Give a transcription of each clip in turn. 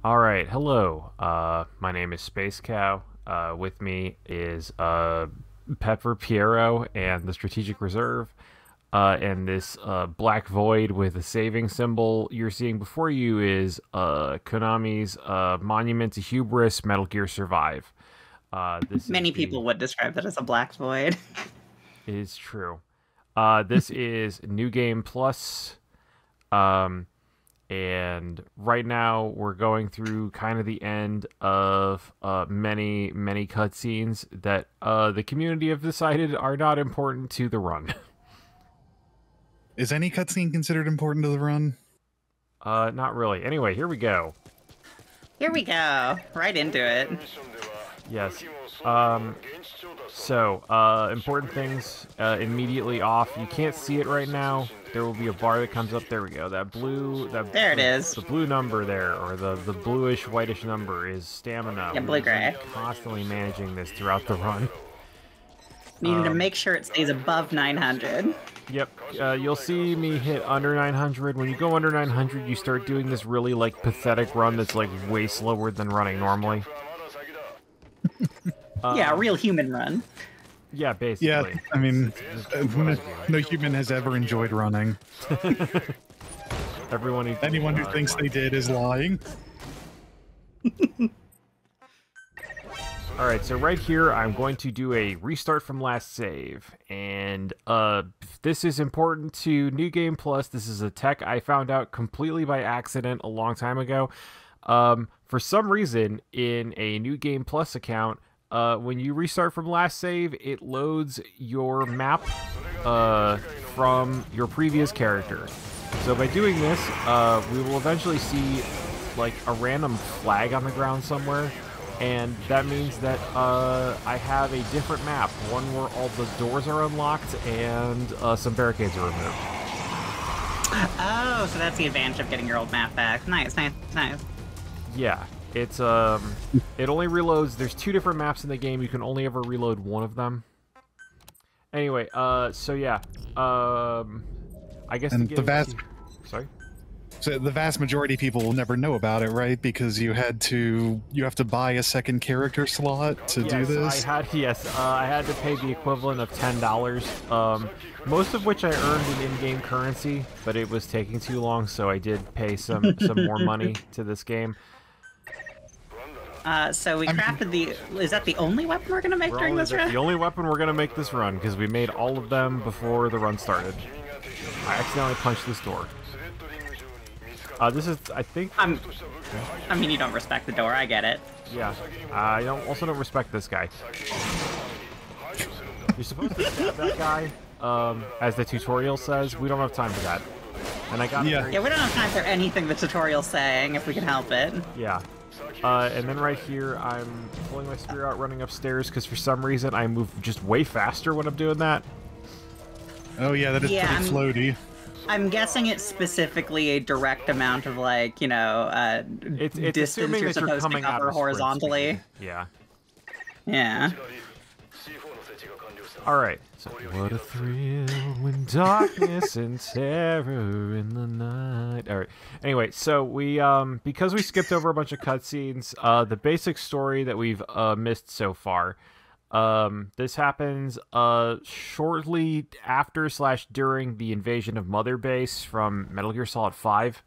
All right, hello. My name is Space Cow. With me is Pepper Piero and the Strategic Reserve, and this black void with a saving symbol you're seeing before you is Konami's Monument to Hubris: Metal Gear Survive. This is Many the people would describe that as a black void. is true. This is New Game Plus. Um, and right now we're going through kind of the end of many cutscenes that the community have decided are not important to the run. Is any cutscene considered important to the run? Not really. Anyway, here we go. Here we go, right into it. Yes. So, important things immediately off. You can't see it right now. There will be a bar that comes up. There we go. That blue. There it is. The blue number there, or the bluish whitish number, is stamina. Yeah, blue-gray. Constantly managing this throughout the run. Needing to make sure it stays above 900. Yep. You'll see me hit under 900. When you go under 900, you start doing this really like pathetic run that's like way slower than running normally. Yeah, a real human run. Yeah, basically. Yeah, I mean, It's what I do. no human has ever enjoyed running. Anyone who thinks they did is lying. Alright, so right here, I'm going to do a restart from last save. And this is important to New Game Plus. This is a tech I found out completely by accident a long time ago. For some reason, in a New Game Plus account, when you restart from last save, it loads your map from your previous character. So by doing this, we will eventually see like a random flag on the ground somewhere, and that means that I have a different map, one where all the doors are unlocked and some barricades are removed. Oh, so that's the advantage of getting your old map back. Nice, nice, nice. Yeah, it's it only reloads. There's two different maps in the game. You can only ever reload one of them. Anyway, so yeah, I guess And the vast, sorry. so the vast majority of people will never know about it, right? Because you have to buy a second character slot to do this. I had to pay the equivalent of $10. Most of which I earned in in-game currency, but it was taking too long, so I did pay some more money to this game. So we crafted the... Is that the only weapon we're gonna make during this run? The only weapon we're gonna make this run, because we made all of them before the run started. I accidentally punched this door. This is, I think... I mean, you don't respect the door, I get it. Yeah. I also don't respect this guy. You're supposed to stab that guy, as the tutorial says. We don't have time for that. And I got... Yeah. Yeah, we don't have time for anything the tutorial's saying, if we can help it. Yeah. And then right here, I'm pulling my spear out, running upstairs, because for some reason I move just way faster when I'm doing that. Oh yeah, that is Yeah, pretty floaty. I'm guessing it's specifically a direct amount of, like, you know, It's distance assuming you're that you're supposed to coming out cover of sprint horizontally. speed. Yeah. Yeah. Alright. So, what a thrill when darkness and terror in the night. Alright. Anyway, so we, because we skipped over a bunch of cutscenes, the basic story that we've, missed so far, this happens, shortly after / during the invasion of Mother Base from Metal Gear Solid 5.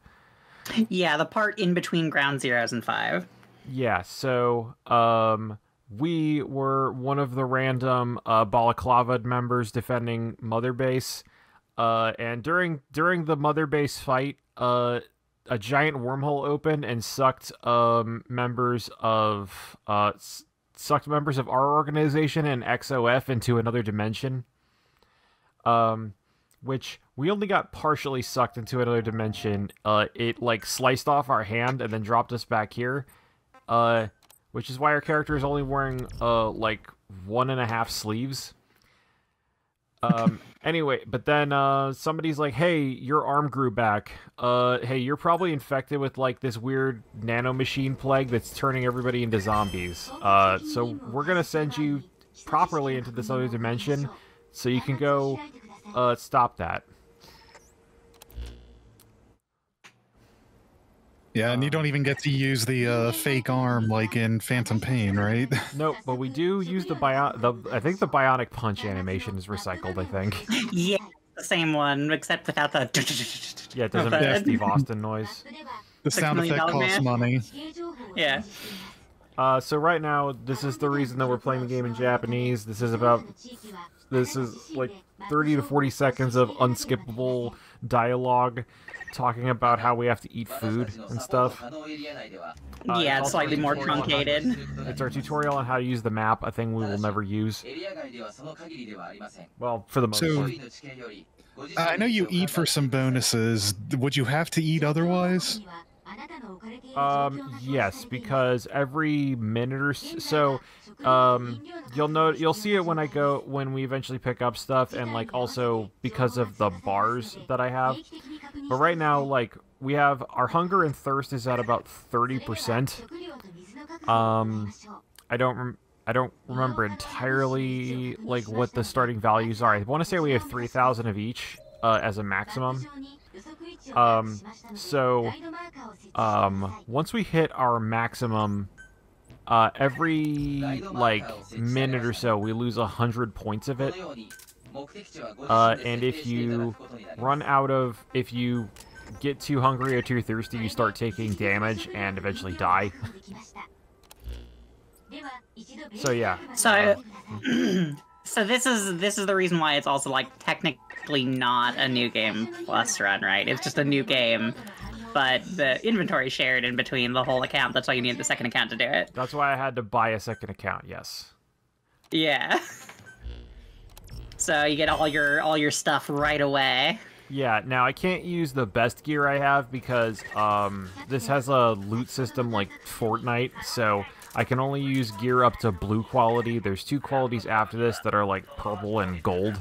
Yeah, the part in between Ground Zeroes and 5. Yeah, so, we were one of the random Balaclava members defending Mother Base, and during the Mother Base fight, a giant wormhole opened and sucked members of our organization and XOF into another dimension. Which we only got partially sucked into another dimension. It like sliced off our hand and then dropped us back here. Which is why our character is only wearing, like, 1.5 sleeves. Anyway, but then, somebody's like, hey, your arm grew back. Hey, you're probably infected with, like, this weird nanomachine plague that's turning everybody into zombies. So we're gonna send you properly into this other dimension, so you can go, stop that. Yeah, and you don't even get to use the fake arm like in Phantom Pain, right? Nope, but we do use I think the bionic punch animation is recycled, I think. Yeah, the same one, except without the. Yeah, it doesn't the- make the Steve Austin noise. The sound $6 million effect costs man. money. Yeah. So right now, this is the reason that we're playing the game in Japanese. This is like 30 to 40 seconds of unskippable dialogue talking about how we have to eat food and stuff. Yeah, it's also slightly a more tutorial on how- truncated. It's our tutorial on how to use the map, a thing we will never use. Well, for the most So- part. I know you eat for some bonuses. Would you have to eat otherwise? Yes, because every minute or so, you'll see it when we eventually pick up stuff, and like also because of the bars that I have. But right now, like we have our hunger and thirst is at about 30%. I don't remember entirely like what the starting values are. I want to say we have 3,000 of each as a maximum. Once we hit our maximum, every like minute or so we lose 100 points of it. And if you if you get too hungry or too thirsty, you start taking damage and eventually die. So yeah. So this is the reason why it's also like technically not a new game plus run, right? It's just a new game, but the inventory is shared in between the whole account. That's why you need the second account to do it. That's why I had to buy a second account. Yes. Yeah. So you get all your stuff right away. Yeah, now I can't use the best gear I have because this has a loot system like Fortnite, so I can only use gear up to blue quality. There's 2 qualities after this that are like purple and gold,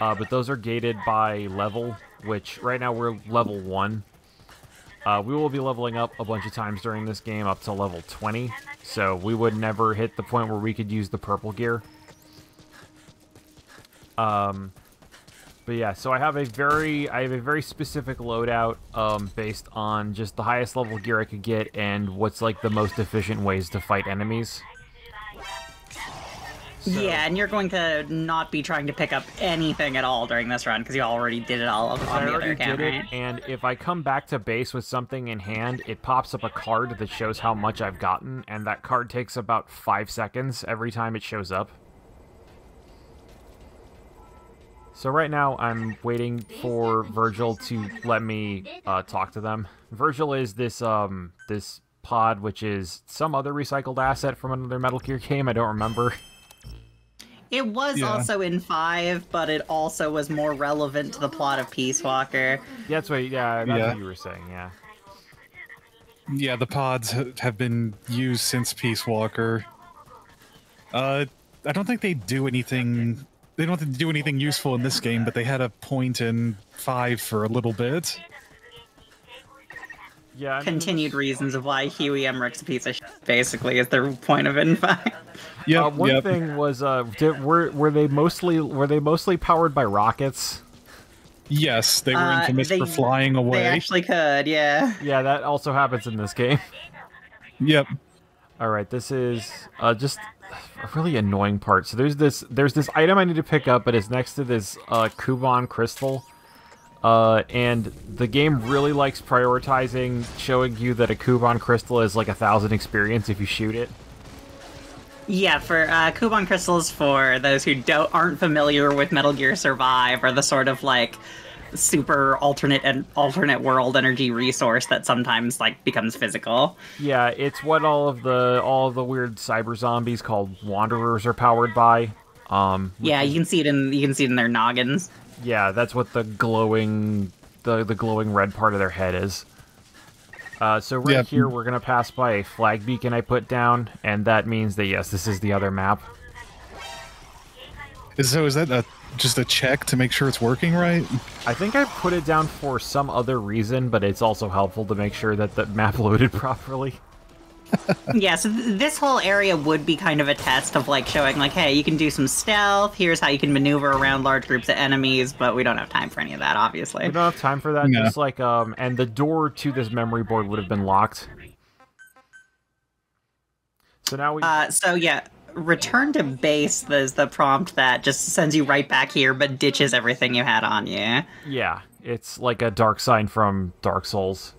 but those are gated by level, which right now we're level 1. We will be leveling up a bunch of times during this game up to level 20, so we would never hit the point where we could use the purple gear. But yeah, so I have a very specific loadout based on just the highest level gear I could get and what's like the most efficient ways to fight enemies. So, Yeah, and you're going to not be trying to pick up anything at all during this run because you already did it all on I the other already account, did it, right? and if I come back to base with something in hand, it pops up a card that shows how much I've gotten, and that card takes about 5 seconds every time it shows up. So right now, I'm waiting for Virgil to let me talk to them. Virgil is this this pod, which is some other recycled asset from another Metal Gear game. I don't remember. It was Yeah. also in 5, but it also was more relevant to the plot of Peace Walker. Yeah, that's what. Yeah, that's Yeah. what you were saying. Yeah. Yeah, the pods have been used since Peace Walker. I don't think they do anything. They don't have to do anything useful in this game, but they had a point in 5 for a little bit. Yeah. I mean, Continued reasons of why Huey Emmerich's a piece of shit, basically, is the point of it in 5. Yep, one yep. thing was, were they mostly powered by rockets? Yes, they were infamous for flying away. They actually could, yeah. Yeah, that also happens in this game. Yep. All right, this is just a really annoying part. So there's this item I need to pick up, but it's next to this Kuban crystal. And the game really likes prioritizing showing you that a Kuban crystal is like 1,000 experience if you shoot it. Yeah, for Kuban crystals, for those who aren't familiar with Metal Gear Survive, are the sort of like super alternate world energy resource that sometimes like becomes physical. Yeah, it's what all of the weird cyber zombies called Wanderers are powered by. Yeah, you can see it in their noggins. Yeah, that's what the glowing red part of their head is. So right Yep. here, we're gonna pass by a flag beacon I put down, and that means that yes, this is the other map. So is that just a check to make sure it's working right? I think I put it down for some other reason, but it's also helpful to make sure that the map loaded properly. Yeah, so this whole area would be kind of a test of like showing like, hey, you can do some stealth, here's how you can maneuver around large groups of enemies, but we don't have time for any of that, obviously. We don't have time for that. No. Just like and the door to this memory board would have been locked. So now we So yeah, return to base is the prompt that just sends you right back here, but ditches everything you had on you. yeah, it's like a dark sign from Dark Souls.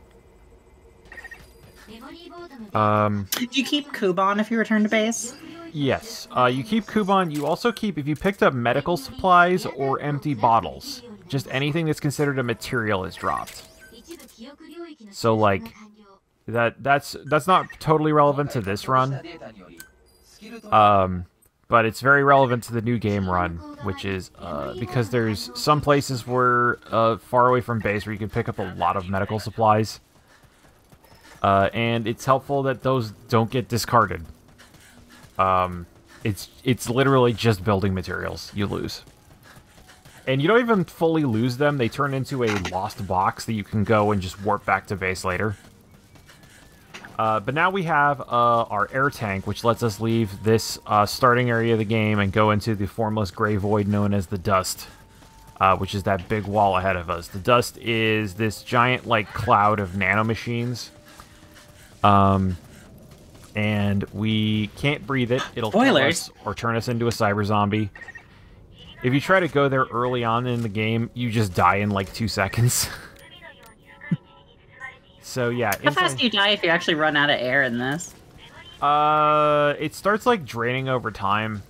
Do you keep Kuban if you return to base? Yes, you keep Kuban. You also keep, if you picked up medical supplies or empty bottles, just anything that's considered a material is dropped. So like that's not totally relevant to this run, but it's very relevant to the new game run, which is because there's some places where far away from base where you can pick up a lot of medical supplies, and it's helpful that those don't get discarded. It's literally just building materials you lose. And you don't even fully lose them. They turn into a lost box that you can go and just warp back to base later. But now we have our air tank, which lets us leave this starting area of the game and go into the formless gray void known as the Dust, which is that big wall ahead of us. The Dust is this giant like cloud of nanomachines. And we can't breathe it. It'll kill us or turn us into a cyber zombie. If you try to go there early on in the game, you just die in like 2 seconds. So yeah. How fast do you die if you actually run out of air in this? It starts like draining over time.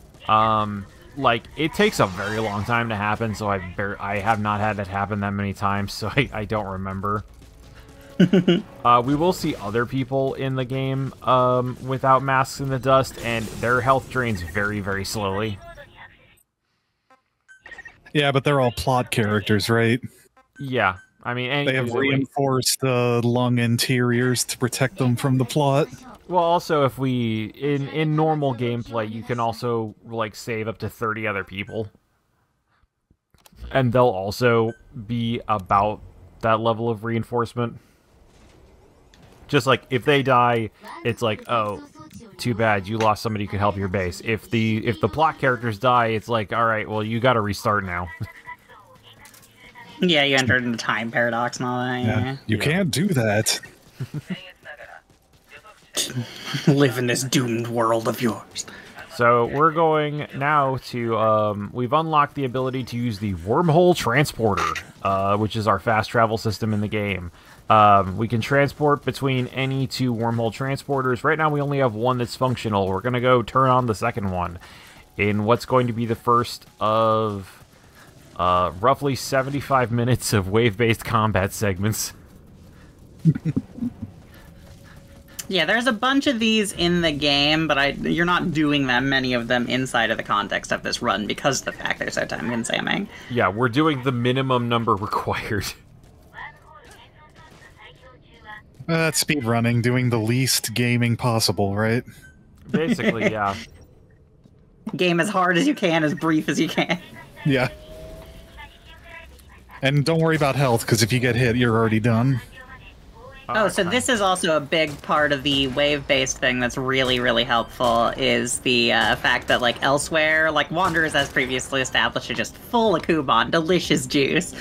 Like it takes a very long time to happen, so I have not had it happen that many times, so I don't remember. We will see other people in the game without masks in the Dust, and their health drains very, very slowly. Yeah, but they're all plot characters, right? Yeah, I mean, They have reinforced lung interiors to protect them from the plot. Well, also, if we in normal gameplay, you can also like save up to 30 other people, and they'll also be about that level of reinforcement. Just like if they die, it's like, oh, too bad, you lost somebody who could help your base. If the plot characters die, it's like, all right, well, you got to restart now. Yeah, you entered into time paradox and all that. Yeah. You can't do that. Live in this doomed world of yours. So we're going now to, we've unlocked the ability to use the Wormhole Transporter, which is our fast travel system in the game. We can transport between any 2 wormhole transporters. Right now we only have one that's functional. We're going to go turn on the second one in what's going to be the first of roughly 75 minutes of wave-based combat segments. Yeah, there's a bunch of these in the game, but you're not doing that many of them inside of the context of this run because of the fact they're so time-consuming. Yeah, we're doing the minimum number required. That's speedrunning, doing the least gaming possible, right? Basically, yeah. Game as hard as you can, as brief as you can. Yeah. And don't worry about health, because if you get hit, you're already done. Oh, so this is also a big part of the wave-based thing that's really, really helpful, is the fact that, like, elsewhere, like, Wanderers, as previously established, are just full of Kuban, delicious juice.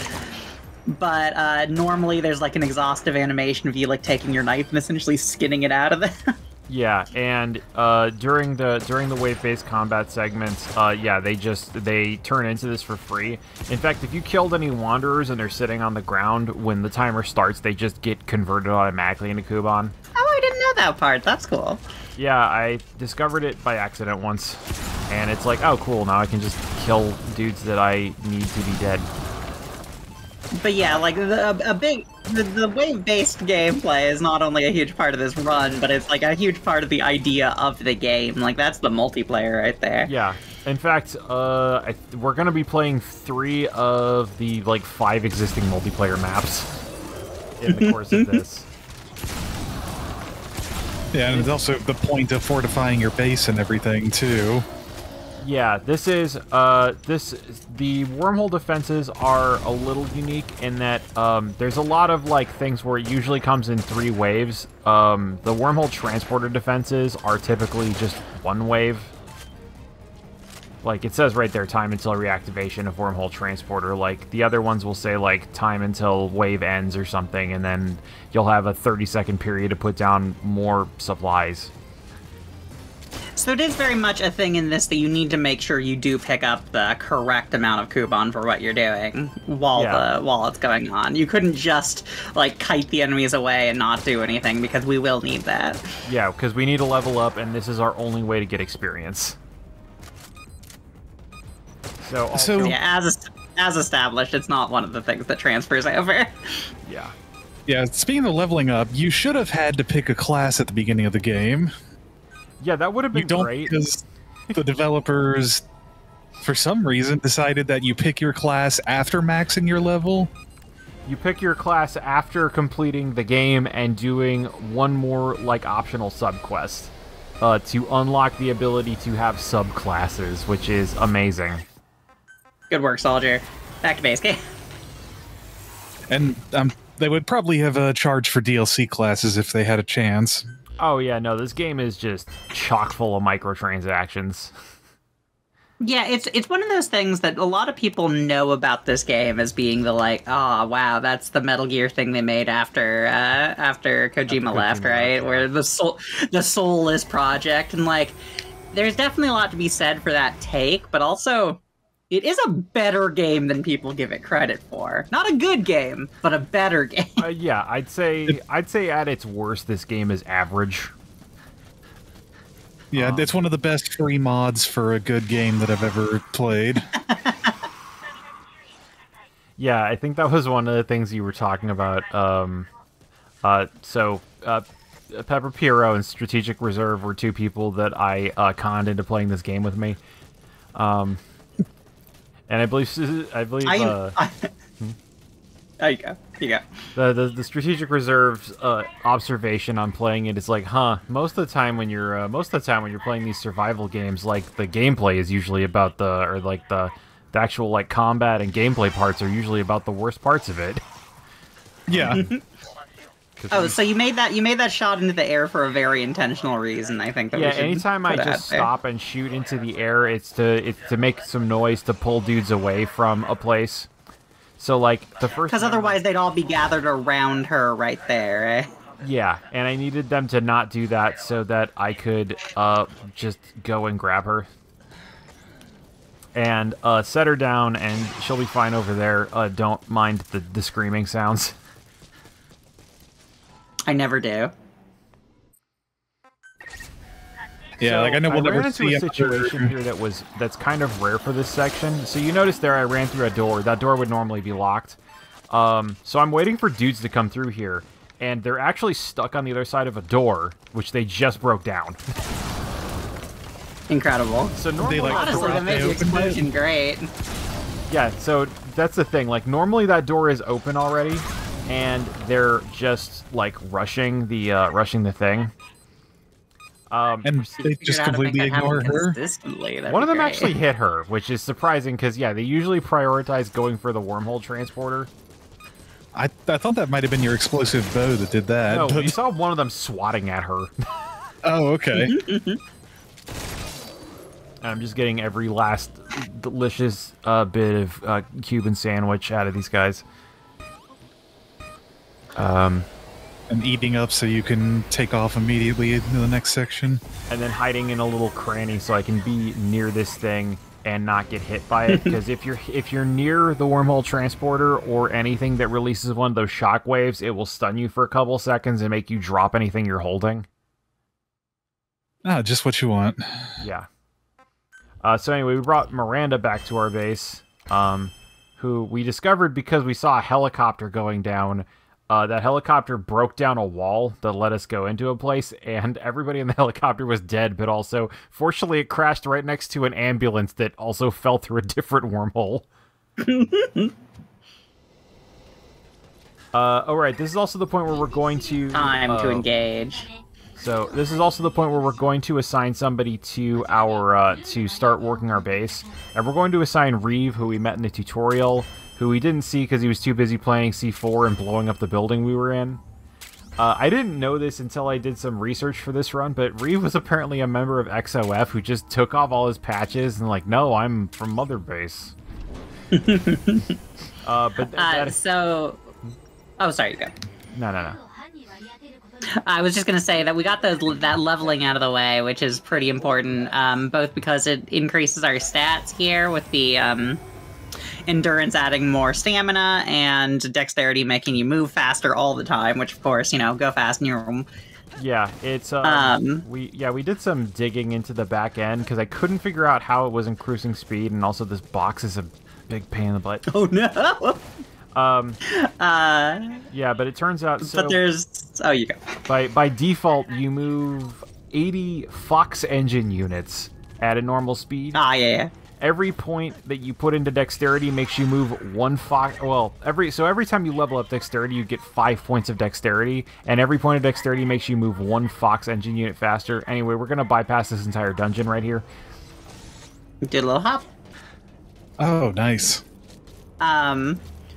But normally there's, like, an exhaustive animation of you, like, taking your knife and essentially skinning it out of it. Yeah, and during the wave-based combat segments, yeah, they turn into this for free. In fact, if you killed any Wanderers and they're sitting on the ground when the timer starts, they just get converted automatically into Kuban. Oh, I didn't know that part. That's cool. Yeah, I discovered it by accident once, and it's like, oh, cool, now I can just kill dudes that I need to be dead. But yeah, like, the wave-based gameplay is not only a huge part of this run, but it's, like, a huge part of the idea of the game. Like, that's the multiplayer right there. Yeah. In fact, we're going to be playing 3 of the, like, 5 existing multiplayer maps in the course of this. Yeah, and it's also the point of fortifying your base and everything, too. Yeah, this is the wormhole defenses are a little unique in that there's a lot of like things where it usually comes in 3 waves. The wormhole transporter defenses are typically just 1 wave. Like it says right there, time until reactivation of wormhole transporter. Like the other ones will say like time until wave ends or something, and then you'll have a 30-second period to put down more supplies. So it is very much a thing in this that you need to make sure you do pick up the correct amount of Kuban for what you're doing while it's going on. You couldn't just like kite the enemies away and not do anything, because we will need that. Yeah, because we need to level up, and this is our only way to get experience. So yeah, as established, it's not one of the things that transfers over. Yeah. Yeah, speaking of leveling up, you should have had to pick a class at the beginning of the game. Yeah, that would have been You don't, great. because the developers, for some reason, decided that you pick your class after maxing your level. You pick your class after completing the game and doing one more, like, optional subquest to unlock the ability to have subclasses, which is amazing. Good work, soldier. Back to base game. And they would probably have charged for DLC classes if they had a chance. Oh, yeah, no, this game is just chock full of microtransactions. Yeah, it's one of those things that a lot of people know about this game as being the like, oh wow, that's the Metal Gear thing they made after Kojima left, right? Yeah. Where the soulless project, and like, there's definitely a lot to be said for that take, but also it is a better game than people give it credit for. Not a good game, but a better game. Yeah, I'd say at its worst, this game is average. Yeah, it's one of the best free mods for a good game that I've ever played. Yeah, I think that was one of the things you were talking about. Pepper Piero and Strategic Reserve were 2 people that I conned into playing this game with me. And I believe There you go. You go. The Strategic Reserve's observation on playing it is like, most of the time when you're playing these survival games, like the gameplay is usually about the actual like combat and gameplay parts are usually about the worst parts of it. Yeah. Oh, so you made that shot into the air for a very intentional reason, I think. That Yeah, anytime I just stop and shoot into the air, it's to make some noise to pull dudes away from a place. So, like, the first... Because otherwise they'd all be gathered around her right there, eh? Yeah, and I needed them to not do that so that I could just go and grab her. And set her down, and she'll be fine over there. Don't mind the screaming sounds. I never do. Yeah, So like I know we'll ran never into see a situation here that's kind of rare for this section. So you notice there I ran through a door. That door would normally be locked. So I'm waiting for dudes to come through here, and they're actually stuck on the other side of a door, which they just broke down. Incredible. So normally, Honestly, that made the explosion great. yeah. So that's the thing. Like normally that door is open already, and they're just like rushing the thing. And they just completely ignore her. One of them actually hit her, which is surprising because, yeah, they usually prioritize going for the wormhole transporter. I thought that might have been your explosive bow that did that. No, but... you saw one of them swatting at her. Oh, okay. I'm just getting every last delicious bit of Cuban sandwich out of these guys. And eating up so you can take off immediately into the next section. And then hiding in a little cranny so I can be near this thing and not get hit by it. Because if you're near the wormhole transporter or anything that releases one of those shock waves, it will stun you for a couple seconds and make you drop anything you're holding. Ah, just what you want. Yeah. So anyway, we brought Miranda back to our base, who we discovered because we saw a helicopter going down. That helicopter broke down a wall that let us go into a place, and everybody in the helicopter was dead, but also, fortunately, it crashed right next to an ambulance that also fell through a different wormhole. Alright, this is also the point where we're going to... Time to engage. So this is also the point where we're going to assign somebody to our to start working our base, and we're going to assign Reeve, who we met in the tutorial, who we didn't see because he was too busy playing C4 and blowing up the building we were in. I didn't know this until I did some research for this run, but Reeve was apparently a member of XOF who just took off all his patches and like, no, I'm from Mother Base. So, oh, sorry, you go. No. I was just gonna say that we got that leveling out of the way, which is pretty important, both because it increases our stats here with the endurance adding more stamina and dexterity making you move faster all the time, which of course, you know, go fast in your room. Yeah, it's we did some digging into the back end because I couldn't figure out how it was increasing speed, and also this box is a big pain in the butt. Oh no. Yeah, but it turns out so. But there's you go. By default, you move 80 Fox engine units at a normal speed. Yeah. Every point that you put into dexterity makes you move one Fox. Well, every time you level up dexterity, you get 5 points of dexterity, and every point of dexterity makes you move one Fox engine unit faster. Anyway, we're gonna bypass this entire dungeon right here. Did a little hop. Oh, nice.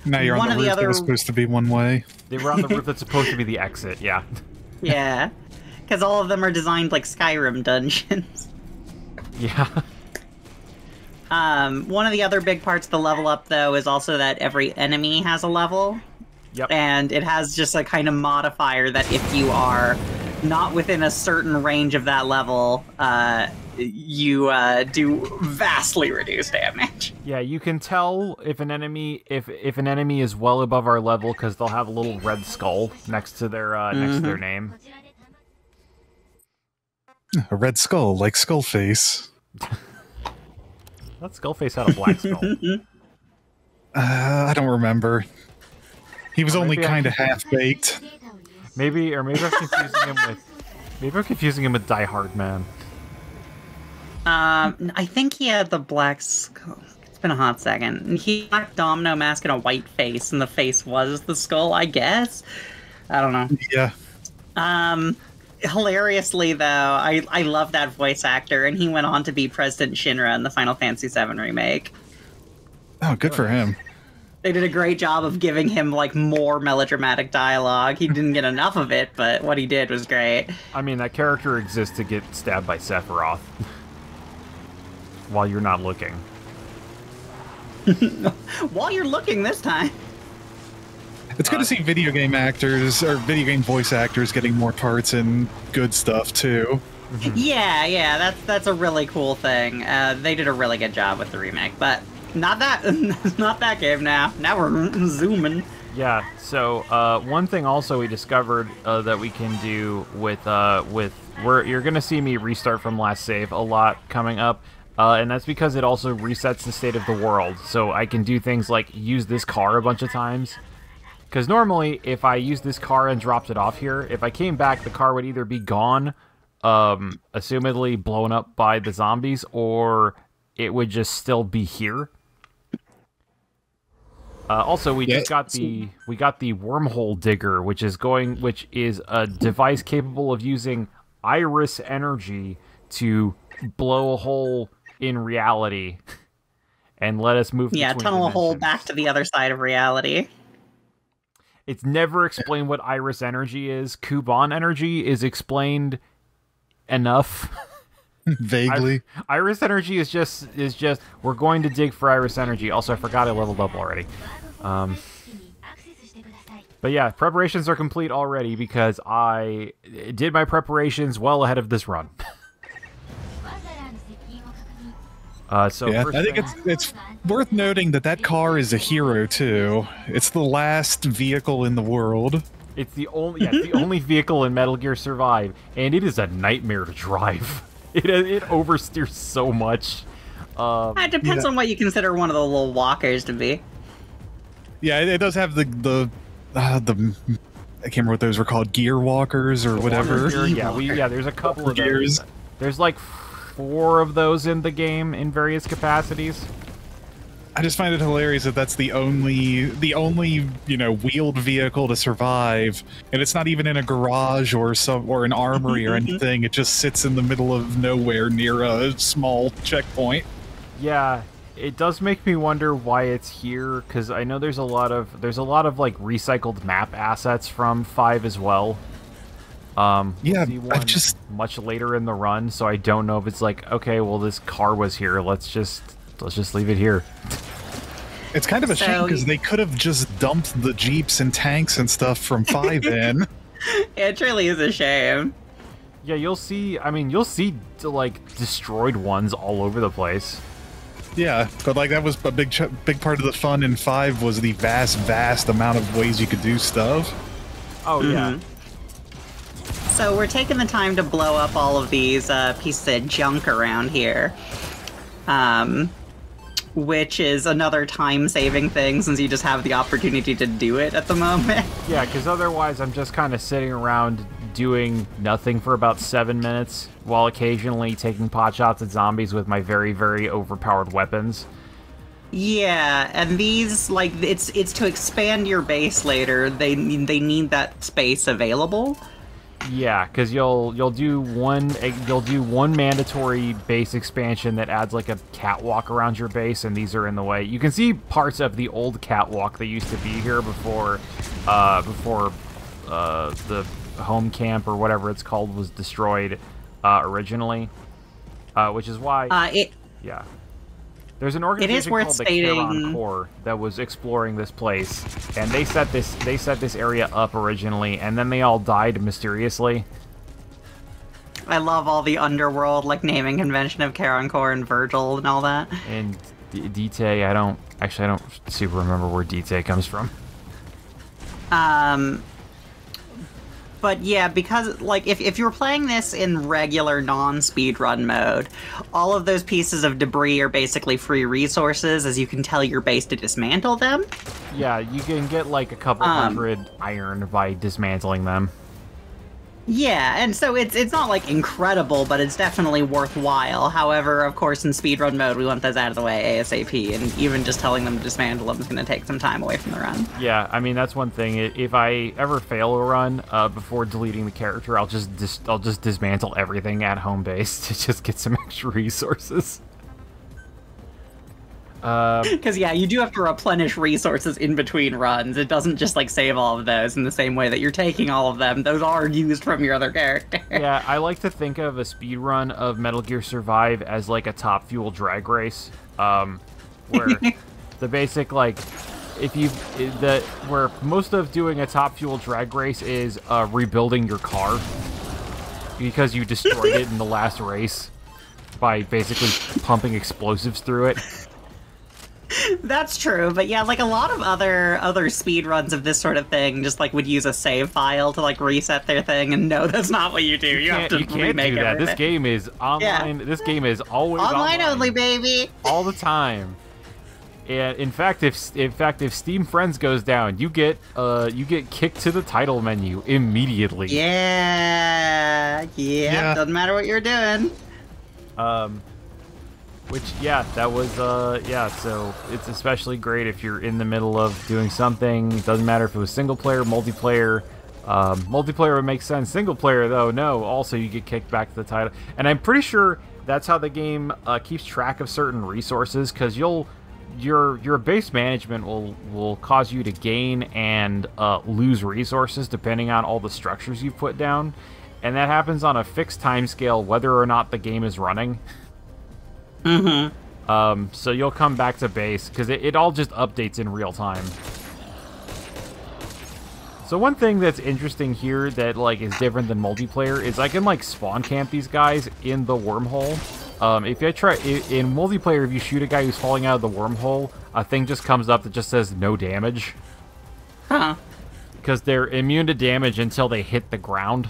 Now you're on the roof that was supposed to be one way. They were on the roof that's supposed to be the exit, yeah. Yeah, because all of them are designed like Skyrim dungeons. Yeah. One of the other big parts of the level up, though, is also that every enemy has a level. Yep. And it has just a kind of modifier that if you are not within a certain range of that level, you do vastly reduced damage. Yeah, you can tell if an enemy is well above our level because they'll have a little red skull next to their name. A red skull, like Skullface. That Skullface had a black skull. I don't remember. He was only kind of half-baked. Maybe I'm confusing him with Die Hard Man. I think he had the black skull. It's been a hot second. He had a domino mask and a white face, and the face was the skull, I guess? I don't know. Yeah. Hilariously, though, I love that voice actor, and he went on to be President Shinra in the Final Fantasy VII Remake. Oh, good for him. They did a great job of giving him, like, more melodramatic dialogue. He didn't get enough of it, but what he did was great. I mean, that character exists to get stabbed by Sephiroth. While you're not looking. While you're looking this time. It's good to see video game actors, or video game voice actors, getting more parts in good stuff, too. Yeah, that's a really cool thing. They did a really good job with the remake, but not that game now. Now we're zooming. Yeah, so one thing also we discovered that we can do with you're gonna see me restart from last save a lot coming up, and that's because it also resets the state of the world. So I can do things like use this car a bunch of times. Because normally, if I used this car and dropped it off here, if I came back, the car would either be gone, assumedly blown up by the zombies, or it would just still be here. Also, we got the wormhole digger, which is a device capable of using iris energy to blow a hole in reality and let us move. Yeah, tunnel a hole back to the other side of reality. It's never explained what iris energy is. Kuban energy is explained enough. Vaguely. Iris energy is just we're going to dig for iris energy. Also, I forgot I leveled up already. But yeah, preparations are complete already because I did my preparations well ahead of this run. Yeah, I think it's worth noting that car is a hero too. It's the last vehicle in the world. It's the only vehicle in Metal Gear Survive, and it is a nightmare to drive. It oversteers so much. It depends on what you consider one of the little walkers to be. Yeah, it does have the I can't remember what those were called, gear walkers or whatever. There's a couple of gears. There's like 4 of those in the game in various capacities. I just find it hilarious that that's the only wheeled vehicle to survive, and it's not even in a garage or an armory or anything. It just sits in the middle of nowhere near a small checkpoint. Yeah, it does make me wonder why it's here, because I know there's a lot of like recycled map assets from 5 as well. Yeah, see one much later in the run, so I don't know if it's like, okay, well, this car was here, let's just leave it here. It's kind of a shame because they could have just dumped the jeeps and tanks and stuff from 5 in. It truly is a shame. Yeah, you'll see like destroyed ones all over the place. Yeah, but like that was a big part of the fun in 5 was the vast amount of ways you could do stuff. Oh yeah. So we're taking the time to blow up all of these pieces of junk around here. Which is another time-saving thing, since you just have the opportunity to do it at the moment. Yeah, because otherwise I'm just kind of sitting around doing nothing for about 7 minutes, while occasionally taking pot shots at zombies with my very, very overpowered weapons. Yeah, and these, like, it's to expand your base later. They need that space available. Yeah, because you'll do one mandatory base expansion that adds like a catwalk around your base, and these are in the way. You can see parts of the old catwalk that used to be here before the home camp or whatever it's called was destroyed originally, which is why yeah. There's an organization called the Charon Corps that was exploring this place, and they set this area up originally, and then they all died mysteriously. I love all the underworld, like, naming convention of Charon Corps and Virgil and all that. And Dite, I don't super remember where Dite comes from. But yeah, because, like, if you're playing this in regular non-speedrun mode, all of those pieces of debris are basically free resources, as you can tell your base to dismantle them. Yeah, you can get, like, a couple hundred iron by dismantling them. Yeah, and so it's not, like, incredible, but it's definitely worthwhile. However, of course, in speedrun mode, we want those out of the way ASAP, and even just telling them to dismantle them is going to take some time away from the run. Yeah, I mean, that's one thing. If I ever fail a run before deleting the character, I'll just dismantle everything at home base to just get some extra resources. Because, yeah, you do have to replenish resources in between runs. It doesn't just, like, save all of those in the same way that you're taking all of them. Those are used from your other character. Yeah, I like to think of a speedrun of Metal Gear Survive as, like, a Top Fuel drag race, where the basic, like, where most of doing a Top Fuel drag race is rebuilding your car, because you destroyed it in the last race by basically pumping explosives through it. That's true, but yeah, like a lot of other speed runs of this sort of thing just like would use a save file to like reset their thing, and no, that's not what you do. You have to remake do that. everything. This game is online. Yeah. This game is always online only, baby. All the time. And in fact, if Steam Friends goes down, you get kicked to the title menu immediately. Yeah. Doesn't matter what you're doing. Which, yeah, that was, so it's especially great if you're in the middle of doing something. It doesn't matter if it was single player, multiplayer. Multiplayer would make sense. Single player, though, no. Also, you get kicked back to the title. And I'm pretty sure that's how the game keeps track of certain resources, because your base management will cause you to gain and lose resources depending on all the structures you put down. And that happens on a fixed time scale whether or not the game is running. Mm-hmm. So you'll come back to base, because it all just updates in real time. So one thing that's interesting here that, like, is different than multiplayer is I can, like, spawn camp these guys in the wormhole. If I try... In multiplayer, if you shoot a guy who's falling out of the wormhole, a thing just comes up that just says no damage. Huh. Because they're immune to damage until they hit the ground.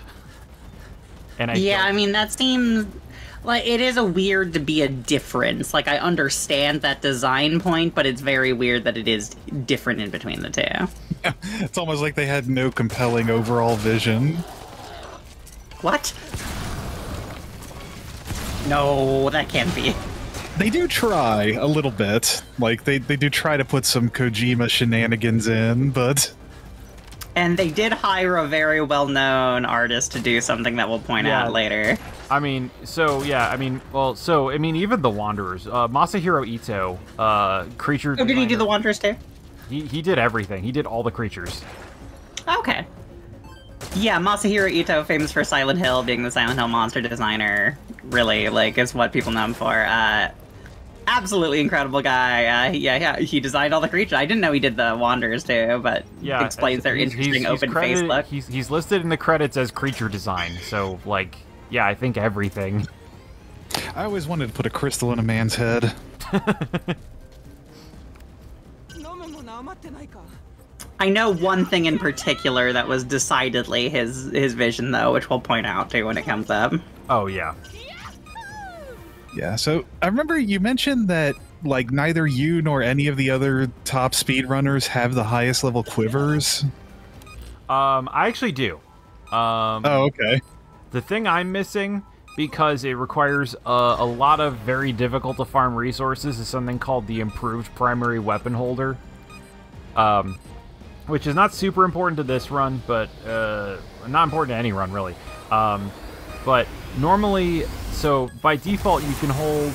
And I mean, that seems... Like, it is a weird to be a difference. Like, I understand that design point, but it's very weird that it is different in between the two. Yeah, it's almost like they had no compelling overall vision. What? No, that can't be. They do try a little bit. Like, they do try to put some Kojima shenanigans in, but... And they did hire a very well-known artist to do something that we'll point out later. I mean, so, yeah, I mean, even the Wanderers. Masahiro Ito, creature Oh, did he do the Wanderers too? He did everything. He did all the creatures. Okay. Yeah, Masahiro Ito, famous for Silent Hill, being the Silent Hill monster designer, really, like, is what people know him for. Absolutely incredible guy. He designed all the creatures. I didn't know he did the Wanderers too, but explains their interesting open face look. He's listed in the credits as creature design, so, like, yeah, I think everything. I always wanted to put a crystal in a man's head. I know one thing in particular that was decidedly his vision, though, which we'll point out too when it comes up. Oh, yeah. Yeah, so I remember you mentioned that, like, neither you nor any of the other top speedrunners have the highest level quivers. I actually do. Oh, okay. The thing I'm missing, because it requires a lot of very difficult to farm resources, is something called the Improved Primary Weapon Holder. Which is not super important to this run, but not important to any run, really. But normally, so by default, you can hold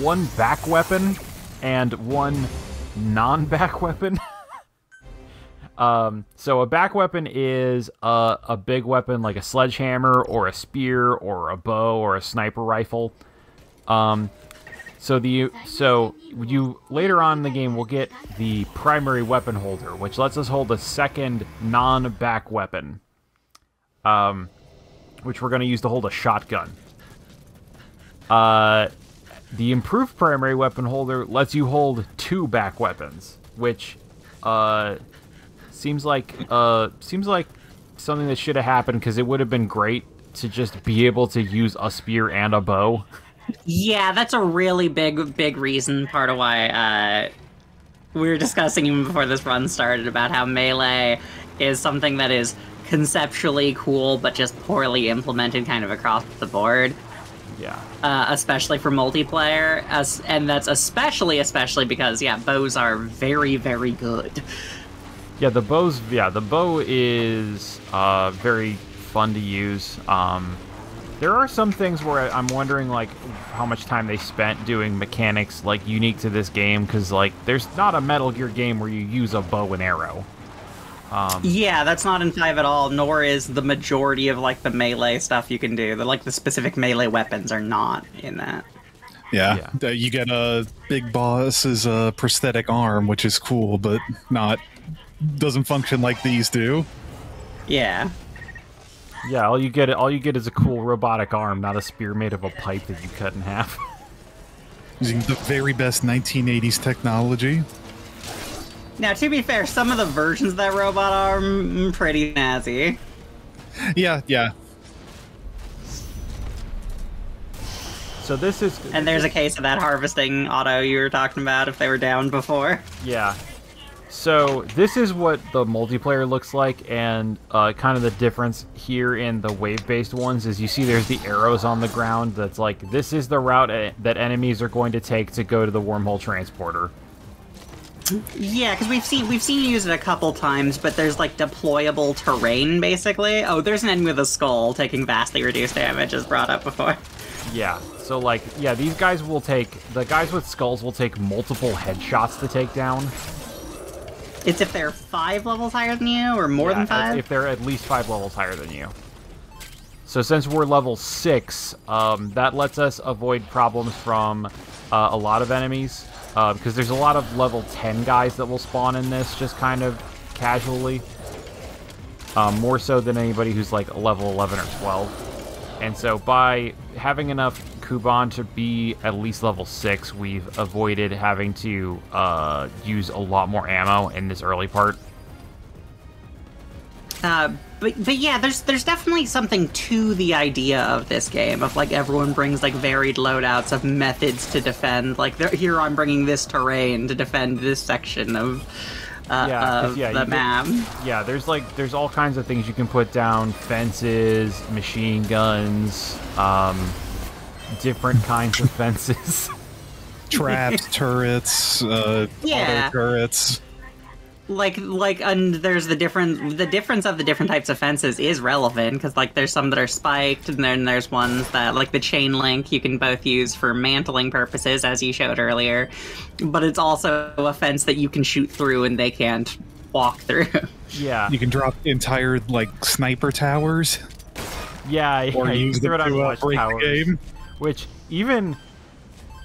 one back weapon and one non-back weapon. So a back weapon is a big weapon like a sledgehammer or a spear or a bow or a sniper rifle. So you later on in the game will get the primary weapon holder, which lets us hold a second non-back weapon, which we're going to use to hold a shotgun. The improved primary weapon holder lets you hold two back weapons, which seems like something that should have happened, because it would have been great to just be able to use a spear and a bow. Yeah, that's a really big reason, part of why we were discussing even before this run started about how melee is something that is conceptually cool, but just poorly implemented kind of across the board. Yeah. Especially for multiplayer, and that's especially because, bows are very, very good. Yeah, the bow is very fun to use. There are some things where I'm wondering, like, how much time they spent doing mechanics, like, unique to this game, because, like, there's not a Metal Gear game where you use a bow and arrow. Yeah, that's not in 5 at all, nor is the majority of, like, the melee stuff you can do. The specific melee weapons are not in that. Yeah. You get a big boss's prosthetic arm, which is cool, but doesn't function like these do. Yeah. Yeah, all you get is a cool robotic arm, not a spear made of a pipe that you cut in half. Using the very best 1980s technology. Now, to be fair, some of the versions of that robot arm pretty snazzy. Yeah. So this is... And there's a case of that harvesting auto you were talking about if they were down before. Yeah. So this is what the multiplayer looks like, and kind of the difference here in the wave-based ones is you see there's the arrows on the ground that's like, this is the route that enemies are going to take to go to the wormhole transporter. Yeah, because we've seen you use it a couple times, but there's like deployable terrain basically. Oh, there's an enemy with a skull taking vastly reduced damage, as brought up before. Yeah, so like, yeah, the guys with skulls will take multiple headshots to take down. It's if they're 5 levels higher than you, or more than 5? If they're at least 5 levels higher than you. So since we're level 6, that lets us avoid problems from a lot of enemies. Because there's a lot of level 10 guys that will spawn in this, just kind of casually. More so than anybody who's like a level 11 or 12. And so by having enough Kuban to be at least level 6, we've avoided having to use a lot more ammo in this early part. But yeah, there's definitely something to the idea of this game, of like everyone brings like varied loadouts of methods to defend. Like here I'm bringing this terrain to defend this section of the map. Yeah, there's all kinds of things you can put down: fences, machine guns, different kinds of fences. traps, turrets, Yeah. auto turrets. And there's the difference of the different types of fences is relevant, because like there's some that are spiked, and then there's ones that, like the chain link, you can both use for mantling purposes, as you showed earlier, but it's also a fence that you can shoot through and they can't walk through. Yeah. You can drop entire like sniper towers, Yeah, or you use can throw them it on to watch break towers, the game. which even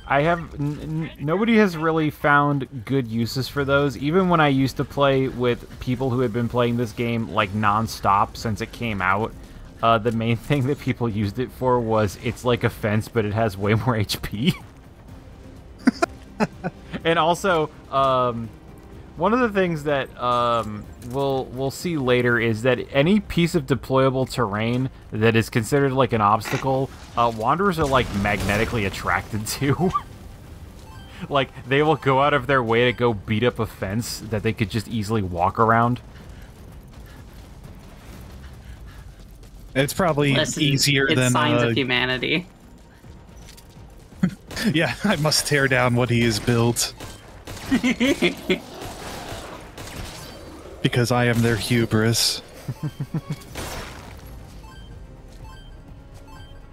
I have nobody has really found good uses for those. Even when I used to play with people who had been playing this game like non-stop since it came out, the main thing that people used it for was it's like a fence, but it has way more HP. And also, one of the things that we'll see later is that any piece of deployable terrain that is considered like an obstacle, wanderers are like magnetically attracted to. Like, they will go out of their way to go beat up a fence that they could just easily walk around. It's probably easier it's than signs of humanity. yeah, I must tear down what he has built because I am their hubris.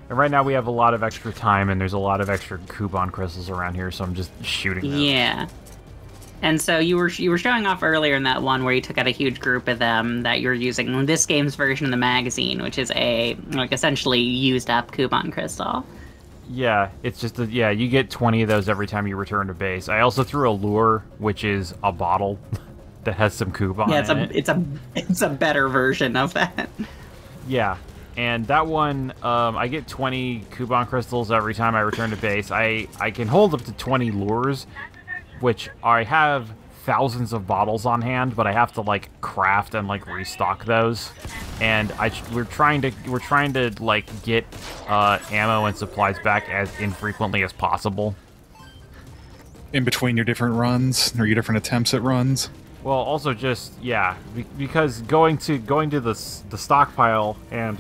And right now we have a lot of extra time, and there's a lot of extra Kuban crystals around here, so I'm just shooting them. Yeah. And so you were showing off earlier in that one where you took out a huge group of them that you're using in this game's version of the magazine, which is a like essentially used up Kuban crystal. Yeah, it's just you get 20 of those every time you return to base. I also threw a lure, which is a bottle that has some Kuban in it. It's a better version of that. Yeah. And that one, I get 20 Kuban crystals every time I return to base. I can hold up to 20 lures, which I have thousands of bottles on hand, but I have to like craft and like restock those. And we're trying to like get ammo and supplies back as infrequently as possible. In between your different runs or your different attempts at runs. Well, also just because going to the stockpile and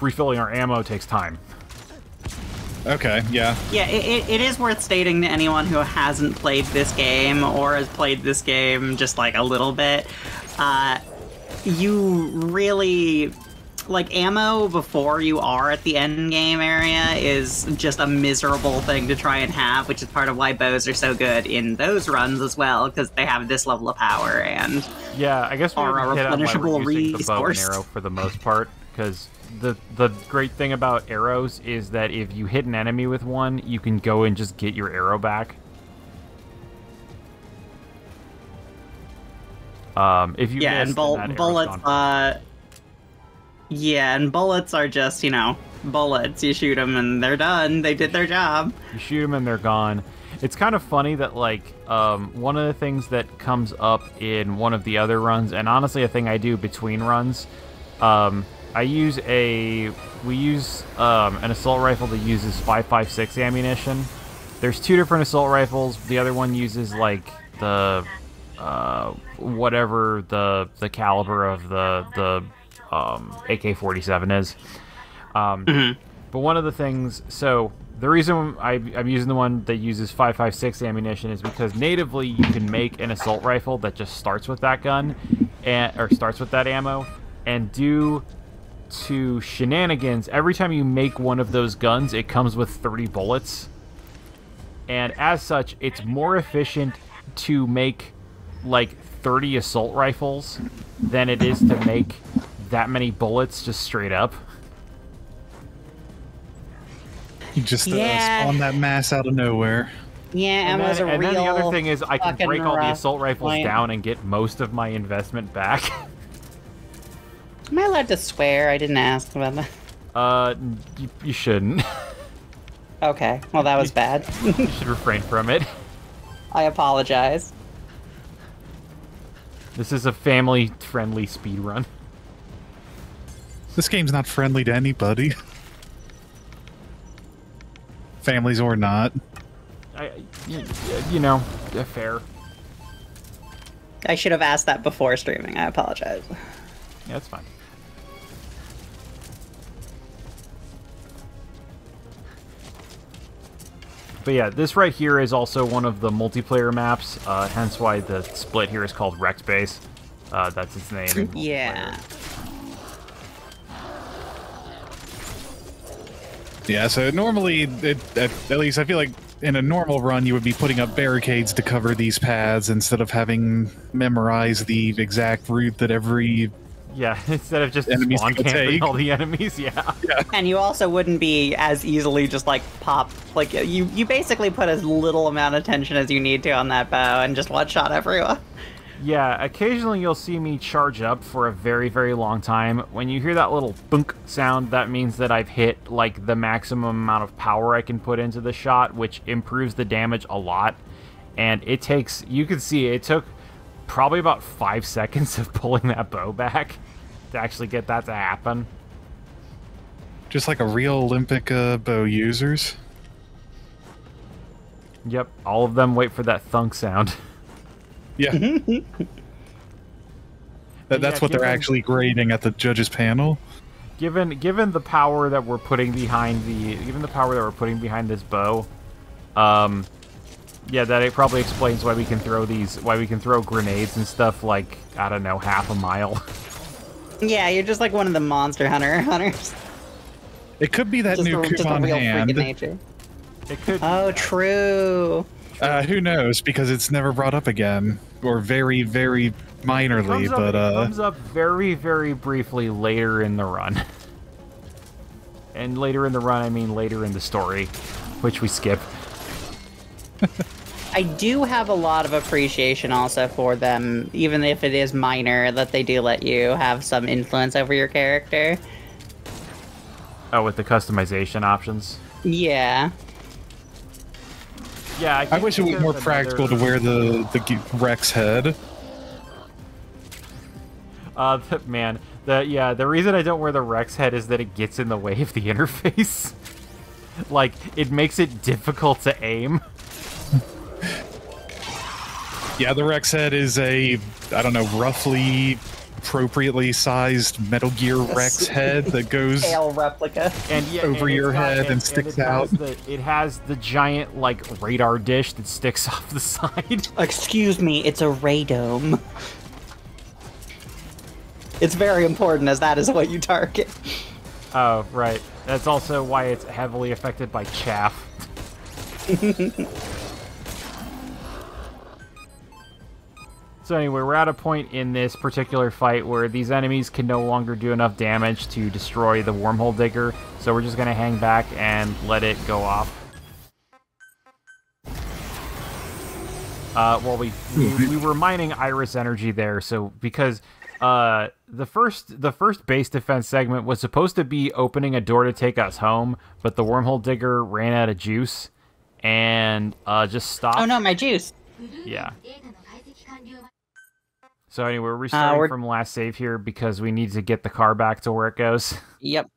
refilling our ammo takes time. Okay, yeah. Yeah, it is worth stating to anyone who hasn't played this game or has played this game just like a little bit, you really like ammo before you are at the end game area is just a miserable thing to try and have, which is part of why bows are so good in those runs as well, because they have this level of power and I guess we are a hit on why replenishable we're using the bow and resource. arrow for the most part, because the great thing about arrows is that if you hit an enemy with one, you can go and just get your arrow back. If you yeah, miss, and then that arrow's bullets. gone. Yeah, and bullets are just bullets. You shoot them and they're done. They did their job. You shoot them and they're gone. It's kind of funny that like one of the things that comes up in one of the other runs, and honestly a thing I do between runs, we use an assault rifle that uses 5.56 ammunition. There's two different assault rifles. The other one uses like the whatever the caliber of the AK-47 is. But one of the things, so the reason I'm using the one that uses 5.56 ammunition is because natively you can make an assault rifle that just starts with that gun, or starts with that ammo, and due to shenanigans, every time you make one of those guns, it comes with 30 bullets. And as such, it's more efficient to make like 30 assault rifles than it is to make that many bullets just straight up. You just spawn that mass out of nowhere. Yeah, And then the other thing is I can fucking break all the assault rifles point. down and get most of my investment back. Am I allowed to swear? I didn't ask about that. You shouldn't. Okay, well that was bad. You should refrain from it. I apologize. This is a family-friendly speedrun. This game's not friendly to anybody. Families or not. You know, fair. I should have asked that before streaming. I apologize. Yeah, that's fine. But yeah, this right here is also one of the multiplayer maps, hence why the split here is called Rex Base. That's its name. in Yeah. Yeah, so normally, at least I feel like in a normal run, you would be putting up barricades to cover these paths instead of having memorize the exact route that every... Yeah, instead of just Enemies spawn can camping take. all the enemies, yeah. And you also wouldn't be as easily just like pop, like you basically put as little amount of tension as you need to on that bow and just one shot everyone. Yeah, occasionally you'll see me charge up for a very, very long time. When you hear that little bunk sound, that means that I've hit, like, the maximum amount of power I can put into the shot, which improves the damage a lot. And it takes, you can see it took probably about 5 seconds of pulling that bow back to actually get that to happen. Just like a real Olympic bow users. Yep, all of them wait for that thunk sound. Yeah. That's what they're actually grading at the judges panel. Given the power that we're putting behind this bow, yeah, that it probably explains why we can throw grenades and stuff like, I don't know, half a mile. Yeah, you're just like one of the monster hunters. It could be that new just a coupon real freak hand. of nature. It could. Oh, true. Who knows? Because it's never brought up again, or very, very minorly. It comes up very, very briefly later in the run. And later in the run, I mean later in the story, which we skip. I do have a lot of appreciation also for them, even if it is minor, that they do let you have some influence over your character. Oh, with the customization options. Yeah. Yeah, I wish it was more practical to wear the Rex head. Man, the reason I don't wear the Rex head is that it gets in the way of the interface. Like, it makes it difficult to aim. Yeah, the Rex head is a, I don't know, roughly appropriately sized Metal Gear Rex head that goes Scale replica. and yeah, over your head and sticks out. It has the giant, like, radar dish that sticks off the side. Excuse me, it's a radome. It's very important as that is what you target. Oh, right. That's also why it's heavily affected by chaff. So anyway, we're at a point in this particular fight where these enemies can no longer do enough damage to destroy the wormhole digger, so we're just going to hang back and let it go off. Well, we were mining Iris energy there, so because the first base defense segment was supposed to be opening a door to take us home, but the wormhole digger ran out of juice and just stopped. Oh no, my juice. Yeah. So anyway, we're restarting from last save here because we need to get the car back to where it goes. Yep.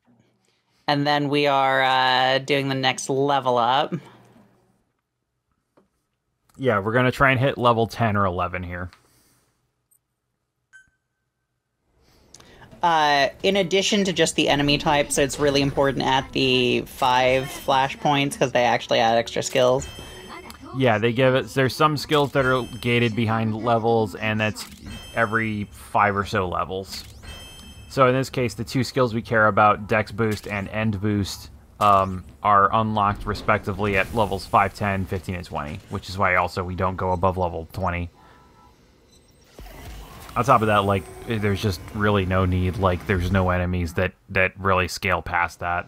And then we are doing the next level up. Yeah, we're going to try and hit level 10 or 11 here. In addition to just the enemy types, it's really important at the 5 flashpoints because they actually add extra skills. Yeah, they give it. There's some skills that are gated behind levels, and that's every 5 or so levels. So in this case, the 2 skills we care about, Dex Boost and End Boost, are unlocked respectively at levels 5, 10, 15, and 20, which is why also we don't go above level 20. On top of that, like, there's just really no need. Like, there's no enemies that really scale past that.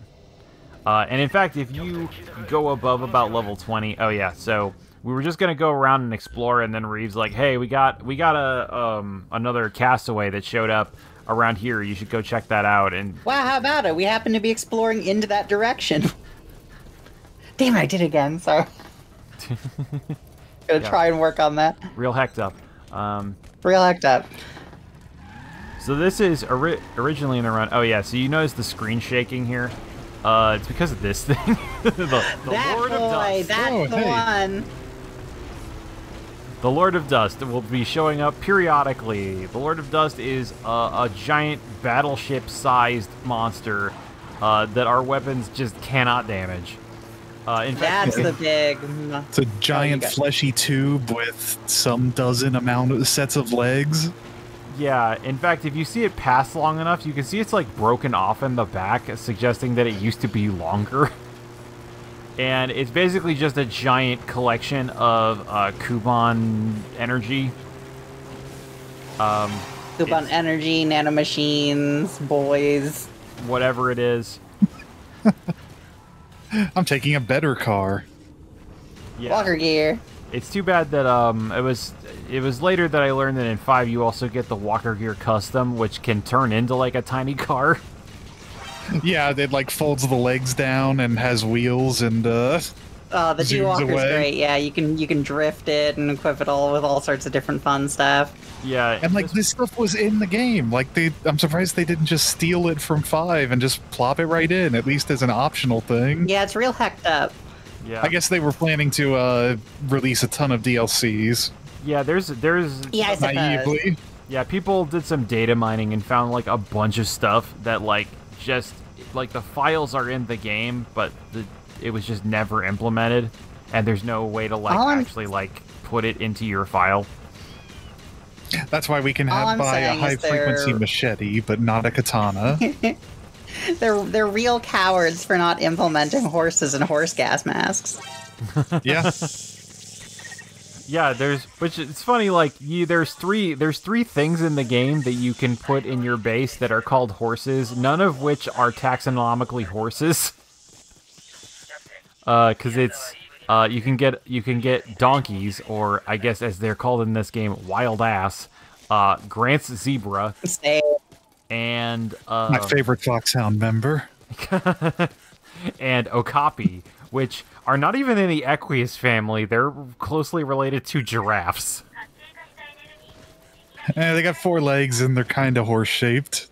And in fact, if you go above about level 20, oh yeah, so we were just gonna go around and explore, and then Reeves like, hey, we got another castaway that showed up around here. You should go check that out. And wow, how about it? We happen to be exploring into that direction. Damn, I did it again. Sorry. Gonna try and work on that. Real hecked up. Real hecked up. So this is originally in the run. Oh yeah, so you notice the screen shaking here. It's because of this thing. the that Lord boy, of Dust. that's the one. The Lord of Dust will be showing up periodically. The Lord of Dust is a giant battleship-sized monster that our weapons just cannot damage. In fact, That's the big. It's a giant fleshy tube with some dozen amount of sets of legs. yeah, in fact, if you see it pass long enough, you can see it's like broken off in the back, suggesting that it used to be longer. And it's basically just a giant collection of Kuban energy. Kuban energy, nanomachines, boys. Whatever it is. I'm taking a better car. Yeah. Walker gear. It's too bad that it was later that I learned that in 5 you also get the Walker Gear Custom, which can turn into like a tiny car. Yeah, it like folds the legs down and has wheels and Oh, the zooms G-Walker's away. great. Yeah, you can drift it and equip it all with all sorts of different fun stuff. Yeah. And like this stuff was in the game. Like I'm surprised they didn't just steal it from 5 and just plop it right in, at least as an optional thing. Yeah, it's real hecked up. Yeah. I guess they were planning to release a ton of DLCs. Yeah, there's Yeah, I suppose. Naively. yeah, people did some data mining and found like a bunch of stuff that like just like the files are in the game, but it was just never implemented, and there's no way to like actually like put it into your file. That's why we can All I'm buy a saying is high frequency they're- machete, but not a katana. They're real cowards for not implementing horses and horse gas masks. Yeah. Yeah, which it's funny, like there's three things in the game that you can put in your base that are called horses, none of which are taxonomically horses. Because it's you can get donkeys, or I guess as they're called in this game, wild ass, Grant's zebra, Say, and My favorite Foxhound member. and okapi, which are not even in the Equius family. They're closely related to giraffes. They got 4 legs and they're kind of horse-shaped.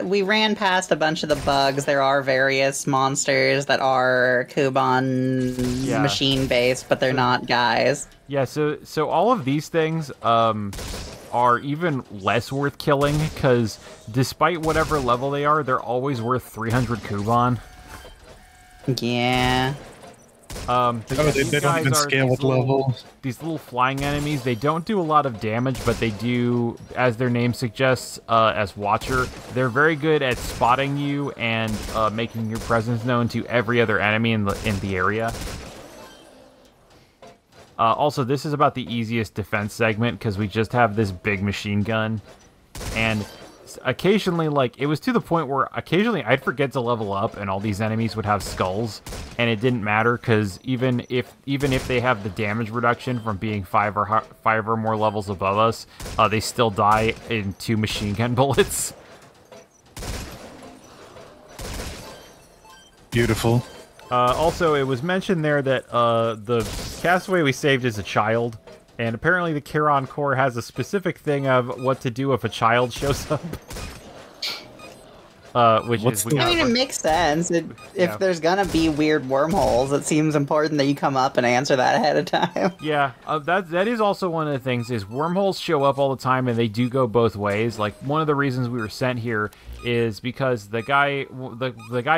we ran past a bunch of the bugs. There are various monsters that are Kuban Yeah. machine based, but they're not guys. Yeah, so all of these things are even less worth killing, because despite whatever level they are, they're always worth 300 Kuban. Yeah. They don't even scale with level. These little flying enemies, they don't do a lot of damage, but they do, as their name suggests, as Watcher, they're very good at spotting you and making your presence known to every other enemy in the area. Also, this is about the easiest defense segment, because we just have this big machine gun, and occasionally, like, it was to the point where occasionally I'd forget to level up, and all these enemies would have skulls, and it didn't matter, because even if they have the damage reduction from being 5 or more levels above us, they still die in 2 machine gun bullets. Beautiful. Also, it was mentioned there that the castaway we saved is a child, and apparently the Chiron Core has a specific thing of what to do if a child shows up. Which What's is... the- I mean, it makes sense. If Yeah. there's gonna be weird wormholes, it seems important that you come up and answer that ahead of time. Yeah, that is also one of the things, is wormholes show up all the time, and they do go both ways. Like, one of the reasons we were sent here is because the guy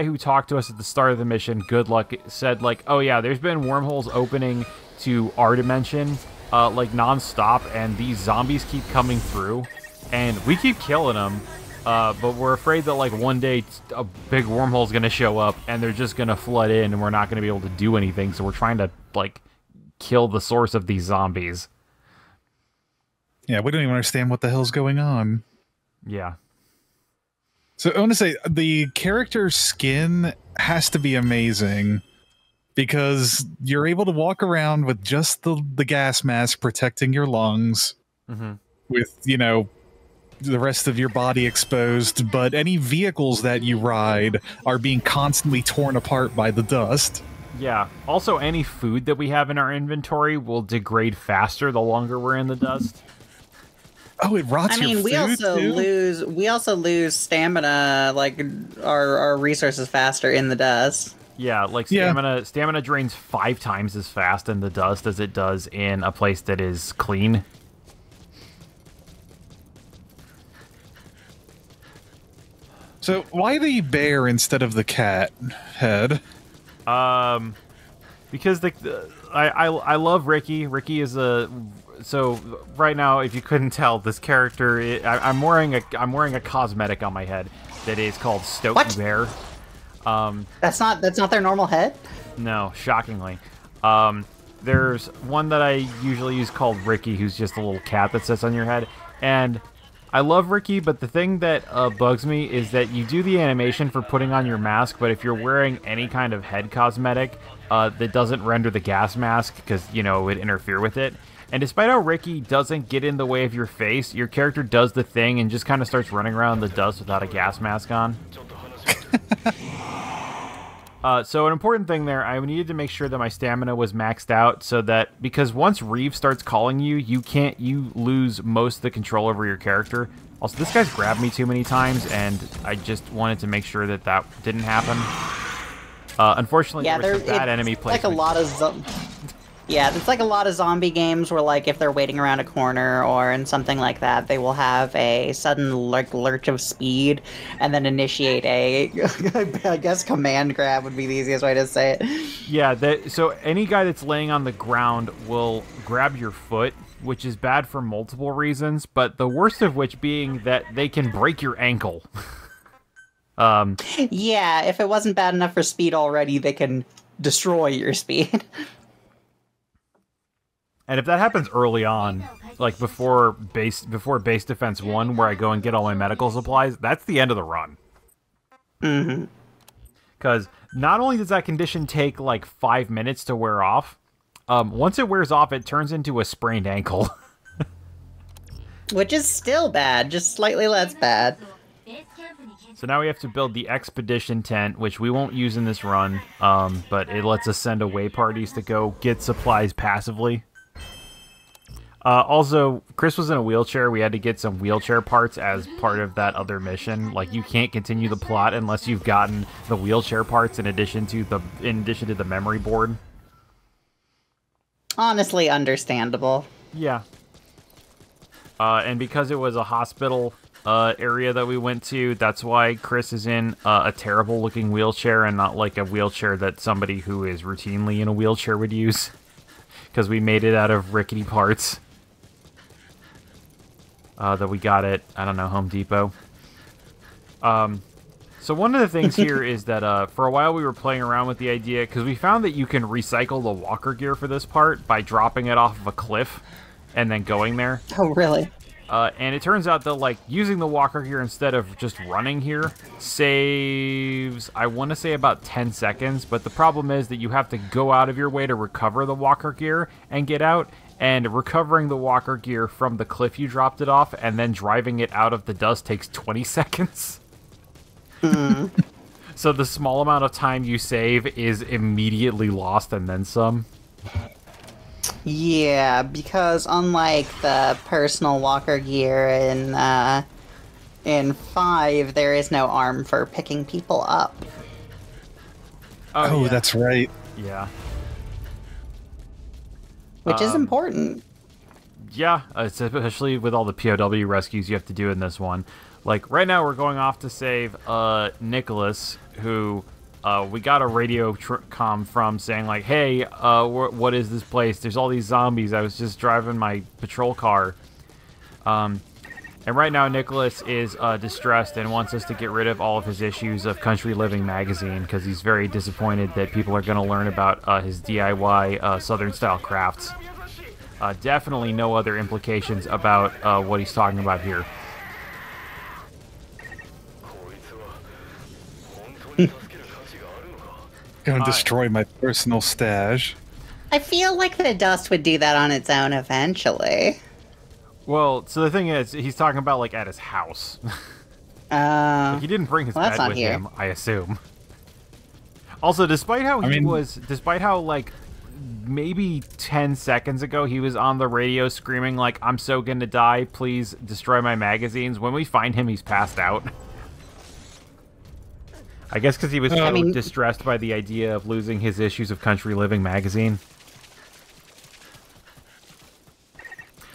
who talked to us at the start of the mission, Good Luck, said, like, oh yeah, there's been wormholes opening to our dimension, like, non-stop, and these zombies keep coming through, and we keep killing them, but we're afraid that, like, one day a big wormhole's gonna show up, and they're just gonna flood in, and we're not gonna be able to do anything, so we're trying to, like, kill the source of these zombies. Yeah, we don't even understand what the hell's going on. Yeah. So I want to say the character's skin has to be amazing, because you're able to walk around with just the gas mask protecting your lungs, with, you know, the rest of your body exposed, but any vehicles that you ride are being constantly torn apart by the dust. Yeah. Also, any food that we have in our inventory will degrade faster the longer we're in the dust. Oh, it rots I mean, your food we also lose stamina, like our resources faster in the dust. Yeah, like Yeah. stamina drains 5 times as fast in the dust as it does in a place that is clean. So why the bear instead of the cat head? Because I love Ricky. Ricky is so right now, if you couldn't tell, this character I'm wearing a cosmetic on my head that is called Stoky What? Bear. That's not their normal head? No, shockingly. There's one that I usually use called Ricky, who's just a little cat that sits on your head, and I love Ricky, but the thing that bugs me is that you do the animation for putting on your mask, but if you're wearing any kind of head cosmetic, that doesn't render the gas mask because, you know, it would interfere with it. And despite how Ricky doesn't get in the way of your face, your character does the thing and just kind of starts running around in the dust without a gas mask on. So an important thing there, I needed to make sure that my stamina was maxed out so that, because once Reeve starts calling you, you lose most of the control over your character. Also, this guy's grabbed me too many times, and I just wanted to make sure that that didn't happen. Unfortunately, there was some bad enemy placement. Like a lot of yeah, it's like a lot of zombie games where, like, if they're waiting around a corner or in something like that, they will have a sudden lurch of speed and then initiate a, I guess, command grab would be the easiest way to say it. Yeah, so any guy that's laying on the ground will grab your foot, which is bad for multiple reasons, but the worst of which being that they can break your ankle. Yeah, if it wasn't bad enough for speed already, they can destroy your speed. And if that happens early on, like before base defense 1, where I go and get all my medical supplies, that's the end of the run. Mm-hmm. Because not only does that condition take like 5 minutes to wear off, once it wears off, it turns into a sprained ankle. Which is still bad, just slightly less bad. So now we have to build the expedition tent, which we won't use in this run, but it lets us send away parties to go get supplies passively. Also, Chris was in a wheelchair. We had to get some wheelchair parts as part of that other mission. Like, you can't continue the plot unless you've gotten the wheelchair parts in addition to the memory board. Honestly, understandable. Yeah. And because it was a hospital area that we went to, that's why Chris is in a terrible-looking wheelchair and not like a wheelchair that somebody who is routinely in a wheelchair would use. Because we made it out of rickety parts. That we got at, I don't know, Home Depot. So one of the things here is that for a while we were playing around with the idea, because we found that you can recycle the walker gear for this part by dropping it off of a cliff and then going there. Oh, really? And it turns out that, like, using the walker gear instead of just running here saves, I want to say, about 10 seconds, but the problem is that you have to go out of your way to recover the walker gear and get out, and recovering the walker gear from the cliff you dropped it off and then driving it out of the dust takes 20 seconds. Mm. So the small amount of time you save is immediately lost and then some. Yeah, because unlike the personal walker gear in 5, there is no arm for picking people up. Oh, yeah. That's right. Yeah. Which is important. Yeah, especially with all the POW rescues you have to do in this one. Like, right now we're going off to save Nicholas, who we got a radio comm from saying, like, hey, what is this place? There's all these zombies. I was just driving my patrol car. And right now Nicholas is distressed and wants us to get rid of all of his issues of Country Living magazine because he's very disappointed that people are going to learn about his DIY Southern-style crafts. Definitely no other implications about what he's talking about here. Gonna destroy my personal stash. I feel like the dust would do that on its own eventually. Well, so the thing is, he's talking about, like, at his house. Like, he didn't bring his bed with him, I assume. Also, despite how despite how, like, maybe 10 seconds ago he was on the radio screaming, like, I'm so gonna die, please destroy my magazines, when we find him, he's passed out. I guess because he was so distressed by the idea of losing his issues of Country Living magazine.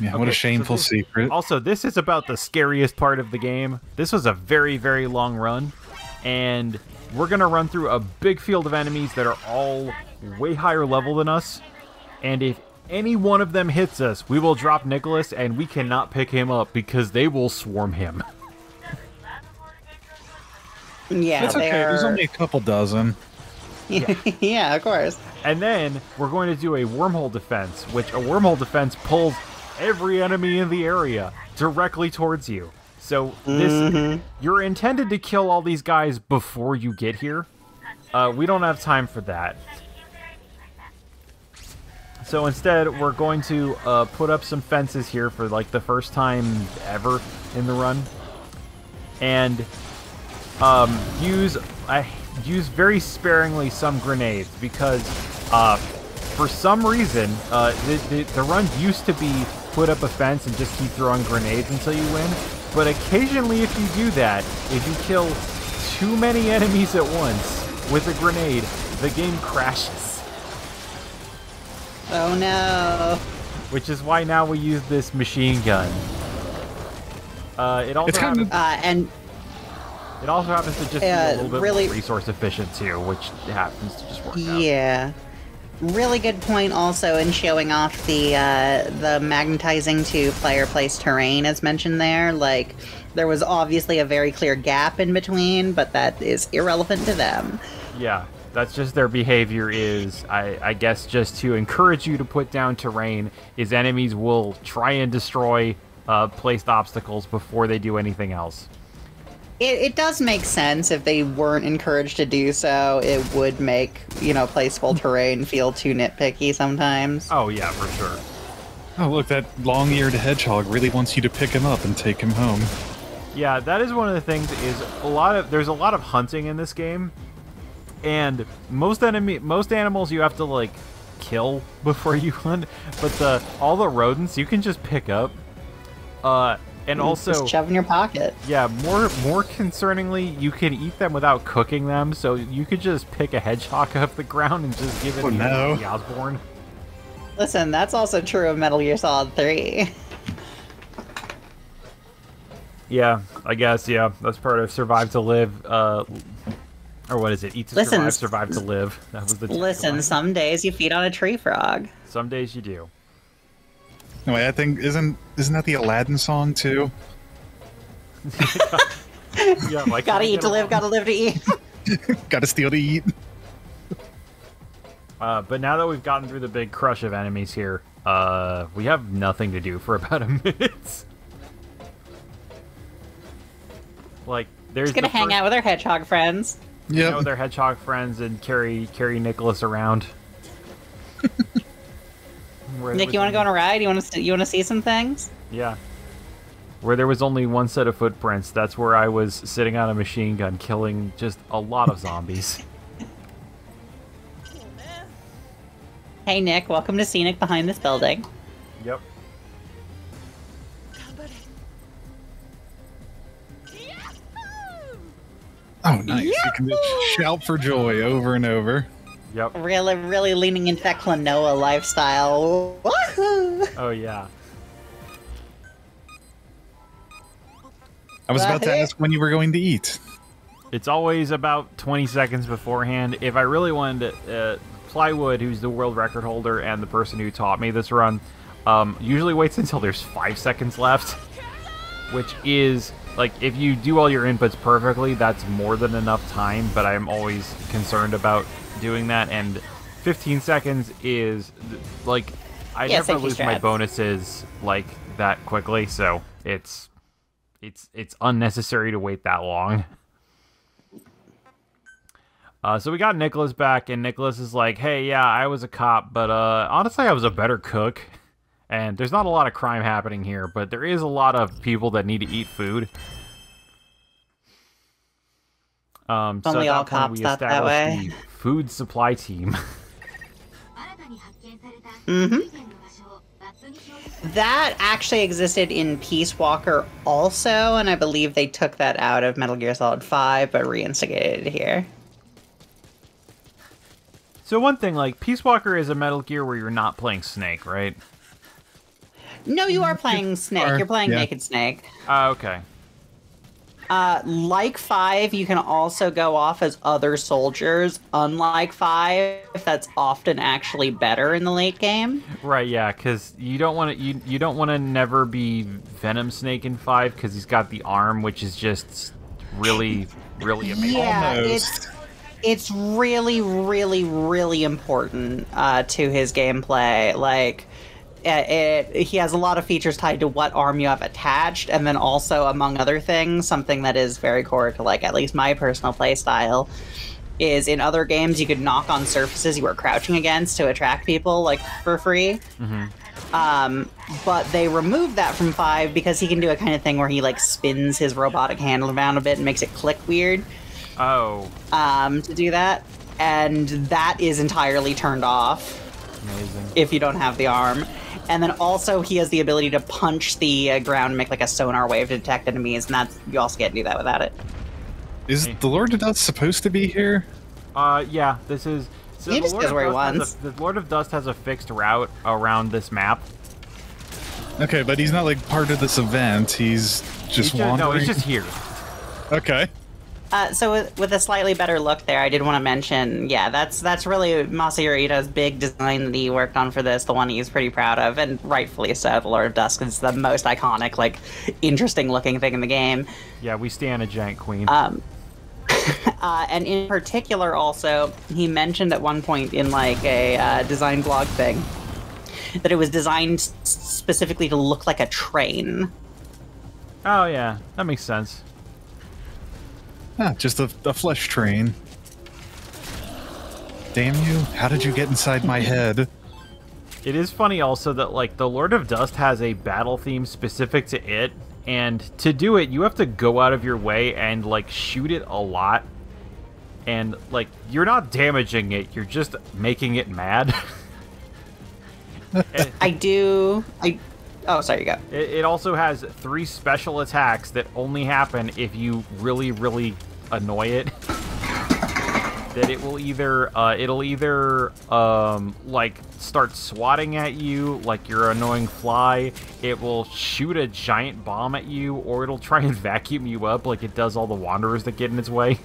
Yeah, what Okay, a so shameful secret. Also, this is about the scariest part of the game. This was a very, very long run, and we're going to run through a big field of enemies that are all way higher level than us, and if any one of them hits us, we will drop Nicholas, and we cannot pick him up because they will swarm him. Yeah, That's okay. they're... There's only a couple dozen. Yeah, of course. And then we're going to do a wormhole defense, which a wormhole defense pulls every enemy in the area directly towards you. So this, you're intended to kill all these guys before you get here. We don't have time for that. So instead, we're going to put up some fences here for like the first time ever in the run, and use very sparingly some grenades because for some reason the run used to be put up a fence and just keep throwing grenades until you win. But occasionally, if you do that, if you kill too many enemies at once with a grenade, the game crashes. Oh no. Which is why now we use this machine gun. It also It's kind of And it also happens to just be a little bit really- more resource efficient too, which happens to just work out. yeah. Really good point also in showing off the magnetizing to player place terrain as mentioned there. Like, there was obviously a very clear gap in between, but that is irrelevant to them. Yeah, that's just their behavior is, I guess, just to encourage you to put down terrain, is enemies will try and destroy placed obstacles before they do anything else. It does make sense if they weren't encouraged to do so. It would make, placeable terrain feel too nitpicky sometimes. Oh yeah, for sure. oh look, that long-eared hedgehog really wants you to pick him up and take him home. Yeah, that is one of the things. Is there's a lot of hunting in this game, and most animals you have to like kill before you hunt, but all the rodents you can just pick up. And also, just shove in your pocket. yeah, more concerningly, you can eat them without cooking them. So you could just pick a hedgehog off the ground and just give it to the Osborne. Listen, that's also true of Metal Gear Solid 3. Yeah, I guess. Yeah, that's part of Survive to Live. Or what is it? Eat to Listen, survive to live. That was the Listen, tagline. some days you feed on a tree frog. Some days you do. No, I think isn't that the Aladdin song too? Yeah, like Gotta eat to live, gotta live to eat. Gotta steal to eat. But now that we've gotten through the big crush of enemies here, we have nothing to do for about a minute. Like, there's Just gonna hang out with our hedgehog friends. Yeah. with their hedgehog friends and carry Nicholas around. Nick, you want to go on a ride? You want to see some things? Yeah. Where there was only one set of footprints, that's where I was sitting on a machine gun killing just a lot of zombies. Hey Nick, welcome to Scenic behind this building. Yep. Oh, nice. You can just shout for joy over and over. Yep. Really, really leaning into that Klonoa lifestyle. Woohoo! Oh, yeah. I was about to ask when you were going to eat. It's always about 20 seconds beforehand. If I really wanted to, Plywood, who's the world record holder and the person who taught me this run, usually waits until there's 5 seconds left, which is, like, if you do all your inputs perfectly, that's more than enough time, but I'm always concerned about doing that, and 15 seconds is, like, I never lose my bonuses, like, that quickly, so it's unnecessary to wait that long. So we got Nicholas back, and Nicholas is like, hey, yeah, I was a cop, but honestly, I was a better cook. And there's not a lot of crime happening here, but there is a lot of people that need to eat food. So Only all cops thought that way. The food supply team. That actually existed in Peace Walker also, and I believe they took that out of Metal Gear Solid 5, but reinstigated it here. So one thing, like, Peace Walker is a Metal Gear where you're not playing Snake, right? No, you are playing Snake. You're playing Yeah. Naked Snake. Okay. Like 5, you can also go off as other soldiers. Unlike 5, that's often actually better in the late game. Right, yeah, because you don't want to you don't want to never be Venom Snake in 5 because he's got the arm, which is just really amazing. Yeah, Almost. it's really, really, really important to his gameplay. Like, he has a lot of features tied to what arm you have attached, and then also, among other things, something that is very core to, like, at least my personal play style, is in other games you could knock on surfaces you were crouching against to attract people, like, for free. But they removed that from 5 because he can do a kind of thing where he, like, spins his robotic hand around a bit and makes it click weird. Oh, To do that, and that is entirely turned off amazing. if you don't have the arm. And then also he has the ability to punch the ground and make like a sonar wave to detect enemies, and that's you also can't do that without it. Is the Lord of Dust supposed to be here? Yeah, this is. So He the just Lord goes of where he Dust has wants. the Lord of Dust has a fixed route around this map. Okay, but he's not like part of this event. He's just wandering. No, he's just here. Okay. So with a slightly better look there, I did want to mention, yeah, that's really Masahiro Ito's big design that he worked on for this, the one he's pretty proud of, and rightfully so. The Lord of Dusk is the most iconic, like, interesting looking thing in the game. Yeah, we stand a giant queen. And in particular, also, he mentioned at one point in like a design blog thing that it was designed specifically to look like a train. Oh yeah, that makes sense. Ah, just a flesh train. Damn you! How did you get inside my head? It is funny also that like the Lord of Dust has a battle theme specific to it, and to do it you have to go out of your way and like shoot it a lot, and like you're not damaging it, you're just making it mad. Oh, sorry, you go. It also has 3 special attacks that only happen if you really annoy it. That it will either like start swatting at you like you're an annoying fly, it will shoot a giant bomb at you, or it'll try and vacuum you up like it does all the wanderers that get in its way.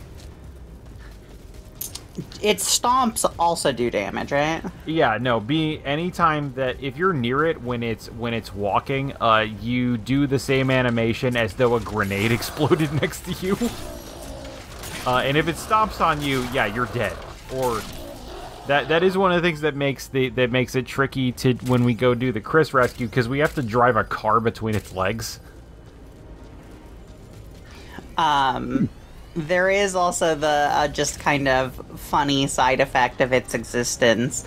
Its stomps also do damage, right? Yeah, no, anytime that if you're near it when it's walking, you do the same animation as though a grenade exploded next to you. And if it stomps on you, yeah, you're dead. Or that is one of the things that makes it tricky to when we go do the Chris rescue, because we have to drive a car between its legs. There is also the just kind of funny side effect of its existence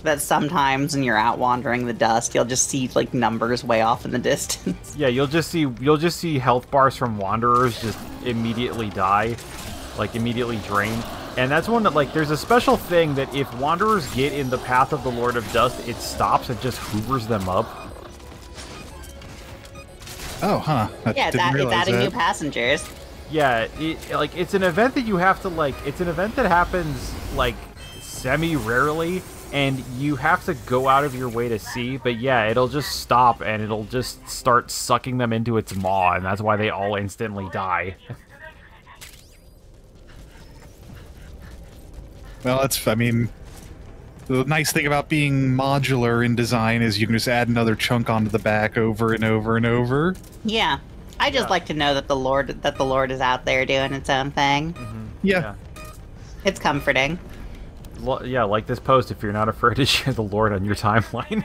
that sometimes when you're out wandering the dust, you'll just see like numbers way off in the distance. Yeah, you'll just see health bars from wanderers just immediately die, like immediately drain. And that's one that like there's a special thing that if wanderers get in the path of the Lord of Dust, it stops and just hoovers them up. Oh, huh. Yeah, it's adding new passengers. Yeah, it's an event that you have to like. It's an event that happens like semi-rarely, and you have to go out of your way to see. But yeah, it'll just stop and it'll just start sucking them into its maw, and that's why they all instantly die. Well, I mean, the nice thing about being modular in design is you can just add another chunk onto the back over and over and over. Yeah. I just like to know that the Lord is out there doing its own thing. Yeah. It's comforting. Yeah, like this post if you're not afraid to share the Lord on your timeline.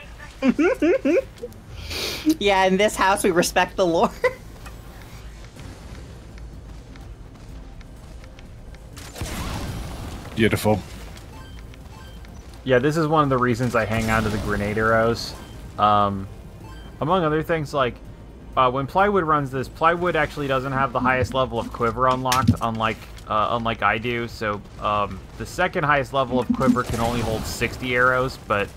Yeah, in this house we respect the Lord. Beautiful. Yeah, this is one of the reasons I hang on to the grenade arrows. Among other things, like, when Plywood runs this, Plywood actually doesn't have the highest level of quiver unlocked, unlike I do. So the second highest level of quiver can only hold 60 arrows, but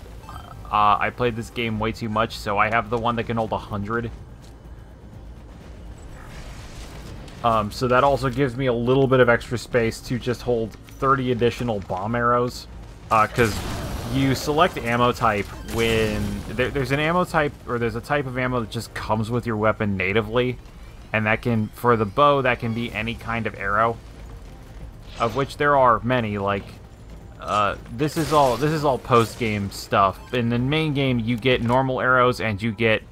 I played this game way too much, so I have the one that can hold 100. So that also gives me a little bit of extra space to just hold 30 additional bomb arrows, because you select ammo type when there's an ammo type, or there's a type of ammo that just comes with your weapon natively, and that can, for the bow, that can be any kind of arrow, of which there are many. Like this is all post game stuff. In the main game, you get normal arrows, and you get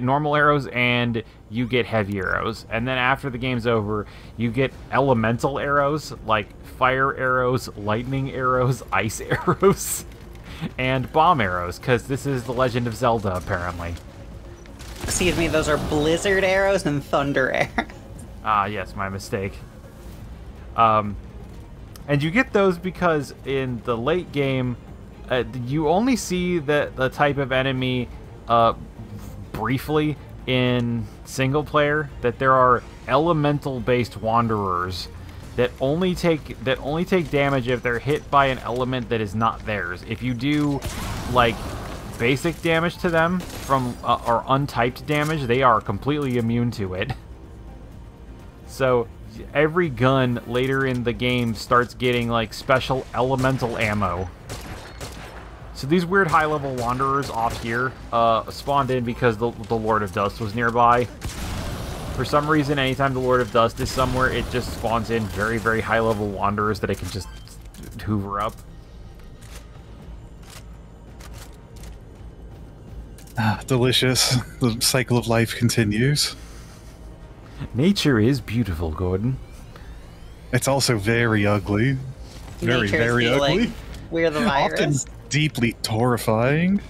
normal arrows and you get heavy arrows, and then after the game's over, you get elemental arrows like fire arrows, lightning arrows, ice arrows. And bomb arrows, because this is the Legend of Zelda, apparently. Excuse me, those are blizzard arrows and thunder arrows. Ah, yes, my mistake. And you get those because in the late game, you only see the type of enemy briefly in single player, that there are elemental-based wanderers that only take damage if they're hit by an element that is not theirs. If you do like basic damage to them from or untyped damage, they are completely immune to it. So every gun later in the game starts getting like special elemental ammo. So these weird high-level wanderers off here spawned in because the Lord of Dust was nearby. For some reason, anytime the Lord of Dust is somewhere, it just spawns in very, very high-level wanderers that it can just hoover up. Ah, delicious. The cycle of life continues. Nature is beautiful, Gordon. It's also very ugly. Very, Nature's very feeling. ugly. We're the virus. Often deeply horrifying.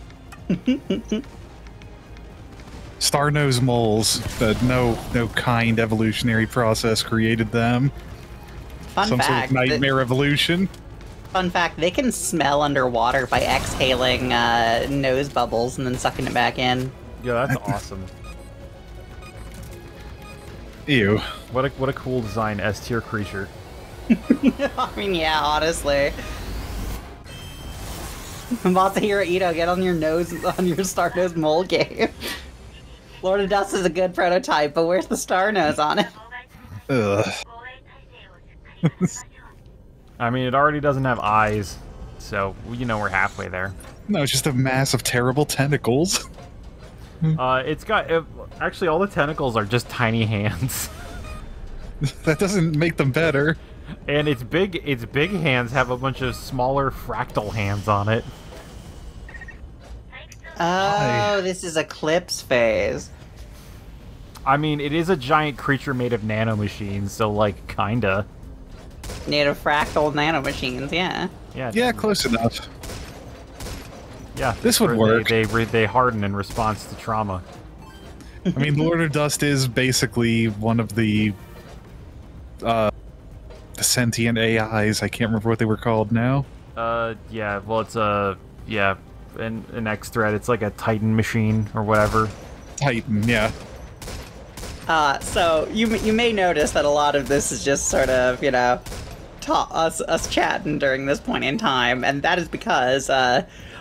Star-nosed moles, that no kind evolutionary process created them. Fun Some fact, sort of nightmare evolution. Fun fact, they can smell underwater by exhaling nose bubbles and then sucking it back in. Yeah, that's awesome. Ew. What a cool design S-tier creature. I mean, yeah, honestly. Masahiro Ito, get on your Star-Nosed Mole game. Lord of Dust is a good prototype, but where's the star nose on it? Ugh. I mean, it already doesn't have eyes, so, you know, we're halfway there. No, it's just a mass of terrible tentacles. It's got... actually, all the tentacles are just tiny hands. That doesn't make them better. And its big hands have a bunch of smaller fractal hands on it. Oh, this is Eclipse phase. I mean, it is a giant creature made of nanomachines, so, like, kinda. Native fractal nanomachines, yeah. Yeah, close enough. Yeah. This would work. They harden in response to trauma. I mean, Lord of Dust is basically one of the sentient AIs. I can't remember what they were called now. Yeah, well, it's an X-Thread. It's like a Titan machine or whatever. Titan, yeah. So you may notice that a lot of this is just sort of, you know, us chatting during this point in time, and that is because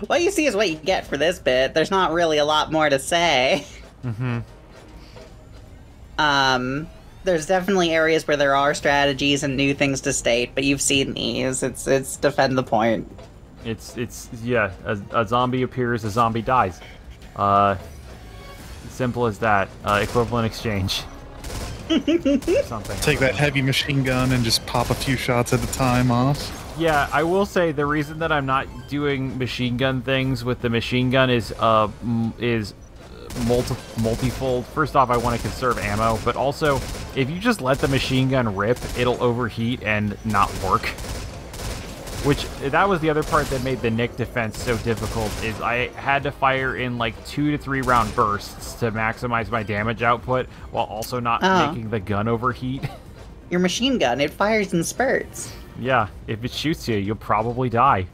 what you see is what you get for this bit. There's not really a lot more to say. Mm-hmm. There's definitely areas where there are strategies and new things to state, but you've seen these. It's defend the point. It's yeah. A zombie appears, a zombie dies. Simple as that. Equivalent exchange. Something. Take that heavy machine gun and just pop a few shots at a time off. Yeah, I will say the reason that I'm not doing machine gun things with the machine gun is multifold. First off, I want to conserve ammo, but also, if you just let the machine gun rip, it'll overheat and not work. Which, that was the other part that made the Nick defense so difficult, is I had to fire in like 2 to 3 round bursts to maximize my damage output, while also not making the gun overheat. Your machine gun, it fires in spurts. Yeah, if it shoots you, you'll probably die.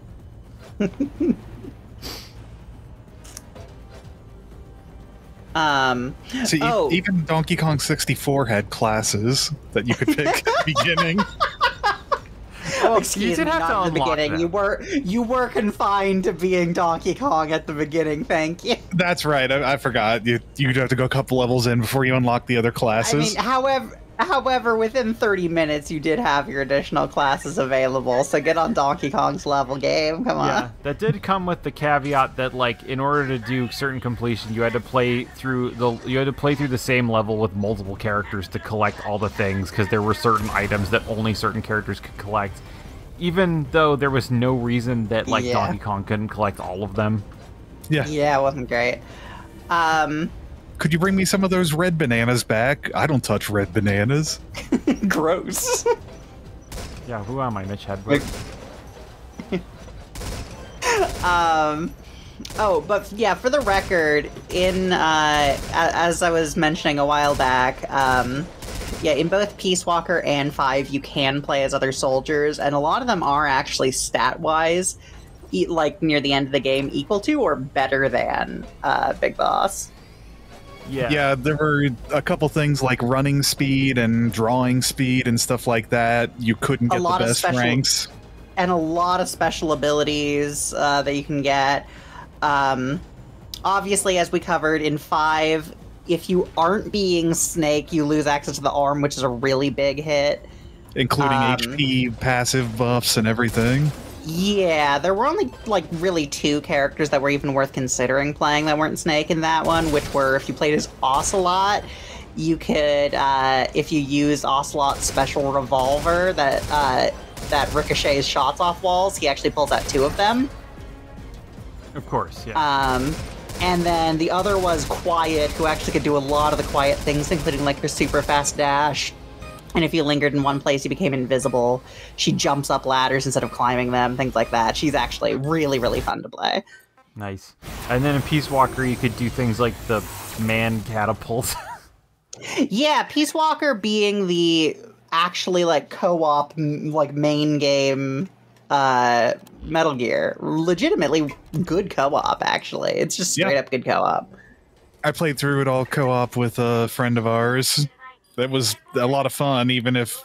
See, even Donkey Kong 64 had classes that you could pick at the beginning. Excuse me, not in the beginning. Them. You were confined to being Donkey Kong at the beginning. Thank you. That's right. I forgot. You'd have to go a couple levels in before you unlock the other classes. I mean, However, within 30 minutes, you did have your additional classes available, so get on Donkey Kong's level, game. Come on. Yeah, that did come with the caveat that, like, in order to do certain completion, you had to play through the same level with multiple characters to collect all the things, because there were certain items that only certain characters could collect, even though there was no reason that, like, Donkey Kong couldn't collect all of them. Yeah. Yeah, it wasn't great. Could you bring me some of those red bananas back? I don't touch red bananas. Gross. Yeah, who am I, Mitch Hedberg? Oh, but yeah, for the record, as I was mentioning a while back, yeah, in both Peace Walker and 5, you can play as other soldiers, and a lot of them are actually stat-wise, like near the end of the game, equal to or better than Big Boss. Yeah, there were a couple things like running speed and drawing speed and stuff like that. You couldn't get the best ranks. And a lot of special abilities that you can get. Obviously, as we covered in 5, if you aren't being Snake, you lose access to the arm, which is a really big hit. Including HP, passive buffs, and everything. Yeah, there were only, like, really 2 characters that were even worth considering playing that weren't Snake in that one, which were, if you played as Ocelot, you could, if you used Ocelot's special revolver that ricochets shots off walls, he actually pulls out 2 of them. Of course, yeah. And then the other was Quiet, who actually could do a lot of the Quiet things, including, like, her super fast dash. And if you lingered in one place, you became invisible. She jumps up ladders instead of climbing them, things like that. She's actually really, really fun to play. Nice. And then in Peace Walker, you could do things like the man catapult. Yeah, Peace Walker being the actually, like, co-op, like, main game Metal Gear. Legitimately good co-op, actually. It's just straight up good co-op. I played through it all co-op with a friend of ours. That was a lot of fun, even if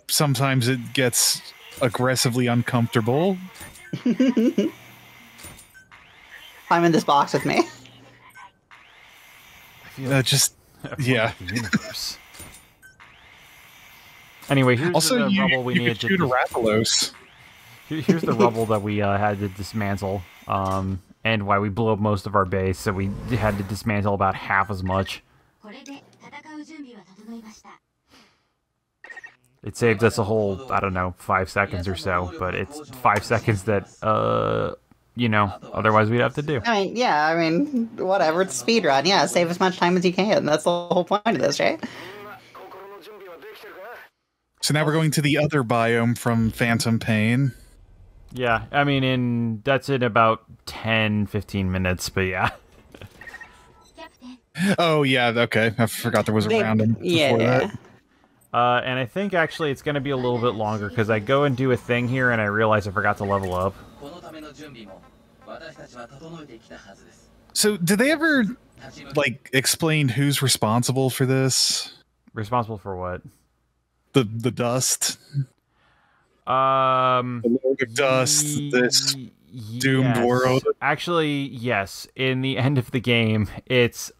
sometimes it gets aggressively uncomfortable. I'm in this box with me. Yeah. Anyway, here's also, the rubble we needed to shoot a Rathalos. Here's the rubble that we had to dismantle, and why we blew up most of our base, so we had to dismantle about half as much. It saved us a whole, I don't know, 5 seconds or so, but it's 5 seconds that, you know, otherwise we'd have to do. I mean, whatever, it's a speedrun. Yeah, save as much time as you can. That's the whole point of this, right? So now we're going to the other biome from Phantom Pain. Yeah, I mean, that's in about 10-15 minutes, but yeah. Oh, yeah, okay. I forgot there was a round before that. And I think, actually, it's going to be a little bit longer, because I go and do a thing here, and I realize I forgot to level up. So, did they ever, like, explain who's responsible for this? Responsible for what? The dust? The Lord of Dust, this doomed world? Actually, yes. In the end of the game, it's,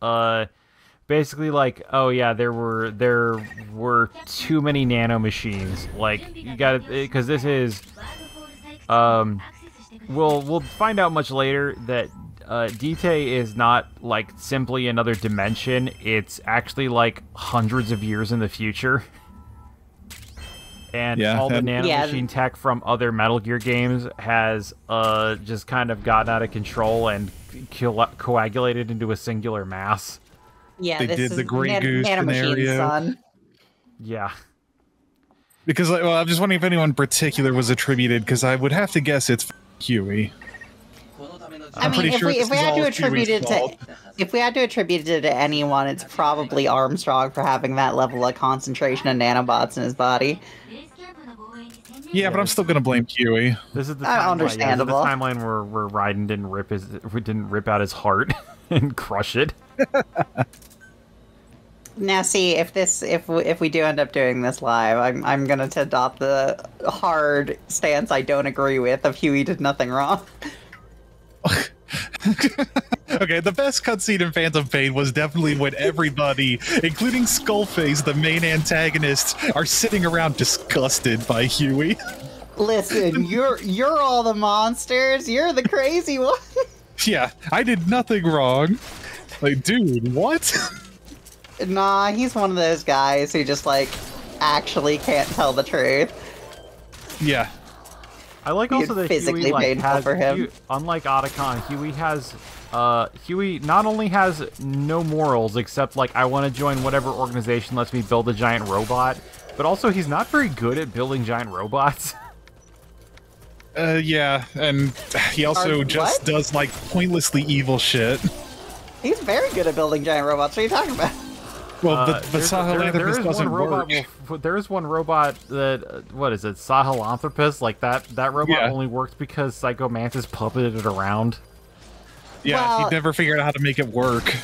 basically like, oh yeah, there were too many nano machines. Like, you gotta, because this is, we'll find out much later that Dite is not like simply another dimension. It's actually like hundreds of years in the future. And all the nanomachine tech from other Metal Gear games has just kind of gotten out of control and coagulated into a singular mass. Yeah, they did the Grey Goose scenario. Son. Yeah. Because, well, I'm just wondering if anyone in particular was attributed, because I would have to guess it's Huey. I'm pretty sure if we had to attribute it to anyone, it's probably Armstrong for having that level of concentration of nanobots in his body. Yeah, but I'm still gonna blame Huey. This is the timeline, understandable. Yeah, this is the timeline where Raiden didn't rip out his heart and crush it. Now, see, if we do end up doing this live, I'm gonna adopt the hard stance I don't agree with of Huey did nothing wrong. Okay, the best cutscene in Phantom Pain was definitely when everybody, including Skullface, the main antagonist, are sitting around disgusted by Huey. Listen, you're all the monsters. You're the crazy one. Yeah, I did nothing wrong. Like, dude, what? Nah, he's one of those guys who just like actually can't tell the truth. Yeah. I like also that physically Huey, like, painful has, for him. unlike Otacon, Huey not only has no morals except like I want to join whatever organization lets me build a giant robot, but also he's not very good at building giant robots. Yeah, and he also just does, like, pointlessly evil shit. He's very good at building giant robots. What are you talking about? Well, but Sahelanthropus doesn't work. There is one robot that, what is it, Sahelanthropus? Like, that robot only works because Psycho Mantis puppeted it around. Yeah, well, he never figured out how to make it work.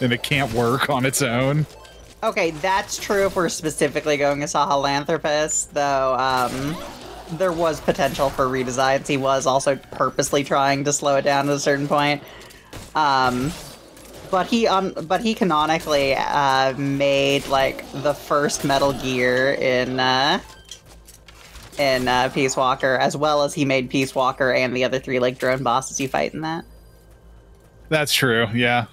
And it can't work on its own. Okay, that's true if we're specifically going as Sahelanthropus, though, there was potential for redesigns. He was also purposely trying to slow it down at a certain point. But he canonically made like the first Metal Gear in Peace Walker, as well as he made Peace Walker and the other 3 like drone bosses you fight in that. That's true, yeah.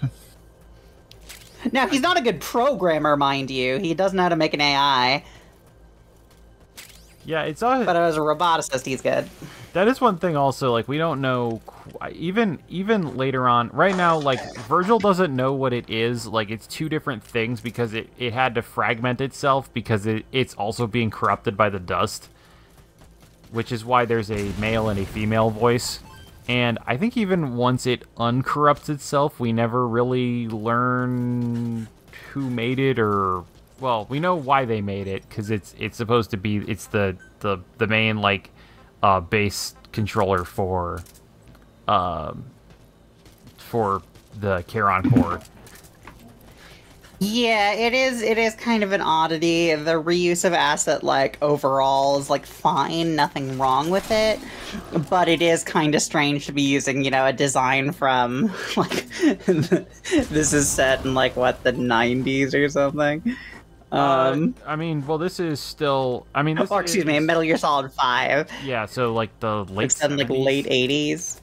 Now he's not a good programmer, mind you. He doesn't know how to make an AI. Yeah, but as a roboticist, he's good. That is one thing also, like, we don't know, even later on, right now, like, Virgil doesn't know what it is, like, it's 2 different things because it had to fragment itself because it's also being corrupted by the dust, which is why there's a male and a female voice, and I think even once it uncorrupts itself, we never really learn who made it or... Well, we know why they made it, because it's supposed to be, it's the main, like, base controller for the Charon core. Yeah, it is kind of an oddity. The reuse of asset, like, overall is, like, fine, nothing wrong with it, but it is kind of strange to be using, you know, a design from, like, this is set in, like, what, the 90s or something? I mean, well, this is still... I mean, this excuse me, Metal Gear Solid 5. Yeah, so, like, the late 70s? Like, late 80s.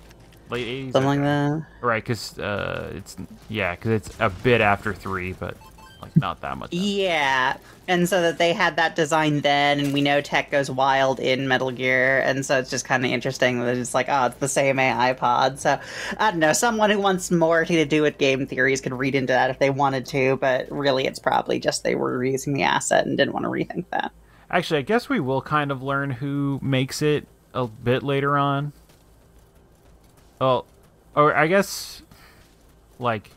Late 80s? Something like that. Right, because, it's... Yeah, because it's a bit after 3, but, like, not that much. Yeah, and so that they had that design then, and we know tech goes wild in Metal Gear, and so it's just kind of interesting that it's like, oh, it's the same AI pod. So, I don't know, someone who wants more to do with game theories could read into that if they wanted to, but really it's probably just they were reusing the asset and didn't want to rethink that. Actually, I guess we will kind of learn who makes it a bit later on. Well, or I guess, like...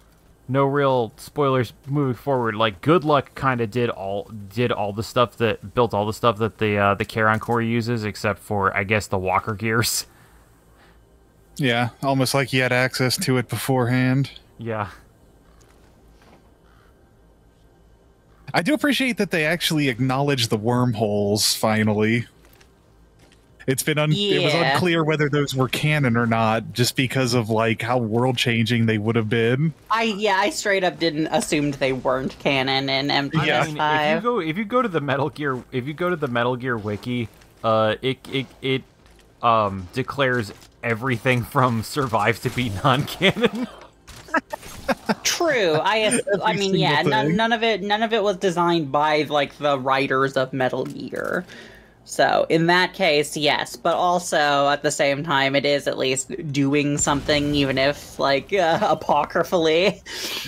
No real spoilers moving forward. Like, Good Luck kind of did all the stuff that built all the stuff that the Charon core uses, except for I guess the Walker gears. Yeah, almost like he had access to it beforehand. Yeah. I do appreciate that they actually acknowledge the wormholes finally. It's been it was unclear whether those were canon or not, just because of like how world-changing they would have been. I straight up didn't assume they weren't canon in MGS5. I mean, if you go to the Metal Gear wiki, it declares everything from Survive to be non-canon. True. I mean, yeah, none of it was designed by like the writers of Metal Gear. So, in that case, yes, but also, at the same time, it is at least doing something, even if, like, apocryphally,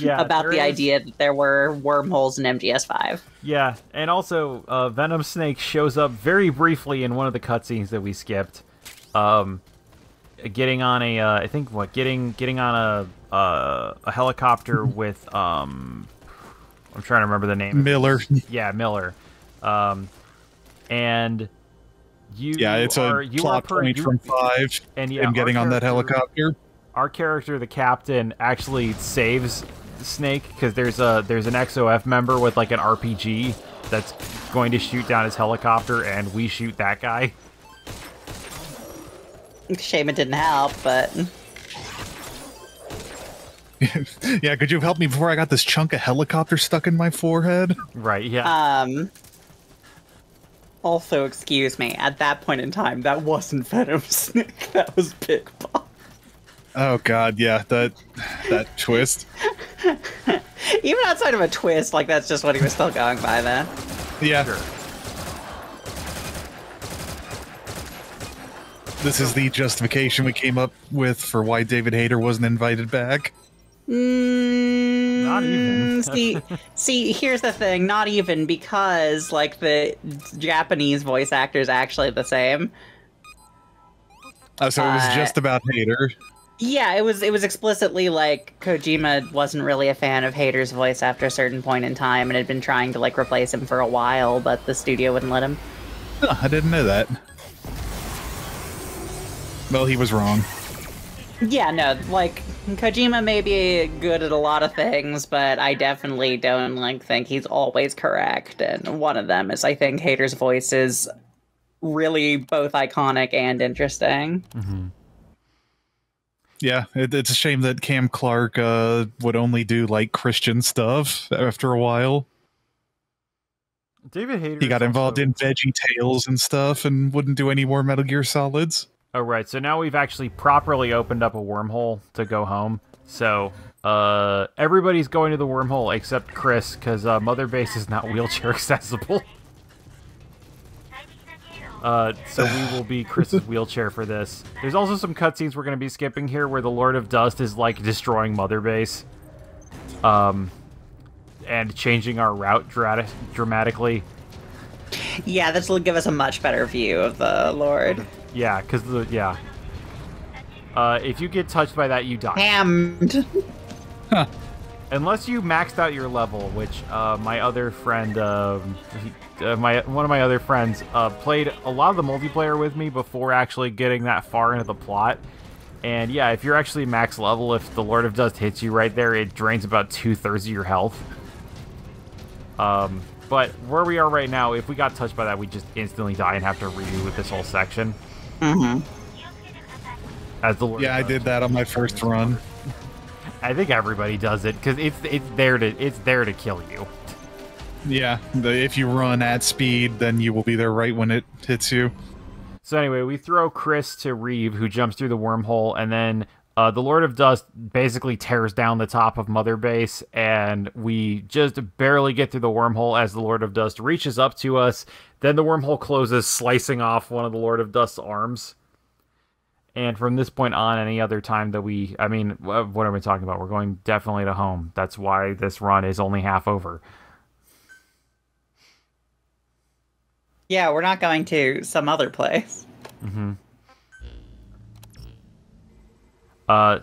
about the idea that there were wormholes in MGS5. Yeah, and also, Venom Snake shows up very briefly in one of the cutscenes that we skipped. Getting on a, getting on a helicopter with, I'm trying to remember the name. Miller. Yeah, Miller. And it's a plot point from 5, and getting on that helicopter. Our character, the captain, actually saves Snake because there's an XOF member with like an RPG that's going to shoot down his helicopter, and we shoot that guy. Shame it didn't help, but Yeah, could you help me before I got this chunk of helicopter stuck in my forehead? Right, yeah. Also, excuse me, at that point in time, that wasn't Venom Snick, that was Big Boss. Oh god, yeah, that twist. Even outside of a twist, like, that's just what he was still going by then. Yeah. Sure. This is the justification we came up with for why David Hayter wasn't invited back. Not even. see, here's the thing, not even, because, like, the Japanese voice actor is actually the same. Oh, so it was just about Hayter. Yeah, it was explicitly, like, Kojima wasn't really a fan of Hayter's voice after a certain point in time and had been trying to, like, replace him for a while, but the studio wouldn't let him. Oh, I didn't know that. Well, he was wrong. Yeah, no, like, Kojima may be good at a lot of things, but I definitely don't, like, think he's always correct, and one of them is I think Hayter's voice is really both iconic and interesting. Mm-hmm. Yeah, it's a shame that Cam Clark would only do, like, Christian stuff after a while. David Hayter. He got involved in Veggie Tales and stuff and wouldn't do any more Metal Gear Solids. Oh, right. So now we've actually properly opened up a wormhole to go home. So, everybody's going to the wormhole except Chris, because Mother Base is not wheelchair accessible. So we will be Chris's wheelchair for this. There's also some cutscenes we're going to be skipping here where the Lord of Dust is, like, destroying Mother Base. And changing our route dramatically. Yeah, this will give us a much better view of the Lord. Yeah, because if you get touched by that, you die. Damned. Huh. Unless you maxed out your level, which my other friend, one of my other friends, played a lot of the multiplayer with me before actually getting that far into the plot. And yeah, if you're actually max level, if the Lord of Dust hits you right there, it drains about 2/3 of your health. But where we are right now, if we got touched by that, we just instantly die and have to redo with this whole section. Mm-hmm. As the Lord I did that on my first run. I think everybody does it because it's there to kill you. Yeah, if you run at speed, then you will be there right when it hits you. So anyway, we throw Chris to Reeve, who jumps through the wormhole, and then the Lord of Dust basically tears down the top of Mother Base, and we just barely get through the wormhole as the Lord of Dust reaches up to us. Then the wormhole closes, slicing off one of the Lord of Dust's arms. And from this point on, any other time that what are we talking about? We're going definitely to home. That's why this run is only half over. Yeah, we're not going to some other place. Mm-hmm.